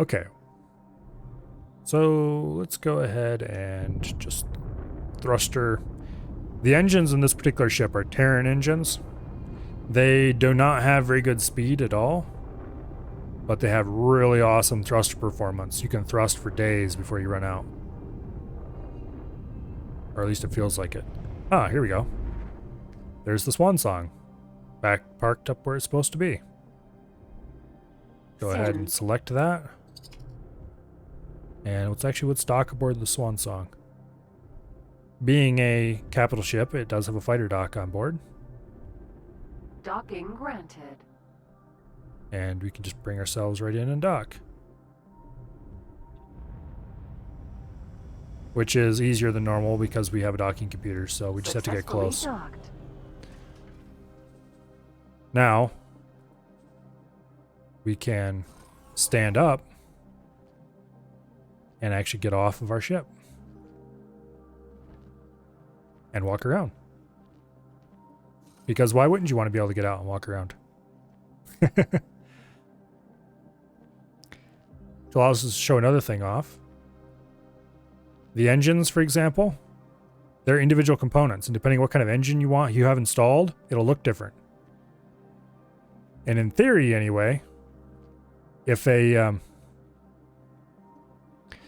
Okay. So let's go ahead and just thruster. The engines in this particular ship are Terran engines. They do not have very good speed at all, but they have really awesome thruster performance. You can thrust for days before you run out. Or at least it feels like it. Ah, here we go. There's the swan song. Back parked up where it's supposed to be. Go ahead and select that. And let's dock aboard the swan song. Being a capital ship, it does have a fighter dock on board. Docking granted. And we can just bring ourselves right in and dock. Which is easier than normal because we have a docking computer, so we just have to get close. Docked. Now, we can stand up and actually get off of our ship and walk around. Because why wouldn't you want to be able to get out and walk around? It allows us to show another thing off. The engines, for example, they're individual components, and depending on what kind of engine you have installed, it'll look different. And in theory, anyway, if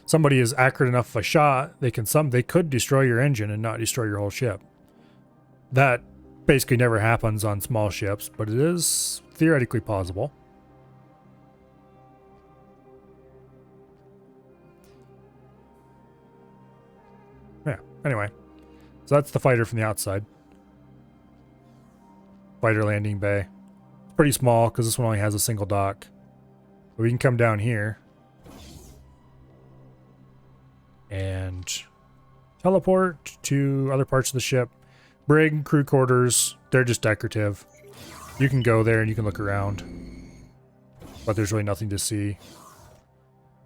somebody is accurate enough of a shot, they could destroy your engine and not destroy your whole ship. That basically never happens on small ships, but it is theoretically possible. Yeah, anyway. So that's the fighter from the outside. Fighter landing bay. It's pretty small because this one only has a single dock. But we can come down here and teleport to other parts of the ship. Brig, crew quarters, they're just decorative. You can go there and you can look around, but there's really nothing to see.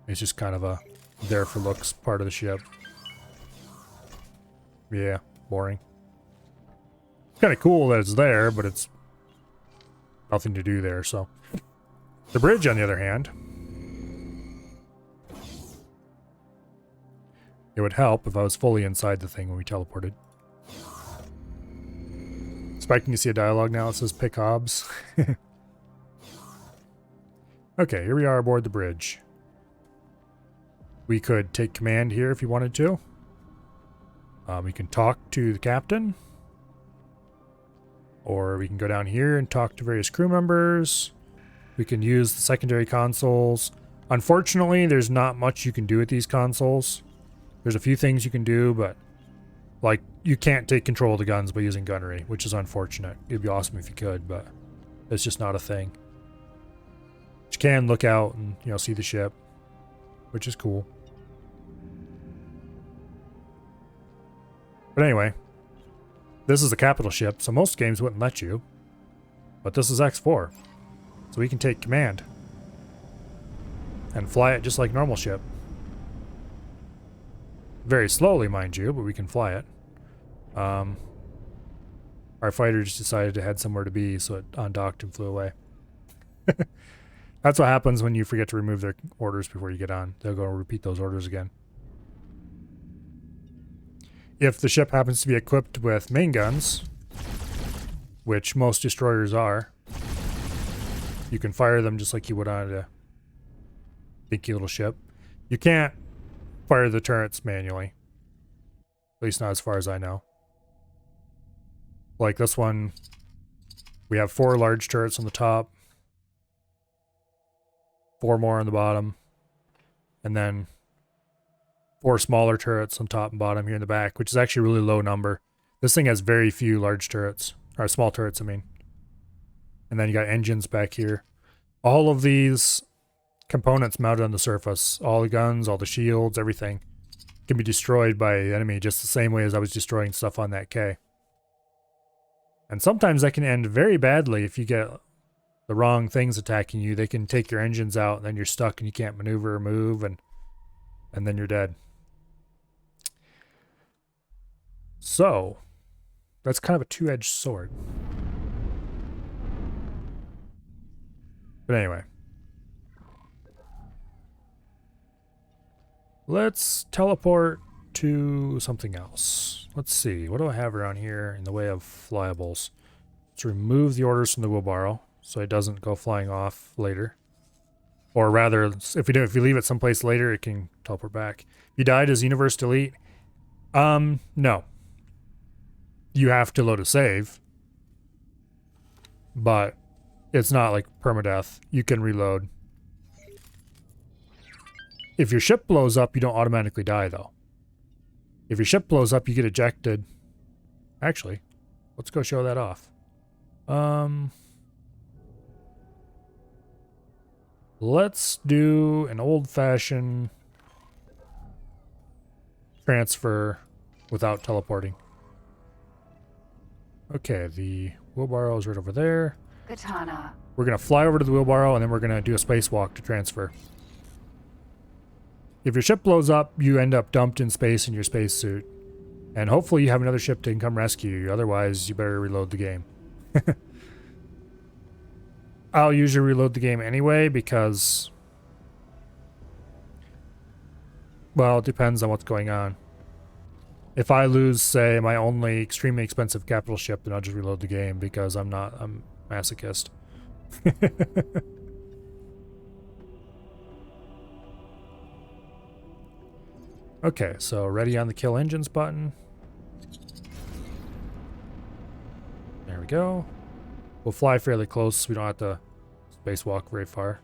It's just kind of a there for looks part of the ship. Yeah, boring. It's kind of cool that it's there, but it's nothing to do there, so. The bridge, on the other hand, it would help if I was fully inside the thing when we teleported. Expecting to see a dialogue now that says pick Hobbs. Okay, here we are aboard the bridge. We could take command here if you wanted to. We can talk to the captain. Or we can go down here and talk to various crew members. We can use the secondary consoles. Unfortunately, there's not much you can do with these consoles. There's a few things you can do, but like you can't take control of the guns by using gunnery, which is unfortunate. It'd be awesome if you could, but it's just not a thing. But you can look out and, you know, see the ship, which is cool. But anyway, this is a capital ship, so most games wouldn't let you. But this is X4. So we can take command. And fly it just like normal ship. Very slowly, mind you, but we can fly it. Our fighter just decided to head somewhere to be, so it undocked and flew away. That's what happens when you forget to remove their orders before you get on. They'll go and repeat those orders again. If the ship happens to be equipped with main guns, which most destroyers are, you can fire them just like you would on a dinky little ship. You can't fire the turrets manually. At least not as far as I know. Like this one, we have 4 large turrets on the top, 4 more on the bottom, and then 4 smaller turrets on top and bottom here in the back, which is actually a really low number. This thing has very few large turrets, or small turrets, I mean. And then you got engines back here. All of these components mounted on the surface, all the guns, all the shields, everything, can be destroyed by the enemy just the same way as I was destroying stuff on that K. And sometimes that can end very badly if you get the wrong things attacking you. They can take your engines out, and then you're stuck and you can't maneuver or move, and then you're dead. So, that's kind of a two-edged sword. But anyway. Let's teleport to something else. Let's see. What do I have around here in the way of flyables? Let's remove the orders from the wheelbarrow so it doesn't go flying off later. Or rather, if you leave it someplace later, it can teleport back. If you died as Universe Delete, no. You have to load a save, but it's not like permadeath. You can reload. If your ship blows up, you don't automatically die, though. If your ship blows up, you get ejected. Actually, let's go show that off. Let's do an old-fashioned transfer without teleporting. Okay, the wheelbarrow is right over there. Katana. We're going to fly over to the wheelbarrow, and then we're going to do a spacewalk to transfer. If your ship blows up, you end up dumped in space in your spacesuit. And hopefully you have another ship that can come rescue you. Otherwise, you better reload the game. I'll usually reload the game anyway because... well, it depends on what's going on. If I lose, say, my only extremely expensive capital ship, then I'll just reload the game because I'm masochist. Okay, so ready on the kill engines button. There we go. We'll fly fairly close so we don't have to spacewalk very far.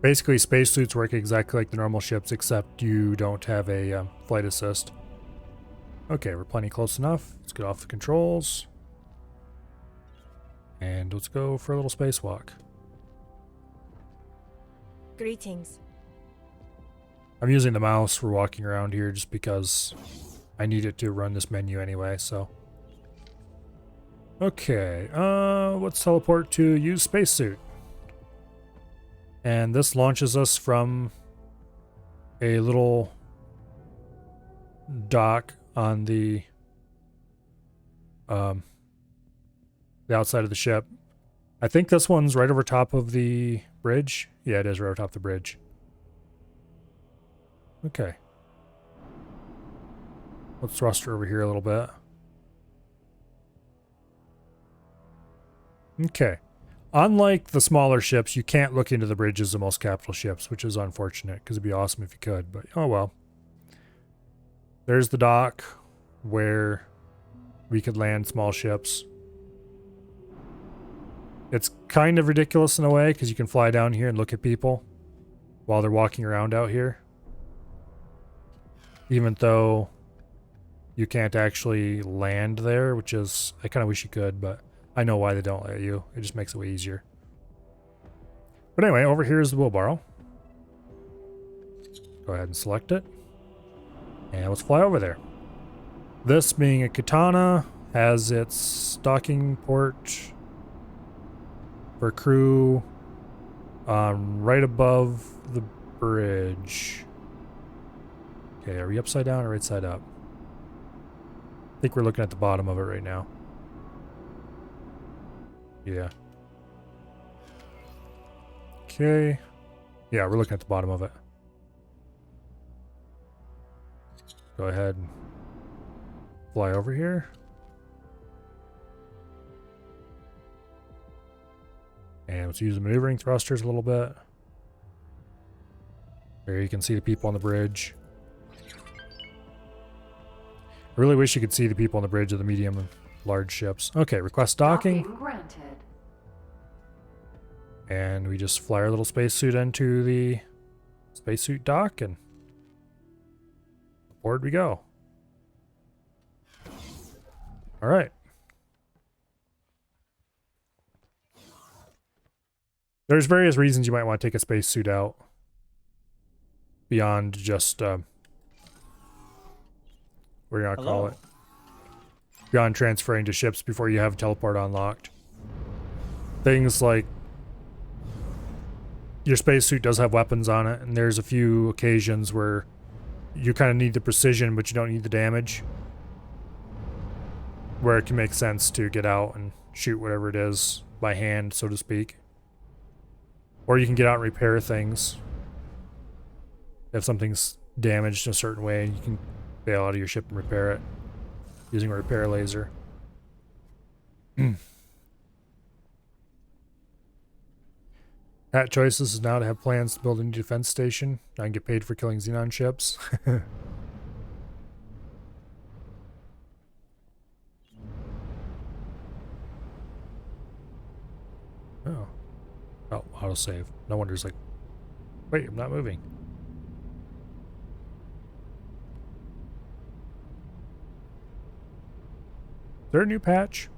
Basically, spacesuits work exactly like the normal ships, except you don't have a flight assist. Okay, we're plenty close enough. Let's get off the controls. And let's go for a little spacewalk. Greetings. I'm using the mouse for walking around here just because I need it to run this menu anyway, so. Okay, let's teleport to use spacesuit. And this launches us from a little dock on the outside of the ship. I think this one's right over top of the bridge. Yeah, it is right over top of the bridge. Okay. Let's thrust her over here a little bit. Okay. Unlike the smaller ships, you can't look into the bridges of most capital ships, which is unfortunate, because it'd be awesome if you could, but oh well. There's the dock where we could land small ships. It's kind of ridiculous in a way, because you can fly down here and look at people while they're walking around out here. Even though you can't actually land there, which is, I kind of wish you could, but I know why they don't let you. It just makes it way easier. But anyway, over here is the wheelbarrow. Go ahead and select it. And let's fly over there. This, being a katana, has its docking port for crew right above the bridge. Okay, are we upside down or right side up? I think we're looking at the bottom of it right now. Yeah. Okay. Yeah, we're looking at the bottom of it. Go ahead and fly over here. And let's use the maneuvering thrusters a little bit. There you can see the people on the bridge. I really wish you could see the people on the bridge of the medium and large ships. Okay, request docking. Granted. And we just fly our little spacesuit into the spacesuit dock and aboard we go. All right. There's various reasons you might want to take a spacesuit out beyond just what do you want to call it? Beyond transferring to ships before you have teleport unlocked. Things like your spacesuit does have weapons on it, and there's a few occasions where you kind of need the precision, but you don't need the damage. Where it can make sense to get out and shoot whatever it is by hand, so to speak. Or you can get out and repair things. If something's damaged in a certain way, you can bail out of your ship and repair it using a repair laser. Hat choices is now to have plans to build a new defense station. I can get paid for killing Xenon ships. Oh. Oh, autosave. No wonder it's like, wait, I'm not moving. Is there a new patch?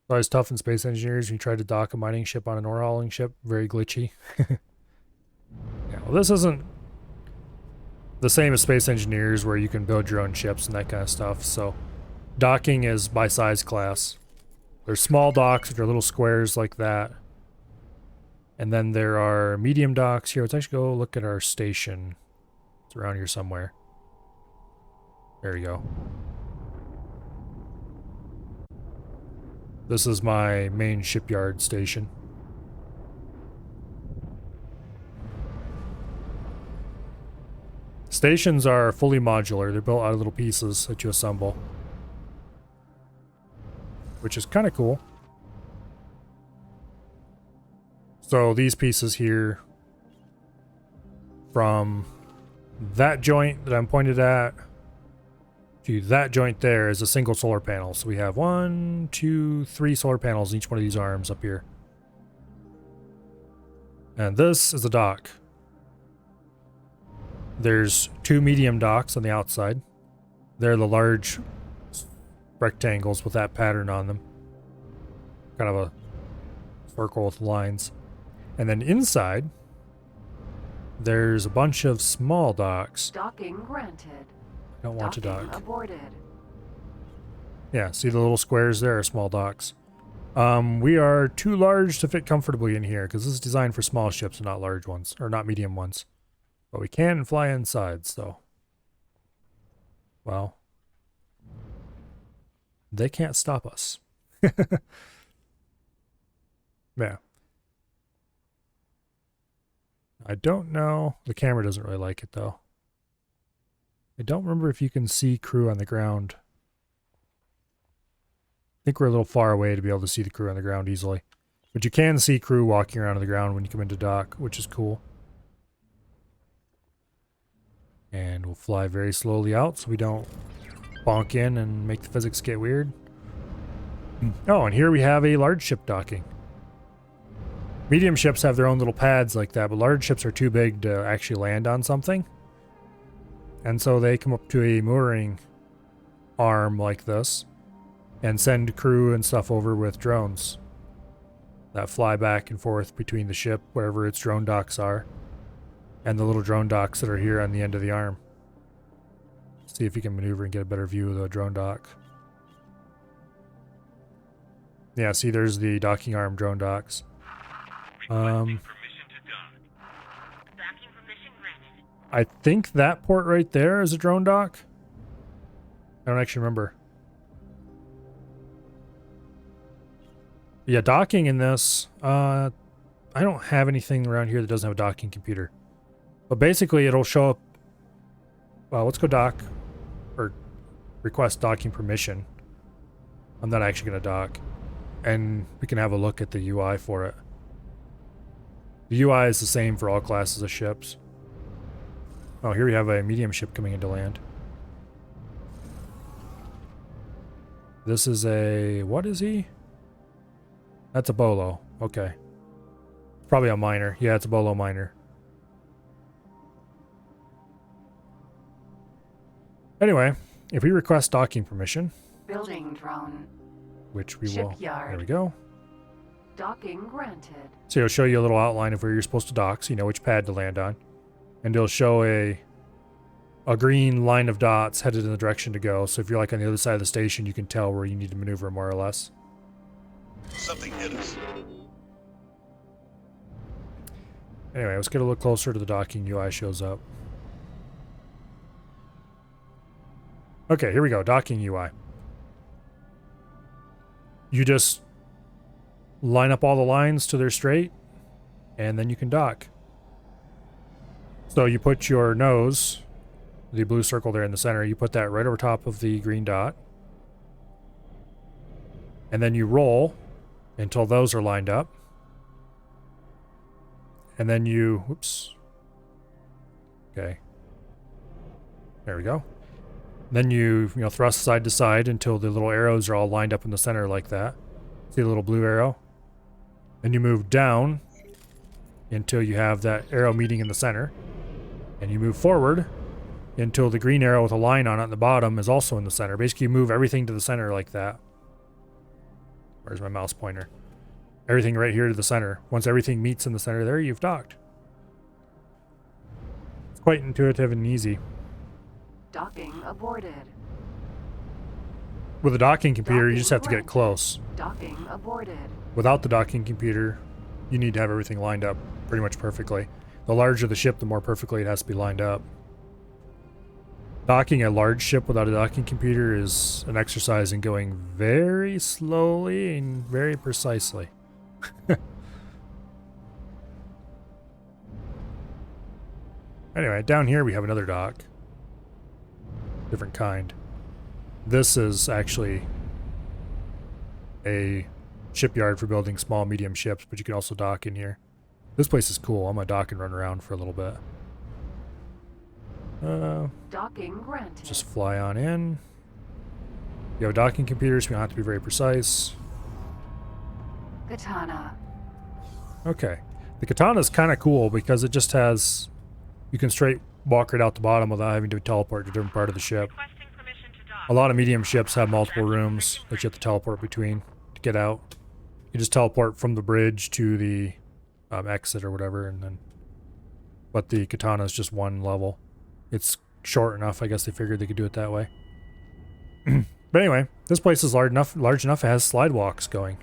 Always tough in Space Engineers when you try to dock a mining ship on an ore hauling ship. Very glitchy. Yeah, well, this isn't the same as Space Engineers where you can build your own ships and that kind of stuff. So docking is by size class. There's small docks, which are little squares like that. And then there are medium docks here. Let's actually go look at our station. It's around here somewhere. There you go. This is my main shipyard station. Stations are fully modular. They're built out of little pieces that you assemble, which is kind of cool. So these pieces here, from that joint that I'm pointed at to that joint there, is a single solar panel. So we have 1, 2, 3 solar panels in each one of these arms up here. And this is a dock. There's 2 medium docks on the outside. They're the large rectangles with that pattern on them. Kind of a circle with lines. And then inside, there's a bunch of small docks. Docking granted. I don't want to dock. Aborted. Yeah, see the little squares there are small docks. We are too large to fit comfortably in here because this is designed for small ships and not large ones, or not medium ones. But we can fly inside, so. Well. They can't stop us. Yeah. I don't know. The camera doesn't really like it, though. I don't remember if you can see crew on the ground. I think we're a little far away to be able to see the crew on the ground easily. But you can see crew walking around on the ground when you come into dock, which is cool. And we'll fly very slowly out so we don't bonk in and make the physics get weird. Oh, and here we have a large ship docking. Medium ships have their own little pads like that, but large ships are too big to actually land on something. And so they come up to a mooring arm like this and send crew and stuff over with drones that fly back and forth between the ship, wherever its drone docks are, and the little drone docks that are here on the end of the arm. See if you can maneuver and get a better view of the drone dock. Yeah, see, there's the docking arm drone docks. Requesting permission to dock. Docking permission granted. I think that port right there is a drone dock. I don't actually remember. Yeah, docking in this. I don't have anything around here that doesn't have a docking computer. But basically, it'll show up. Well, let's go dock. Or request docking permission. I'm not actually going to dock. And we can have a look at the UI for it. The UI is the same for all classes of ships. Oh, here we have a medium ship coming into land. This is a... what is he? That's a Bolo. Okay. Probably a miner. Yeah, it's a Bolo miner. Anyway, If we request docking permission, Building drone. which we will, Shipyard. there we go. Docking granted. So it'll show you a little outline of where you're supposed to dock, so you know which pad to land on. And it'll show a green line of dots headed in the direction to go. So if you're like on the other side of the station, you can tell where you need to maneuver more or less. Something hit us. Anyway, let's get a look closer to the docking UI shows up. Okay, here we go. Docking UI. You just line up all the lines to their straight, and then you can dock. So you put your nose, the blue circle there in the center, you put that right over top of the green dot. And then you roll until those are lined up. And then you, whoops. Okay. There we go. Then you thrust side to side until the little arrows are all lined up in the center like that. See the little blue arrow? Then you move down until you have that arrow meeting in the center. And you move forward until the green arrow with a line on it at the bottom is also in the center. Basically, you move everything to the center like that. Where's my mouse pointer? Everything right here to the center. Once everything meets in the center there, you've docked. It's quite intuitive and easy. Docking aborted. With a docking computer, you Docking just have to get granted. close. Docking aborted. Without the docking computer, you need to have everything lined up pretty much perfectly. The larger the ship, the more perfectly it has to be lined up. Docking a large ship without a docking computer is an exercise in going very slowly and very precisely. Anyway, down here we have another dock. Different kind. This is actually a shipyard for building small, medium ships, but you can also dock in here. This place is cool. I'm gonna dock and run around for a little bit. Docking granted. Just fly on in. You have a docking computer, so you don't have to be very precise. Katana. Okay. The katana is kind of cool because it just has... You can straight walk right out the bottom without having to teleport to a different part of the ship. Requesting permission to dock. A lot of medium ships have multiple rooms that you have to teleport between to get out. You just teleport from the bridge to the exit or whatever, and then... But the katana is just one level. It's short enough, I guess they figured they could do it that way. But anyway, this place is large enough it has slide walks going.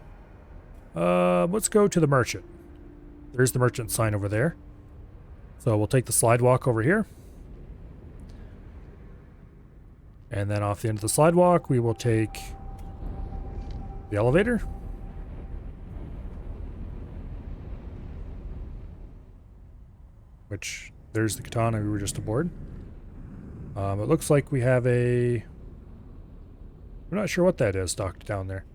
Let's go to the merchant. There's the merchant sign over there. So we'll take the slide walk over here. And then off the end of the slide walk, we will take the elevator. Which, there's the katana we were just aboard. It looks like we have a... We're not sure what that is docked down there.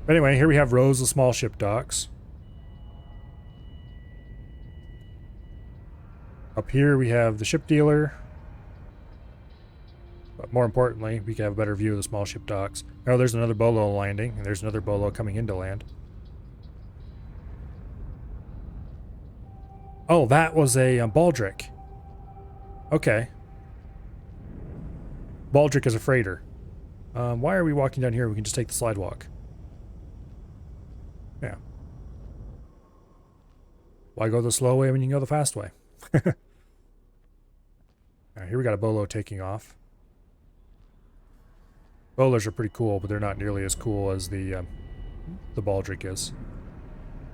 Anyway, here we have rows of small ship docks. Up here we have the ship dealer. But more importantly, we can have a better view of the small ship docks. Oh, there's another bolo landing, and there's another bolo coming into land. Oh, that was a baldric. Okay. Baldric is a freighter. Why are we walking down here? We can just take the slide walk. Yeah. Why go the slow way when you can go the fast way? Alright, here we got a bolo taking off. Bolas are pretty cool, but they're not nearly as cool as the baldric is.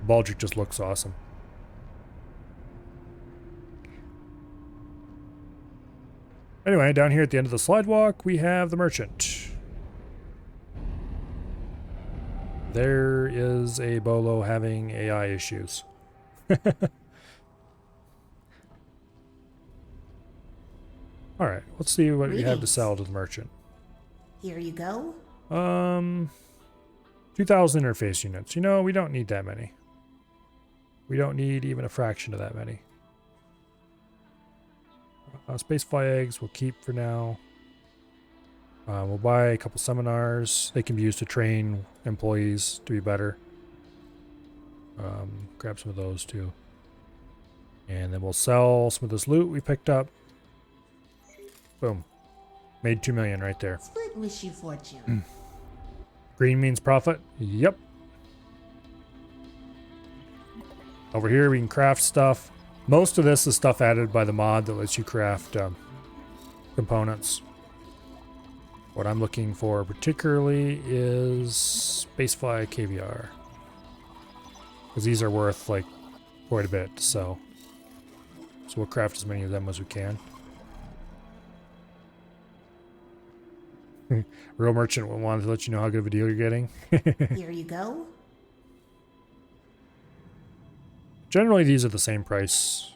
Baldric just looks awesome. Anyway, down here at the end of the slide walk, we have the merchant. There is a bolo having AI issues. Alright, let's see what we have to sell to the merchant. Here you go. 2,000 interface units. You know, we don't need that many. We don't need even a fraction of that many. Spacefly eggs we'll keep for now. We'll buy a couple seminars. They can be used to train employees to be better. Grab some of those too. And then we'll sell some of this loot we picked up. Boom. Made 2 million right there. Split wish you fortune. Green means profit. Yep. Over here we can craft stuff. Most of this is stuff added by the mod that lets you craft components. What I'm looking for particularly is Spacefly KVR. Because these are worth like quite a bit, so we'll craft as many of them as we can. Real merchant will want to let you know how good of a deal you're getting. Here you go. Generally, these are the same price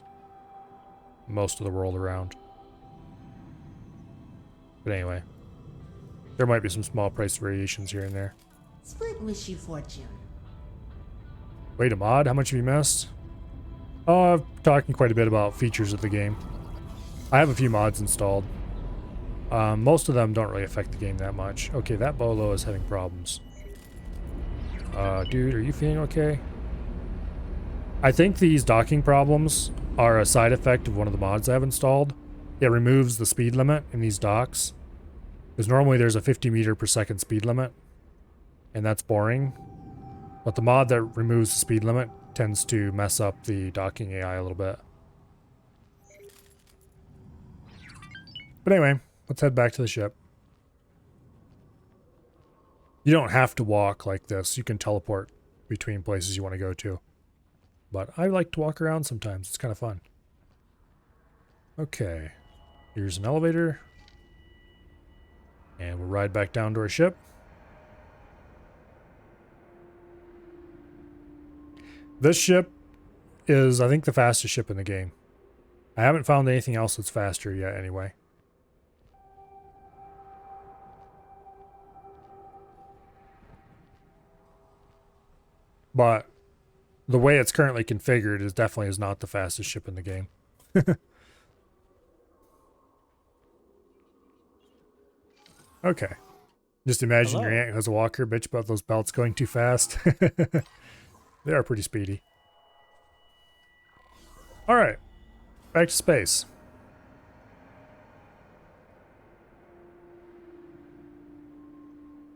most of the world around. But anyway, there might be some small price variations here and there. Split wish you fortune. Wait, a mod? How much have you missed? Oh, I'm talking quite a bit about features of the game. I have a few mods installed. Most of them don't really affect the game that much. Okay, that Bolo is having problems. Dude, are you feeling okay? I think these docking problems are a side effect of one of the mods I have installed. It removes the speed limit in these docks. Because normally there's a 50 meter per second speed limit. And that's boring. But the mod that removes the speed limit tends to mess up the docking AI a little bit. But anyway, let's head back to the ship. You don't have to walk like this. You can teleport between places you want to go to. But I like to walk around sometimes. It's kind of fun. Okay. Here's an elevator. And we'll ride back down to our ship. This ship is, I think, the fastest ship in the game. I haven't found anything else that's faster yet, anyway. But the way it's currently configured is definitely not the fastest ship in the game. Okay. Just imagine your aunt has a walker, bitch about those belts going too fast. They are pretty speedy. Alright. Back to space.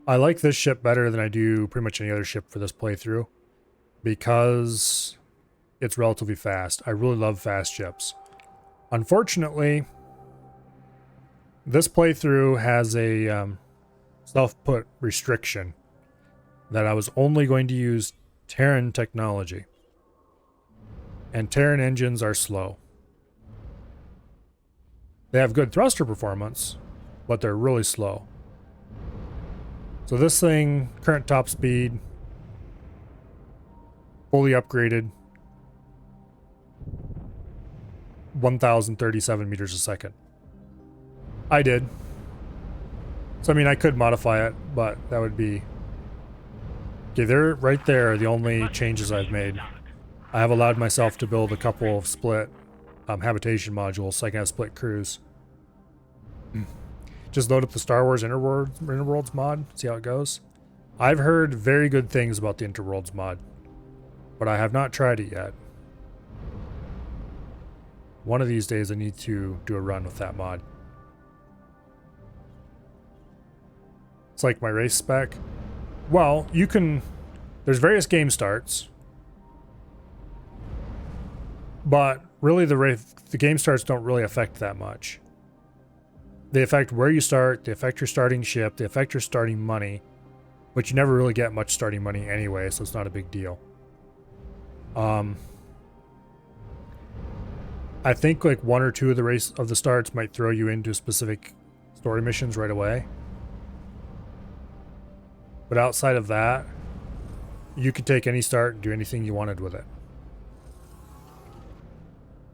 I like this ship better than I do pretty much any other ship for this playthrough. Because it's relatively fast. I really love fast ships. Unfortunately, this playthrough has a self-put restriction that I was only going to use Terran technology. And Terran engines are slow. They have good thruster performance, but they're really slow. So this thing, current top speed, fully upgraded, 1,037 meters a second. I did. So I mean, I could modify it, but that would be... Okay, they're right there, the only changes I've made. I have allowed myself to build a couple of split habitation modules so I can have split crews. Just load up the Star Wars Interworlds mod, see how it goes. I've heard very good things about the Interworlds mod, but I have not tried it yet. One of these days I need to do a run with that mod. It's like my race spec. Well, you can... There's various game starts. But really the game starts don't really affect that much. They affect where you start, they affect your starting ship, they affect your starting money. But you never really get much starting money anyway, so it's not a big deal. I think like one or two of the starts might throw you into specific story missions right away. But outside of that, you could take any start and do anything you wanted with it.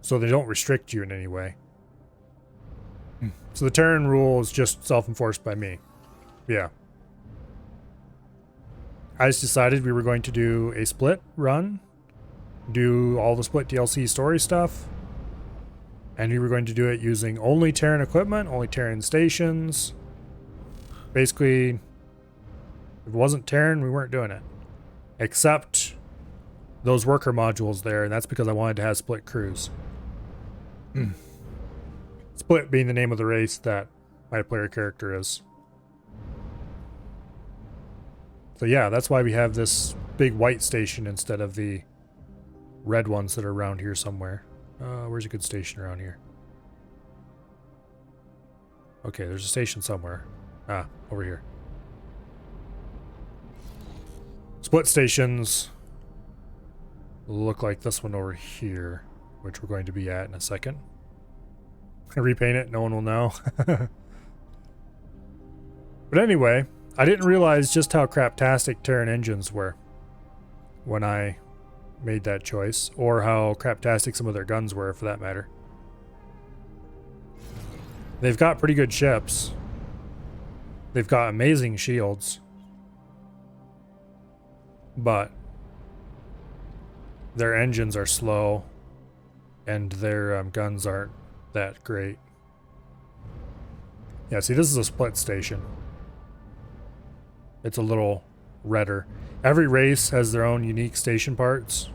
So they don't restrict you in any way. So the Terran rule is just self-enforced by me. Yeah. I just decided we were going to do a split run. Do all the split DLC story stuff. And we were going to do it using only Terran equipment, only Terran stations. Basically, if it wasn't Terran, we weren't doing it. Except those worker modules there, and that's because I wanted to have split crews. Split being the name of the race that my player character is. So yeah, that's why we have this big white station instead of the red ones that are around here somewhere. Where's a good station around here? Okay, there's a station somewhere. Ah, over here. Split stations look like this one over here, which we're going to be at in a second. I'm gonna repaint it, no one will know. But anyway, I didn't realize just how craptastic Terran engines were when I made that choice, or how craptastic some of their guns were, for that matter. They've got pretty good ships. They've got amazing shields. But their engines are slow, and their guns aren't that great. Yeah, see, this is a split station. It's a little redder. Every race has their own unique station parts.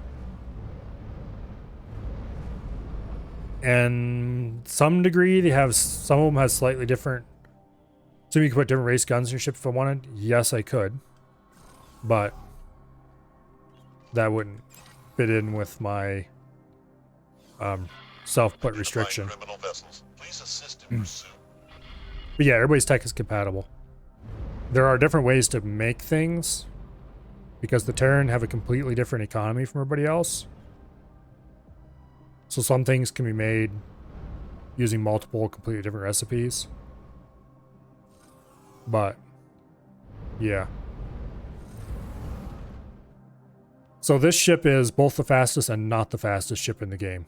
And some degree, they have, some of them have slightly different. So you could put different race guns in your ship if I wanted. Yes, I could. But that wouldn't fit in with my self-put restriction. Criminal vessels. Please assist in pursuit. But yeah, everybody's tech is compatible. There are different ways to make things, because the Terran have a completely different economy from everybody else. So some things can be made using multiple completely different recipes. But yeah. So this ship is both the fastest and not the fastest ship in the game.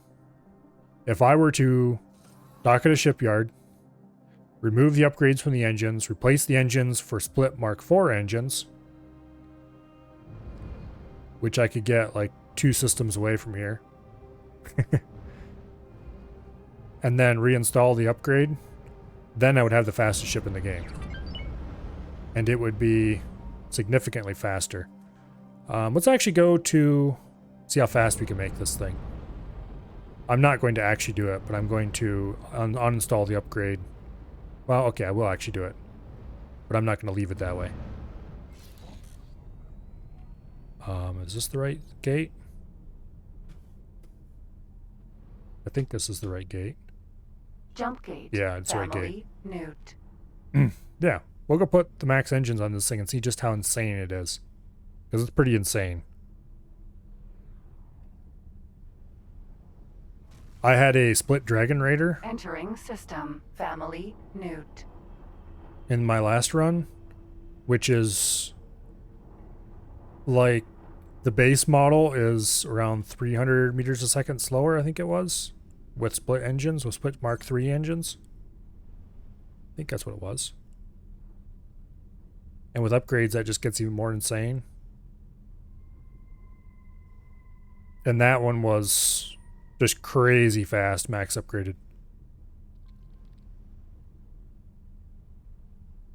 If I were to dock at a shipyard, remove the upgrades from the engines, replace the engines for split Mark IV engines, which I could get like 2 systems away from here, and then reinstall the upgrade, then I would have the fastest ship in the game. And it would be significantly faster. Let's actually go to see how fast we can make this thing. I'm not going to actually do it, but I'm going to uninstall the upgrade. Well, okay, I will actually do it, but I'm not going to leave it that way. Is this the right gate? I think this is the right gate. Jump gate. Yeah, it's the right gate. Newt. Yeah, we'll go put the max engines on this thing and see just how insane it is. Because it's pretty insane. I had a split Dragon Raider Entering system. Family. Newt. in my last run, which is like the base model is around 300 meters a second slower, I think it was, with split engines, with split Mark III engines. I think that's what it was. And with upgrades, that just gets even more insane. And that one was just crazy fast, max upgraded.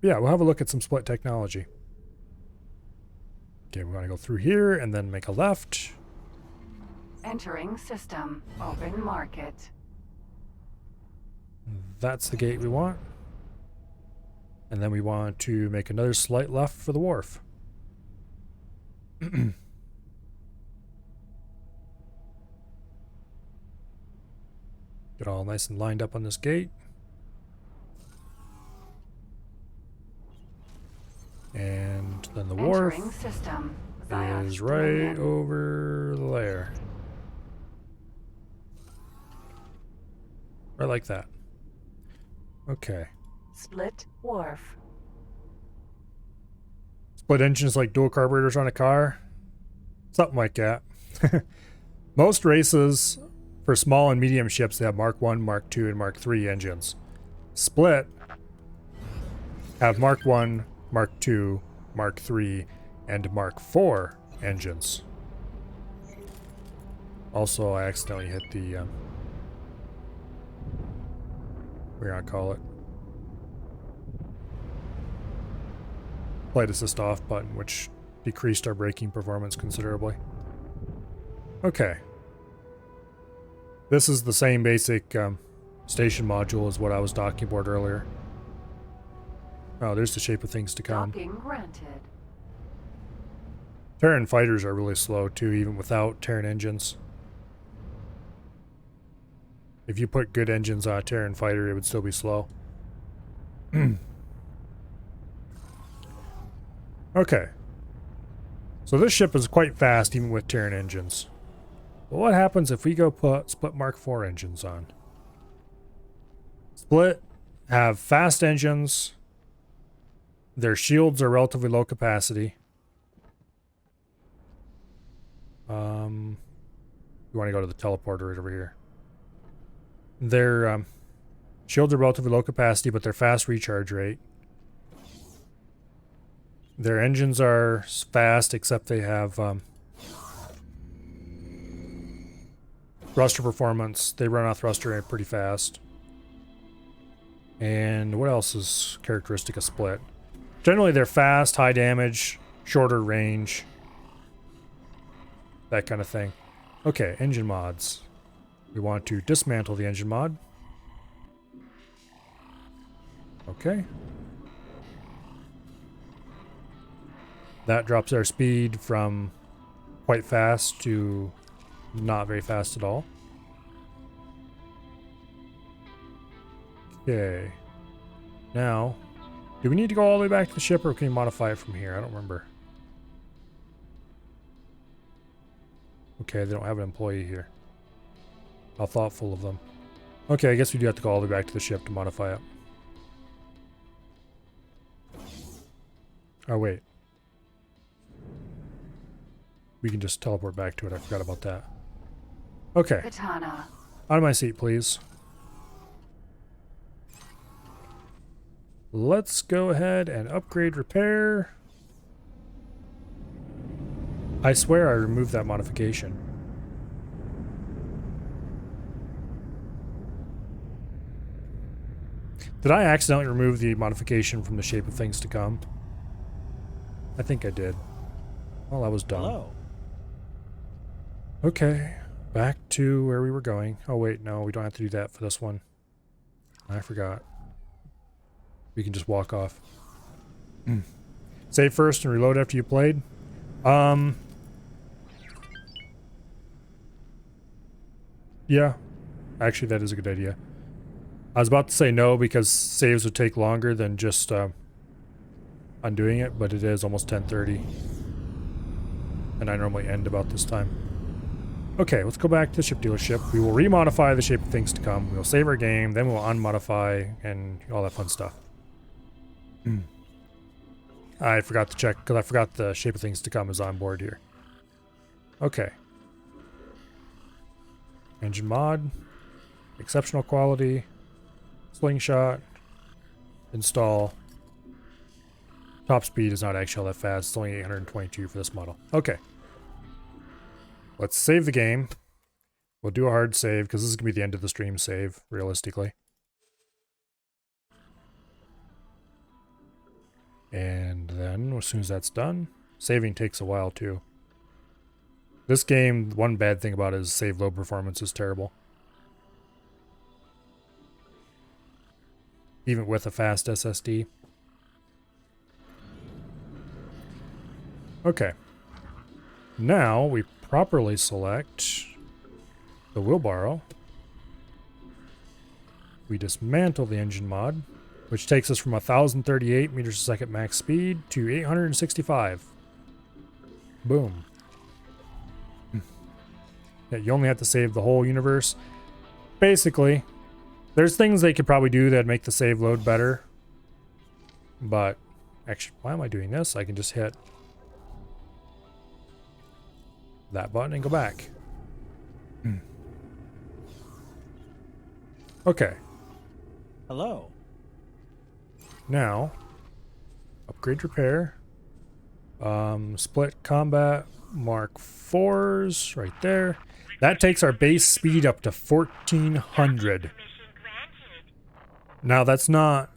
Yeah, we'll have a look at some split technology. Okay, we're going to go through here and then make a left. Entering system. Open market. That's the gate we want. And then we want to make another slight left for the wharf. Get all nice and lined up on this gate. And then the wharf Entering system. is right over there. Right like that. Okay. Split wharf. Split engines like dual carburetors on a car. Something like that. Most races for small and medium ships, they have Mark 1, Mark 2, and Mark 3 engines. Split have Mark 1, Mark 2, Mark 3, and Mark 4 engines. Also, I accidentally hit the we're gonna call it flight assist off button, which decreased our braking performance considerably. Okay. This is the same basic Station module is what I was talking about earlier. Oh, there's the shape of things to come. Docking granted. Terran fighters are really slow too, even without Terran engines. If you put good engines on a Terran fighter, it would still be slow. Okay. So this ship is quite fast even with Terran engines. But what happens if we go put Split Mark IV engines on? Split have fast engines. Their shields are relatively low capacity. You want to go to the teleporter right over here. Their shields are relatively low capacity, but they're fast recharge rate. Their engines are fast, except they have thruster performance. They run off thruster rate pretty fast. And what else is characteristic of Split? Generally, they're fast, high damage, shorter range. That kind of thing. Okay, engine mods. We want to dismantle the engine mod. Okay. That drops our speed from quite fast to not very fast at all. Okay. Now, do we need to go all the way back to the ship or can we modify it from here? I don't remember. Okay, they don't have an employee here. How thoughtful of them. Okay, I guess we do have to go all the way back to the ship to modify it. Oh, wait. We can just teleport back to it. I forgot about that. Okay. Katana. Out of my seat, please. Let's go ahead and upgrade repair. I swear I removed that modification. Did I accidentally remove the modification from the shape of things to come? I think I did. Well, that was dumb. Hello. Okay, back to where we were going. Oh wait, no, we don't have to do that for this one. I forgot. We can just walk off. Save first and reload after you played. Yeah, actually that is a good idea. I was about to say no because saves would take longer than just undoing it, but it is almost 10:30. And I normally end about this time. Okay, let's go back to the ship dealership. We will remodify the shape of things to come. We'll save our game, then we'll unmodify and all that fun stuff. I forgot to check because I forgot the shape of things to come is on board here. Okay. Engine mod. Exceptional quality. Slingshot. Install. Top speed is not actually all that fast. It's only 822 for this model. Okay. Let's save the game. We'll do a hard save because this is going to be the end of the stream save, realistically. And then, as soon as that's done, saving takes a while too. This game, one bad thing about it is save load performance is terrible. Even with a fast SSD. Okay. Now we properly select the wheelbarrow. We dismantle the engine mod, which takes us from 1,038 meters a second max speed to 865. Boom. Yeah, you only have to save the whole universe. Basically, there's things they could probably do that make the save load better. But, actually, why am I doing this? I can just hit that button and go back. Okay. Hello. Now, upgrade repair. Split combat Mark 4s right there. That takes our base speed up to 1,400. Mission granted. Now that's not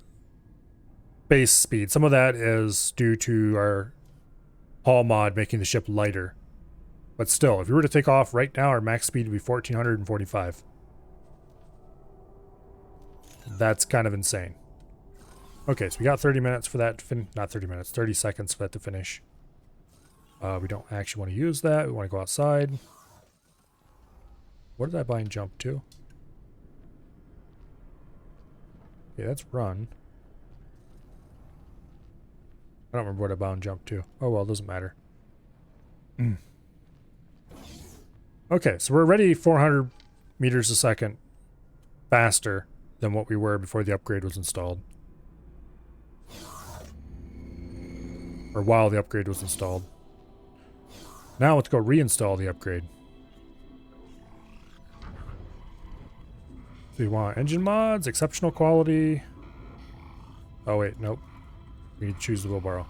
base speed. Some of that is due to our hull mod making the ship lighter. But still, if we were to take off right now, our max speed would be 1,445. That's kind of insane. Okay, so we got 30 minutes for that to not 30 minutes, 30 seconds for that to finish. We don't actually want to use that. We want to go outside. What did I buy and jump to? Okay, that's run. I don't remember what I bound jump to. Oh well, it doesn't matter. Okay, so we're already 400 meters a second faster than what we were before the upgrade was installed. Or while the upgrade was installed. Now let's go reinstall the upgrade. So you want engine mods, exceptional quality. Oh wait, nope. We need to choose the wheelbarrow.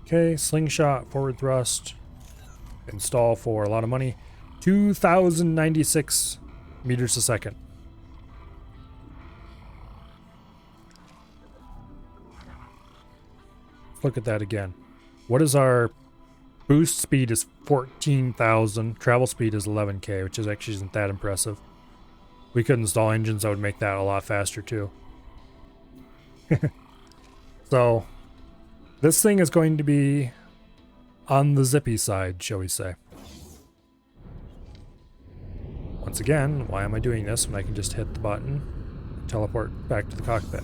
Okay, slingshot, forward thrust. Install for a lot of money. 2,096 meters a second. Let's look at that again. What is our boost speed is 14,000. Travel speed is 11k, which is actually isn't that impressive. We could install engines that would make that a lot faster too. So, this thing is going to be on the zippy side, shall we say. Once again, why am I doing this when I can just hit the button and teleport back to the cockpit?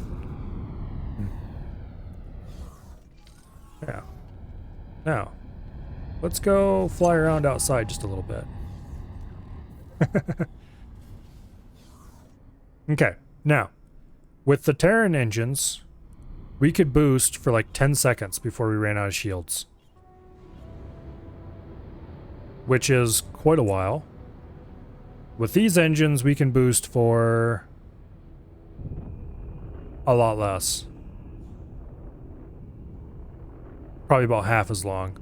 Yeah. Now, let's go fly around outside just a little bit. Okay, now, with the Terran engines, we could boost for like 10 seconds before we ran out of shields. Which is quite a while. With these engines, we can boost for a lot less. Probably about half as long.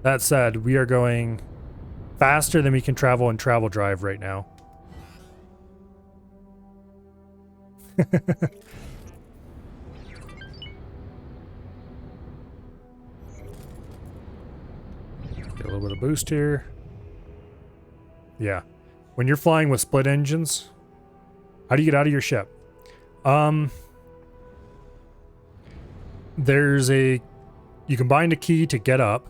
That said, we are going faster than we can travel in travel drive right now. Get a little bit of boost here. Yeah. When you're flying with split engines, how do you get out of your ship? There's a... You can bind a key to get up.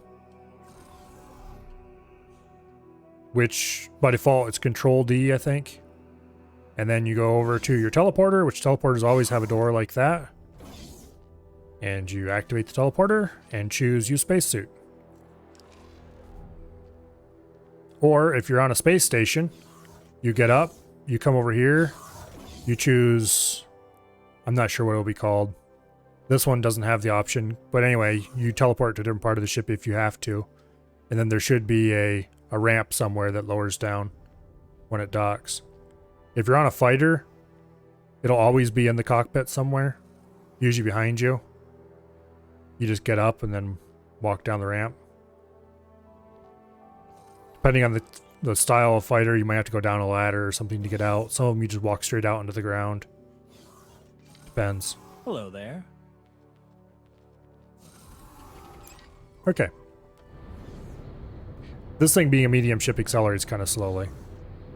Which, by default, it's Control D, I think. And then you go over to your teleporter, which teleporters always have a door like that. And you activate the teleporter and choose Use Spacesuit. Or if you're on a space station, you get up, you come over here, you choose... I'm not sure what it'll be called. This one doesn't have the option. But anyway, you teleport to a different part of the ship if you have to. And then there should be a ramp somewhere that lowers down when it docks. If you're on a fighter, it'll always be in the cockpit somewhere, usually behind you. You just get up and then walk down the ramp. Depending on the style of fighter, you might have to go down a ladder or something to get out. Some of them you just walk straight out into the ground. Depends. Hello there. Okay. This thing being a medium ship accelerates kind of slowly.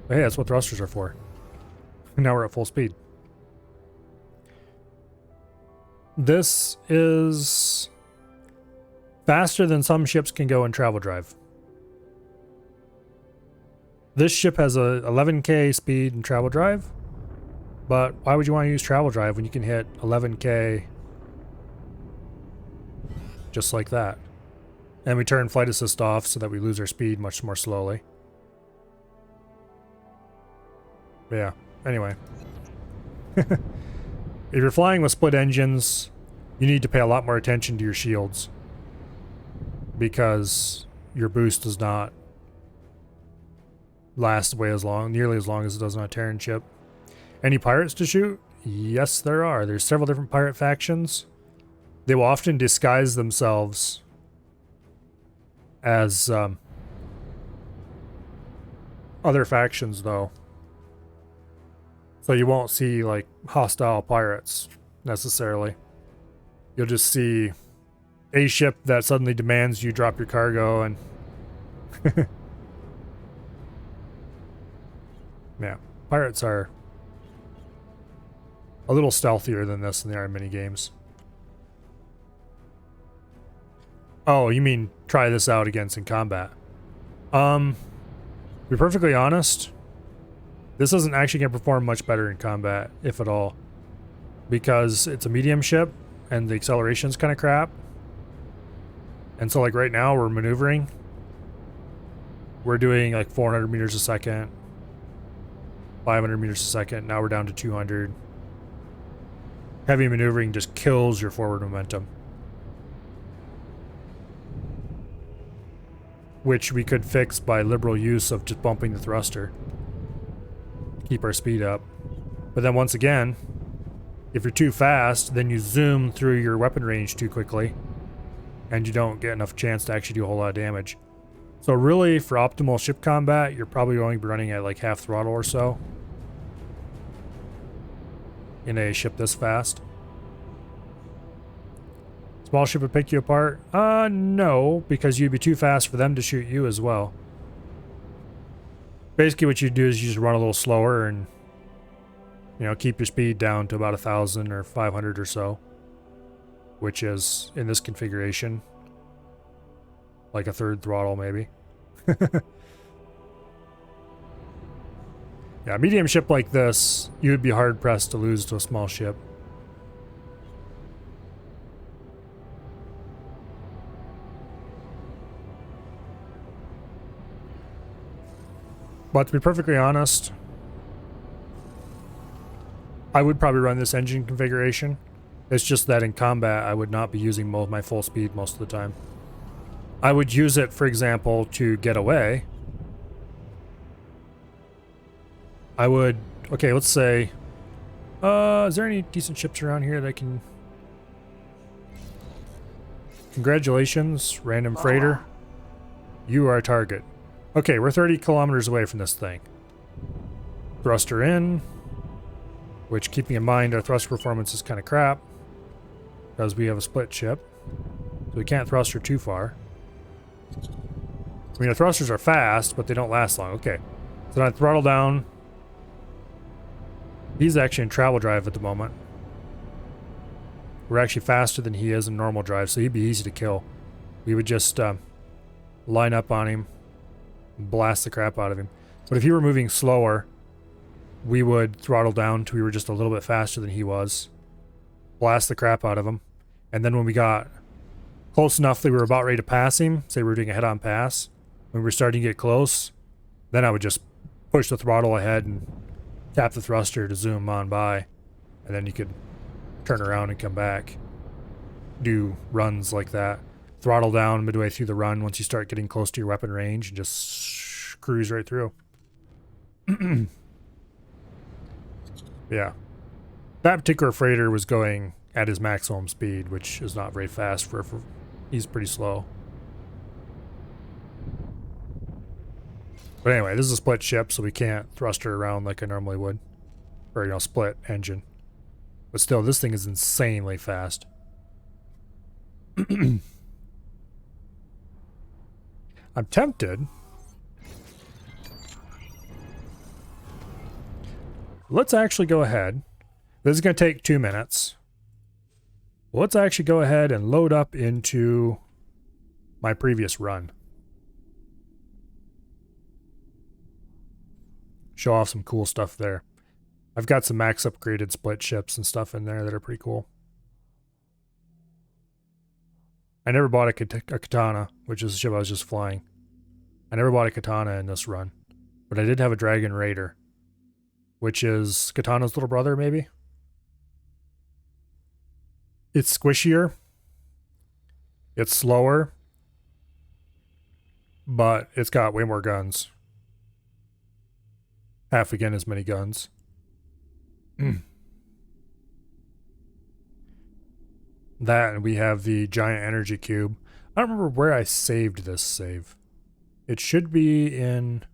But hey, that's what thrusters are for. Now we're at full speed. This is faster than some ships can go in travel drive. This ship has a 11k speed in travel drive, but why would you want to use travel drive when you can hit 11k just like that? And we turn flight assist off so that we lose our speed much more slowly. Yeah. Anyway, if you're flying with split engines, you need to pay a lot more attention to your shields because your boost does not last nearly as long as it does on a Terran ship. Any pirates to shoot? Yes, there are. There's several different pirate factions. They will often disguise themselves as other factions, though. So you won't see, like, hostile pirates, necessarily. You'll just see a ship that suddenly demands you drop your cargo and... Yeah, pirates are a little stealthier than this in the Iron mini games. Oh, you mean try this out against in combat? To be perfectly honest, this isn't actually going to perform much better in combat, if at all, because it's a medium ship and the acceleration's kind of crap. And so like right now we're maneuvering. We're doing like 400 meters a second, 500 meters a second. Now we're down to 200. Heavy maneuvering just kills your forward momentum, which we could fix by liberal use of just bumping the thruster. Keep our speed up. But then once again, if you're too fast, then you zoom through your weapon range too quickly, and you don't get enough chance to actually do a whole lot of damage. So really, for optimal ship combat, you're probably going to be running at like half throttle or so in a ship this fast. Small ship would pick you apart? No, because you'd be too fast for them to shoot you as well. Basically what you do is you just run a little slower and, you know, keep your speed down to about 1,000 or 500 or so, which is, in this configuration, like a third throttle maybe. Yeah, a medium ship like this, you would be hard pressed to lose to a small ship. But to be perfectly honest, I would probably run this engine configuration. It's just that in combat, I would not be using my full speed most of the time. I would use it, for example, to get away. I would... Okay, let's say... is there any decent ships around here that I can... Congratulations, random freighter. You are a target. Okay, we're 30 kilometers away from this thing. Thruster in, which, keeping in mind our thrust performance is kind of crap because we have a split ship, so we can't thruster too far. I mean, our thrusters are fast, but they don't last long. Okay, so I throttle down. He's actually in travel drive at the moment. We're actually faster than he is in normal drive, so he'd be easy to kill. We would just line up on him, blast the crap out of him. But if he were moving slower, we would throttle down till we were just a little bit faster than he was, blast the crap out of him, and then when we got close enough that we were about ready to pass him, say we were doing a head-on pass, when we were starting to get close, then I would just push the throttle ahead and tap the thruster to zoom on by, and then you could turn around and come back. Do runs like that. Throttle down midway through the run once you start getting close to your weapon range and just cruise right through. Yeah. That particular freighter was going at his maximum speed, which is not very fast for he's pretty slow. But anyway, this is a split ship, so we can't thruster around like I normally would. Or, you know, split engine. But still, this thing is insanely fast. I'm tempted. Let's actually go ahead. This is going to take 2 minutes. Let's actually go ahead and load up into my previous run. Show off some cool stuff there. I've got some max upgraded split ships and stuff in there that are pretty cool. I never bought a katana, which is the ship I was just flying. I never bought a katana in this run. But I did have a Dragon Raider, which is Katana's little brother, maybe? It's squishier. It's slower. But it's got way more guns. Half again as many guns. That, and we have the giant energy cube. I don't remember where I saved this save. It should be in...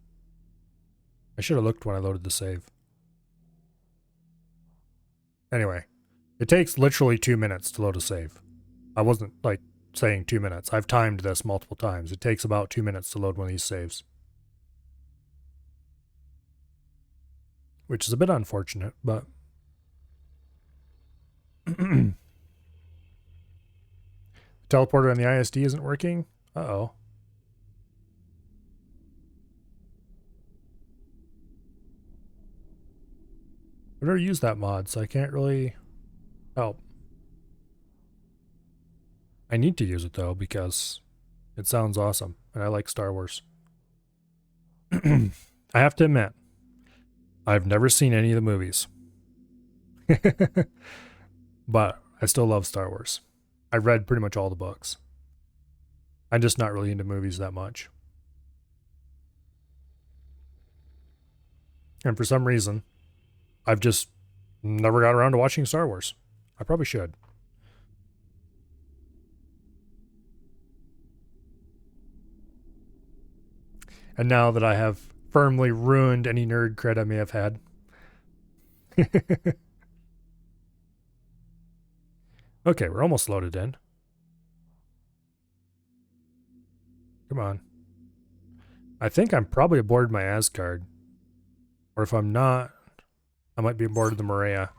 I should have looked when I loaded the save. Anyway, it takes literally 2 minutes to load a save. I wasn't, like, saying 2 minutes. I've timed this multiple times. It takes about 2 minutes to load one of these saves. Which is a bit unfortunate, but Teleporter on the ISD isn't working? Uh-oh. I've never used that mod, so I can't really help. I need to use it, though, because it sounds awesome, and I like Star Wars. I have to admit, I've never seen any of the movies. But I still love Star Wars. I read pretty much all the books. I'm just not really into movies that much. And for some reason, I've just never got around to watching Star Wars. I probably should. And now that I have firmly ruined any nerd cred I may have had. Okay, we're almost loaded in. Come on. I think I'm probably aboard my Asgard. Or if I'm not, I might be aboard the Maria.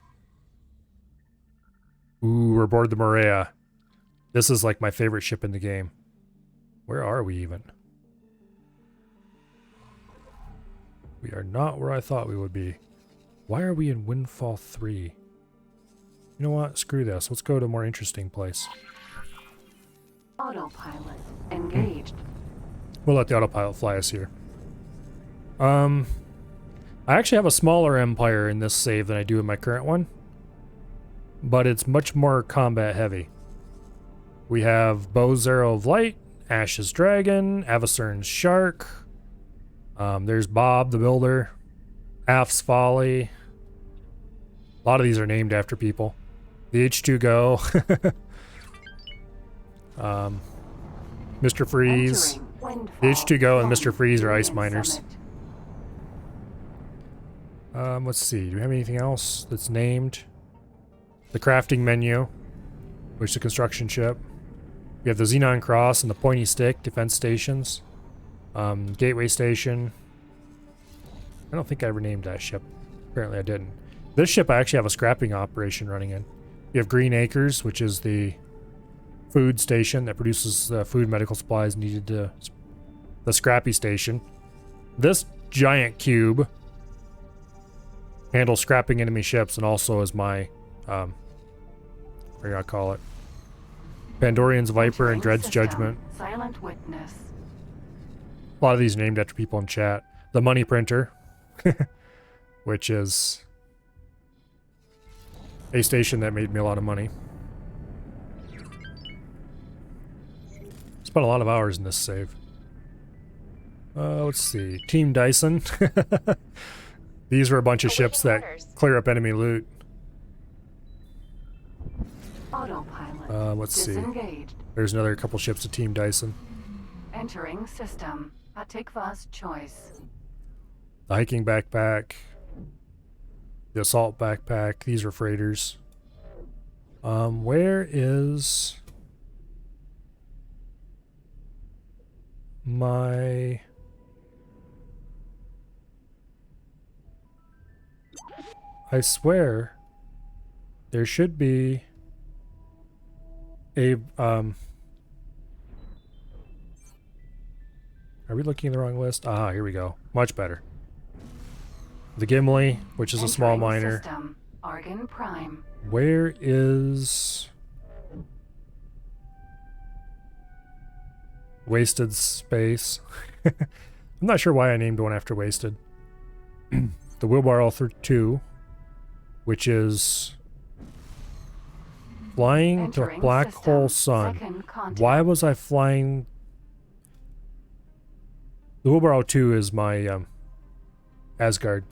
Ooh, we're aboard the Maria. This is like my favorite ship in the game. Where are we even? We are not where I thought we would be. Why are we in Windfall 3? You know what? Screw this. Let's go to a more interesting place. Autopilot engaged. We'll let the autopilot fly us here. I actually have a smaller empire in this save than I do in my current one. But it's much more combat heavy. We have Bow's Arrow of Light, Ash's Dragon, Avacern's Shark. There's Bob the Builder, Af's Folly. A lot of these are named after people. The H2Go. Mr. Freeze. The H2Go and Mr. Freeze are ice miners. Let's see. Do we have anything else that's named? The crafting menu, which is a construction ship. We have the Xenon Cross and the Pointy Stick defense stations. Gateway Station. I don't think I ever named that ship. Apparently I didn't. This ship I actually have a scrapping operation running in. You have Green Acres, which is the food station that produces food and medical supplies needed to the scrappy station. This giant cube handles scrapping enemy ships and also is my what do I call it? Pandorian's Viper and Dread's Judgment. Silent witness. A lot of these named after people in chat. The Money Printer, which is a station that made me a lot of money. Spent a lot of hours in this save. Let's see. Team Dyson. These were a bunch of ships that clear up enemy loot. Autopilot. Let's see. Disengaged. There's another couple ships of Team Dyson. Entering system. Atikva's choice. The hiking backpack. The assault backpack. These are freighters. Where is my... I swear there should be a are we looking at the wrong list? Ah, here we go. Much better. The Gimli, which is a small miner. System. Argon Prime. Where is Wasted Space? I'm not sure why I named one after Wasted. The Wheelbarrow 2, which is flying to Entering Black system. Hole Sun. Second contact. Why was I flying? The Wheelbarrow 2 is my Asgard.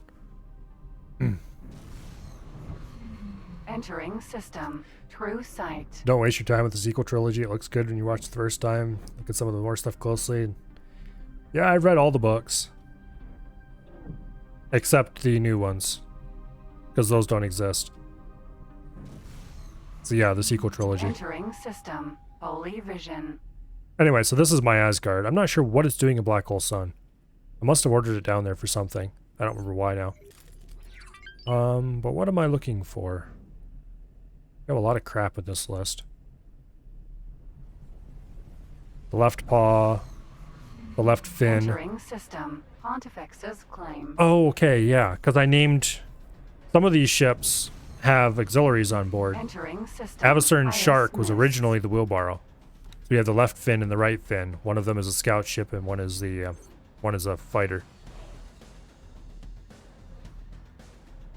Entering system. True sight. Don't waste your time with the sequel trilogy. It looks good when you watch it the first time. Look at some of the more stuff closely. Yeah, I've read all the books. Except the new ones. Because those don't exist. So yeah, the sequel trilogy. Entering system. Holy vision. Anyway, so this is my Asgard. I'm not sure what it's doing in Black Hole Sun. I must have ordered it down there for something. I don't remember why now. But what am I looking for? We have a lot of crap in this list. The left paw, the left fin. Entering system. Pontifex's claim. Oh, okay, yeah, because I named some of these ships have auxiliaries on board. Entering system. Avocet and Shark was missed. originally the wheelbarrow. So we have the left fin and the right fin. One of them is a scout ship, and one is a fighter.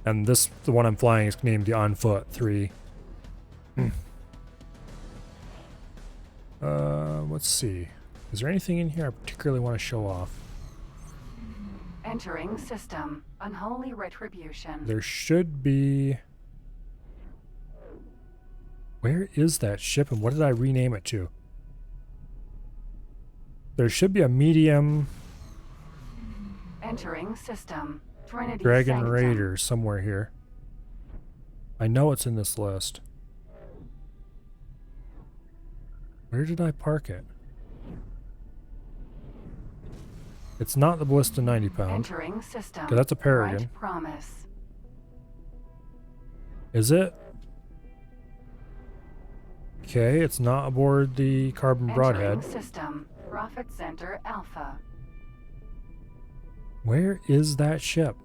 And this, the one I'm flying, is named the On Foot 3. Let's see. Is there anything in here I particularly want to show off? Entering system. Unholy retribution. There should be... Where is that ship, and what did I rename it to? There should be a medium Entering system. Trinity Dragon Sanctum. Raider somewhere here. I know it's in this list. Where did I park it? It's not the Ballista 90 pound. Entering system. 'Cause that's a Paragon. Right promise. Is it? Okay, it's not aboard the Carbon Broadhead. Entering system. Profit Center Alpha. Where is that ship?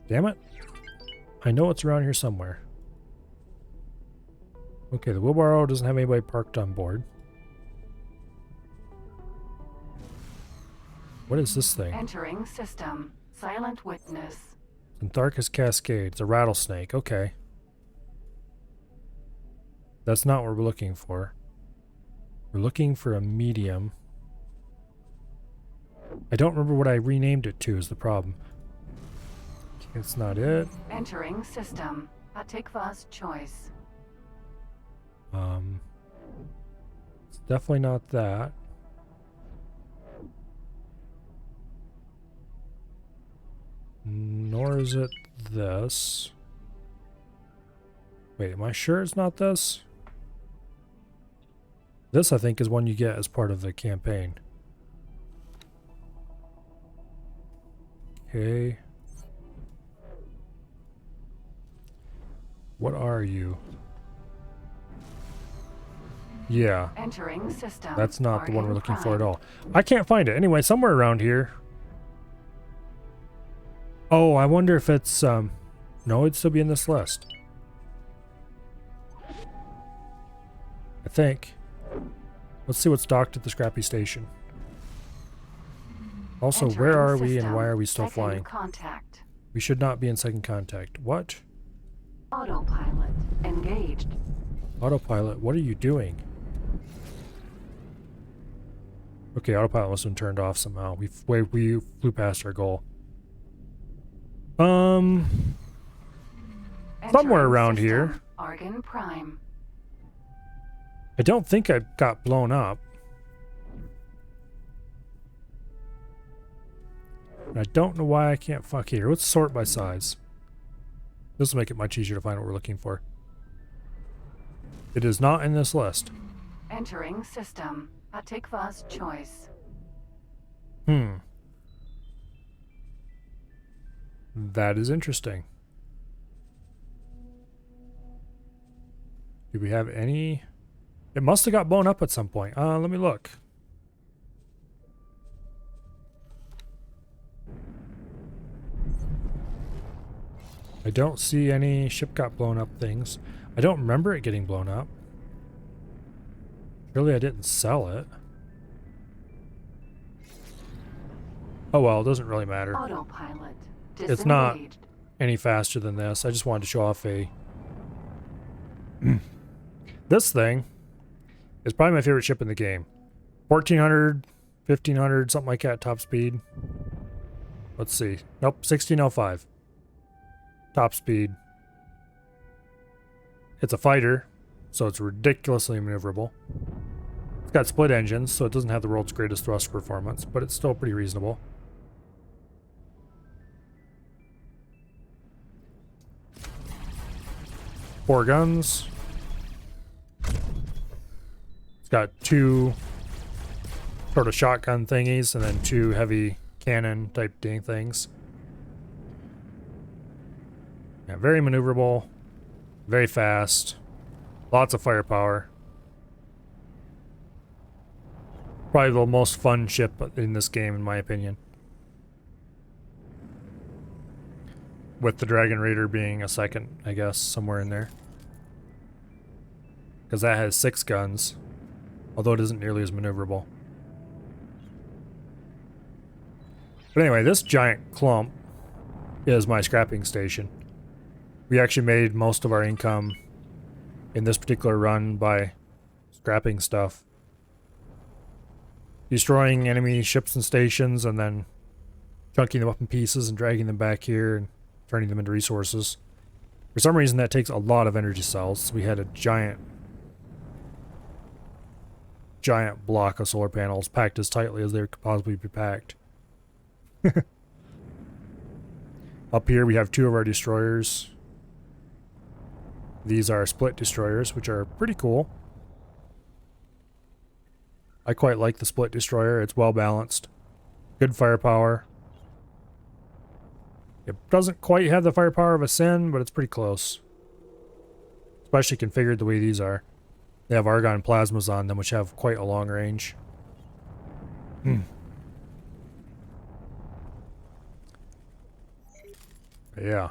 Damn it. I know it's around here somewhere. Okay, the wheelbarrow doesn't have anybody parked on board. What is this thing? Entering system. Silent witness. Antharcus Cascade. It's a rattlesnake. Okay. That's not what we're looking for. We're looking for a medium. I don't remember what I renamed it to is the problem. It's not it. Entering system. Atikva's choice. It's definitely not that. Nor is it this. Wait, am I sure it's not this? This, I think, is one you get as part of the campaign. Okay. What are you? Yeah. Entering system. That's not the one we're Argon looking for at Prime. all. I can't find it. Anyway, somewhere around here. Oh, I wonder if it's, no, it'd still be in this list. I think. Let's see what's docked at the Scrappy Station. Also, where Entering are we and system. why are we still Second flying? Contact. We should not be in second contact. What? Autopilot. Engaged. Autopilot, what are you doing? Okay, autopilot must have been turned off somehow. We flew past our goal. Somewhere Entering around system. here. Argon Prime. I don't think I got blown up. And I don't know why I can't fuck here. Let's sort by size. This will make it much easier to find what we're looking for. It is not in this list. Entering system. Atikva's choice. That is interesting. Do we have any? It must have got blown up at some point. Let me look. I don't see any ship got blown up things. I don't remember it getting blown up. Surely I didn't sell it. Oh well, it doesn't really matter. Autopilot. It's not Disengaged. any faster than this. I just wanted to show off a... This thing is probably my favorite ship in the game. 1400, 1500, something like that, top speed. Let's see. Nope, 1605. Top speed. It's a fighter, so it's ridiculously maneuverable. It's got split engines, so it doesn't have the world's greatest thrust performance, but it's still pretty reasonable. Four guns. It's got two sort of shotgun thingies and then two heavy cannon type dang things. Yeah, very maneuverable, very fast, lots of firepower. Probably the most fun ship in this game, in my opinion. With the Dragon Raider being a second, I guess, somewhere in there. Because that has 6 guns, although it isn't nearly as maneuverable. But anyway, this giant clump is my scrapping station. We actually made most of our income in this particular run by scrapping stuff. Destroying enemy ships and stations and then chunking them up in pieces and dragging them back here and turning them into resources. For some reason that takes a lot of energy cells. We had a giant block of solar panels packed as tightly as they could possibly be packed. Up here we have 2 of our destroyers. These are split destroyers, which are pretty cool. I quite like the split destroyer. It's well balanced. Good firepower. It doesn't quite have the firepower of a Sin, but it's pretty close. Especially configured the way these are. They have argon plasmas on them, which have quite a long range. Yeah.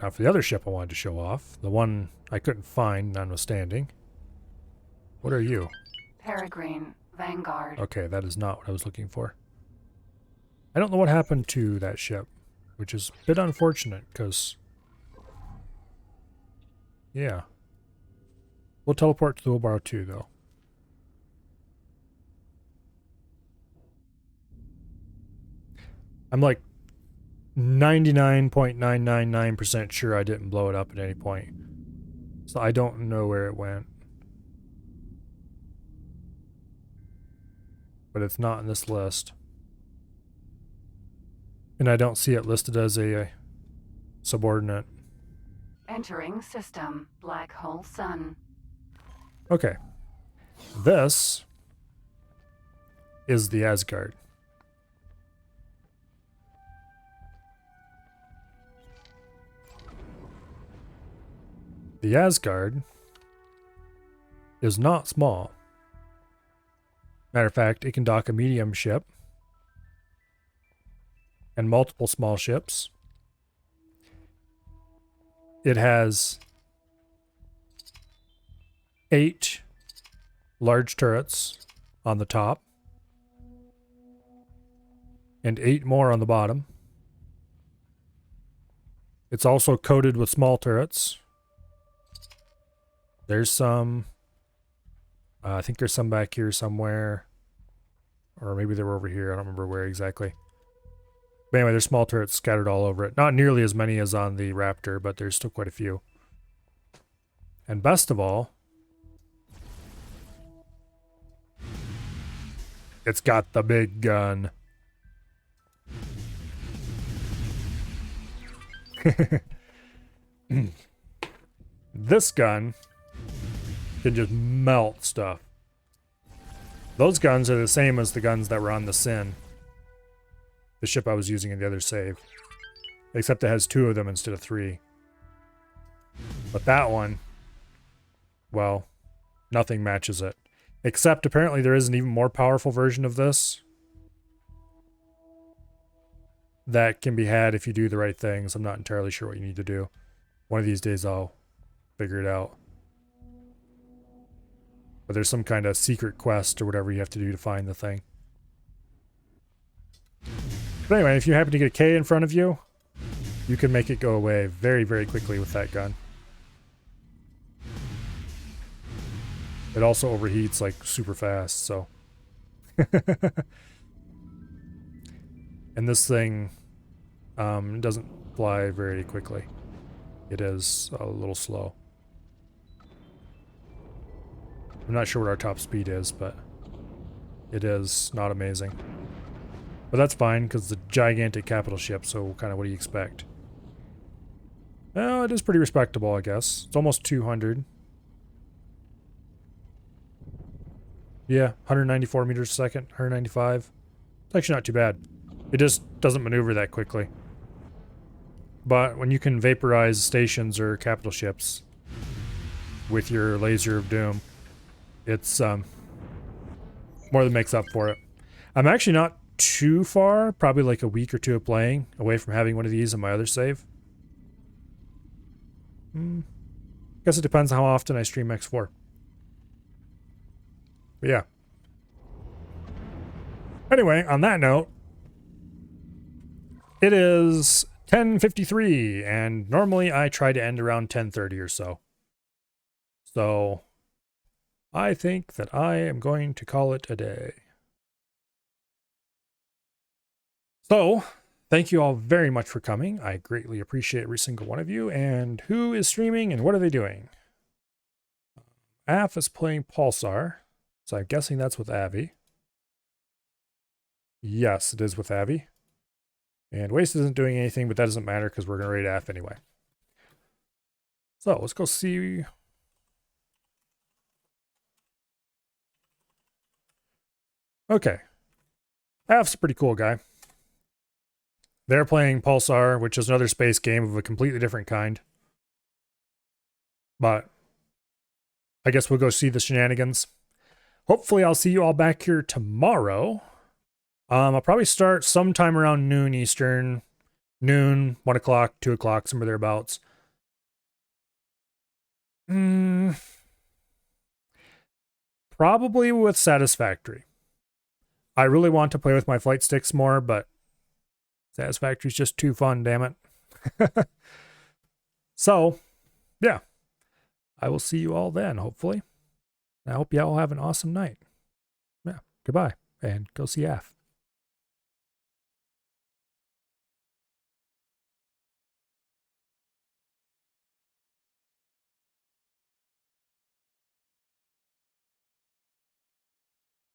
Now for the other ship I wanted to show off, the one I couldn't find, notwithstanding. What are you? Peregrine, Vanguard. Okay, that is not what I was looking for. I don't know what happened to that ship, which is a bit unfortunate, because... yeah. We'll teleport to the wheelbarrow too, though. I'm like 99.999% sure I didn't blow it up at any point. So I don't know where it went. But it's not in this list. And I don't see it listed as a subordinate. Entering system. Black hole sun. Okay. This is the Asgard. The Asgard is not small. Matter of fact, it can dock a medium ship and multiple small ships. It has 8 large turrets on the top and 8 more on the bottom. It's also coated with small turrets. There's some, I think there's some back here somewhere, or maybe they were over here. I don't remember where exactly. But anyway, there's small turrets scattered all over it. Not nearly as many as on the Raptor, but there's still quite a few. And best of all, it's got the big gun. This gun can just melt stuff. Those guns are the same as the guns that were on the Sin, the ship I was using in the other save, except it has 2 of them instead of 3. But that one, well, nothing matches it. Except apparently there is an even more powerful version of this that can be had if you do the right things. I'm not entirely sure what you need to do. One of these days I'll figure it out. But there's some kind of secret quest or whatever you have to do to find the thing. But anyway, if you happen to get a K in front of you, you can make it go away very, very quickly with that gun. It also overheats like super fast, so. And this thing doesn't fly very quickly. It is a little slow. I'm not sure what our top speed is, but it is not amazing. But that's fine, because it's a gigantic capital ship, so kind of what do you expect? Well, it is pretty respectable, I guess. It's almost 200. Yeah, 194 meters a second, 195. It's actually not too bad. It just doesn't maneuver that quickly. But when you can vaporize stations or capital ships with your laser of doom, it's more than makes up for it. I'm actually not too far, probably like a week or two of playing, away from having one of these in my other save. Guess it depends on how often I stream X4. But yeah. Anyway, on that note, it is 10:53, and normally I try to end around 10:30 or so. So I think that I am going to call it a day. So, thank you all very much for coming. I greatly appreciate every single one of you. And who is streaming and what are they doing? Af is playing Pulsar, so I'm guessing that's with Avi. Yes, it is with Avi. And Waste isn't doing anything, but that doesn't matter because we're going to raid Af anyway. So, let's go see. Okay. Af's a pretty cool guy. They're playing Pulsar, which is another space game of a completely different kind. But I guess we'll go see the shenanigans. Hopefully I'll see you all back here tomorrow. I'll probably start sometime around noon Eastern. Noon, 1 o'clock, 2 o'clock, somewhere thereabouts. Probably with Satisfactory. I really want to play with my flight sticks more, but Satisfactory's just too fun, damn it. So, yeah. I will see you all then, hopefully. I hope you all have an awesome night. Yeah, goodbye, and go see Af.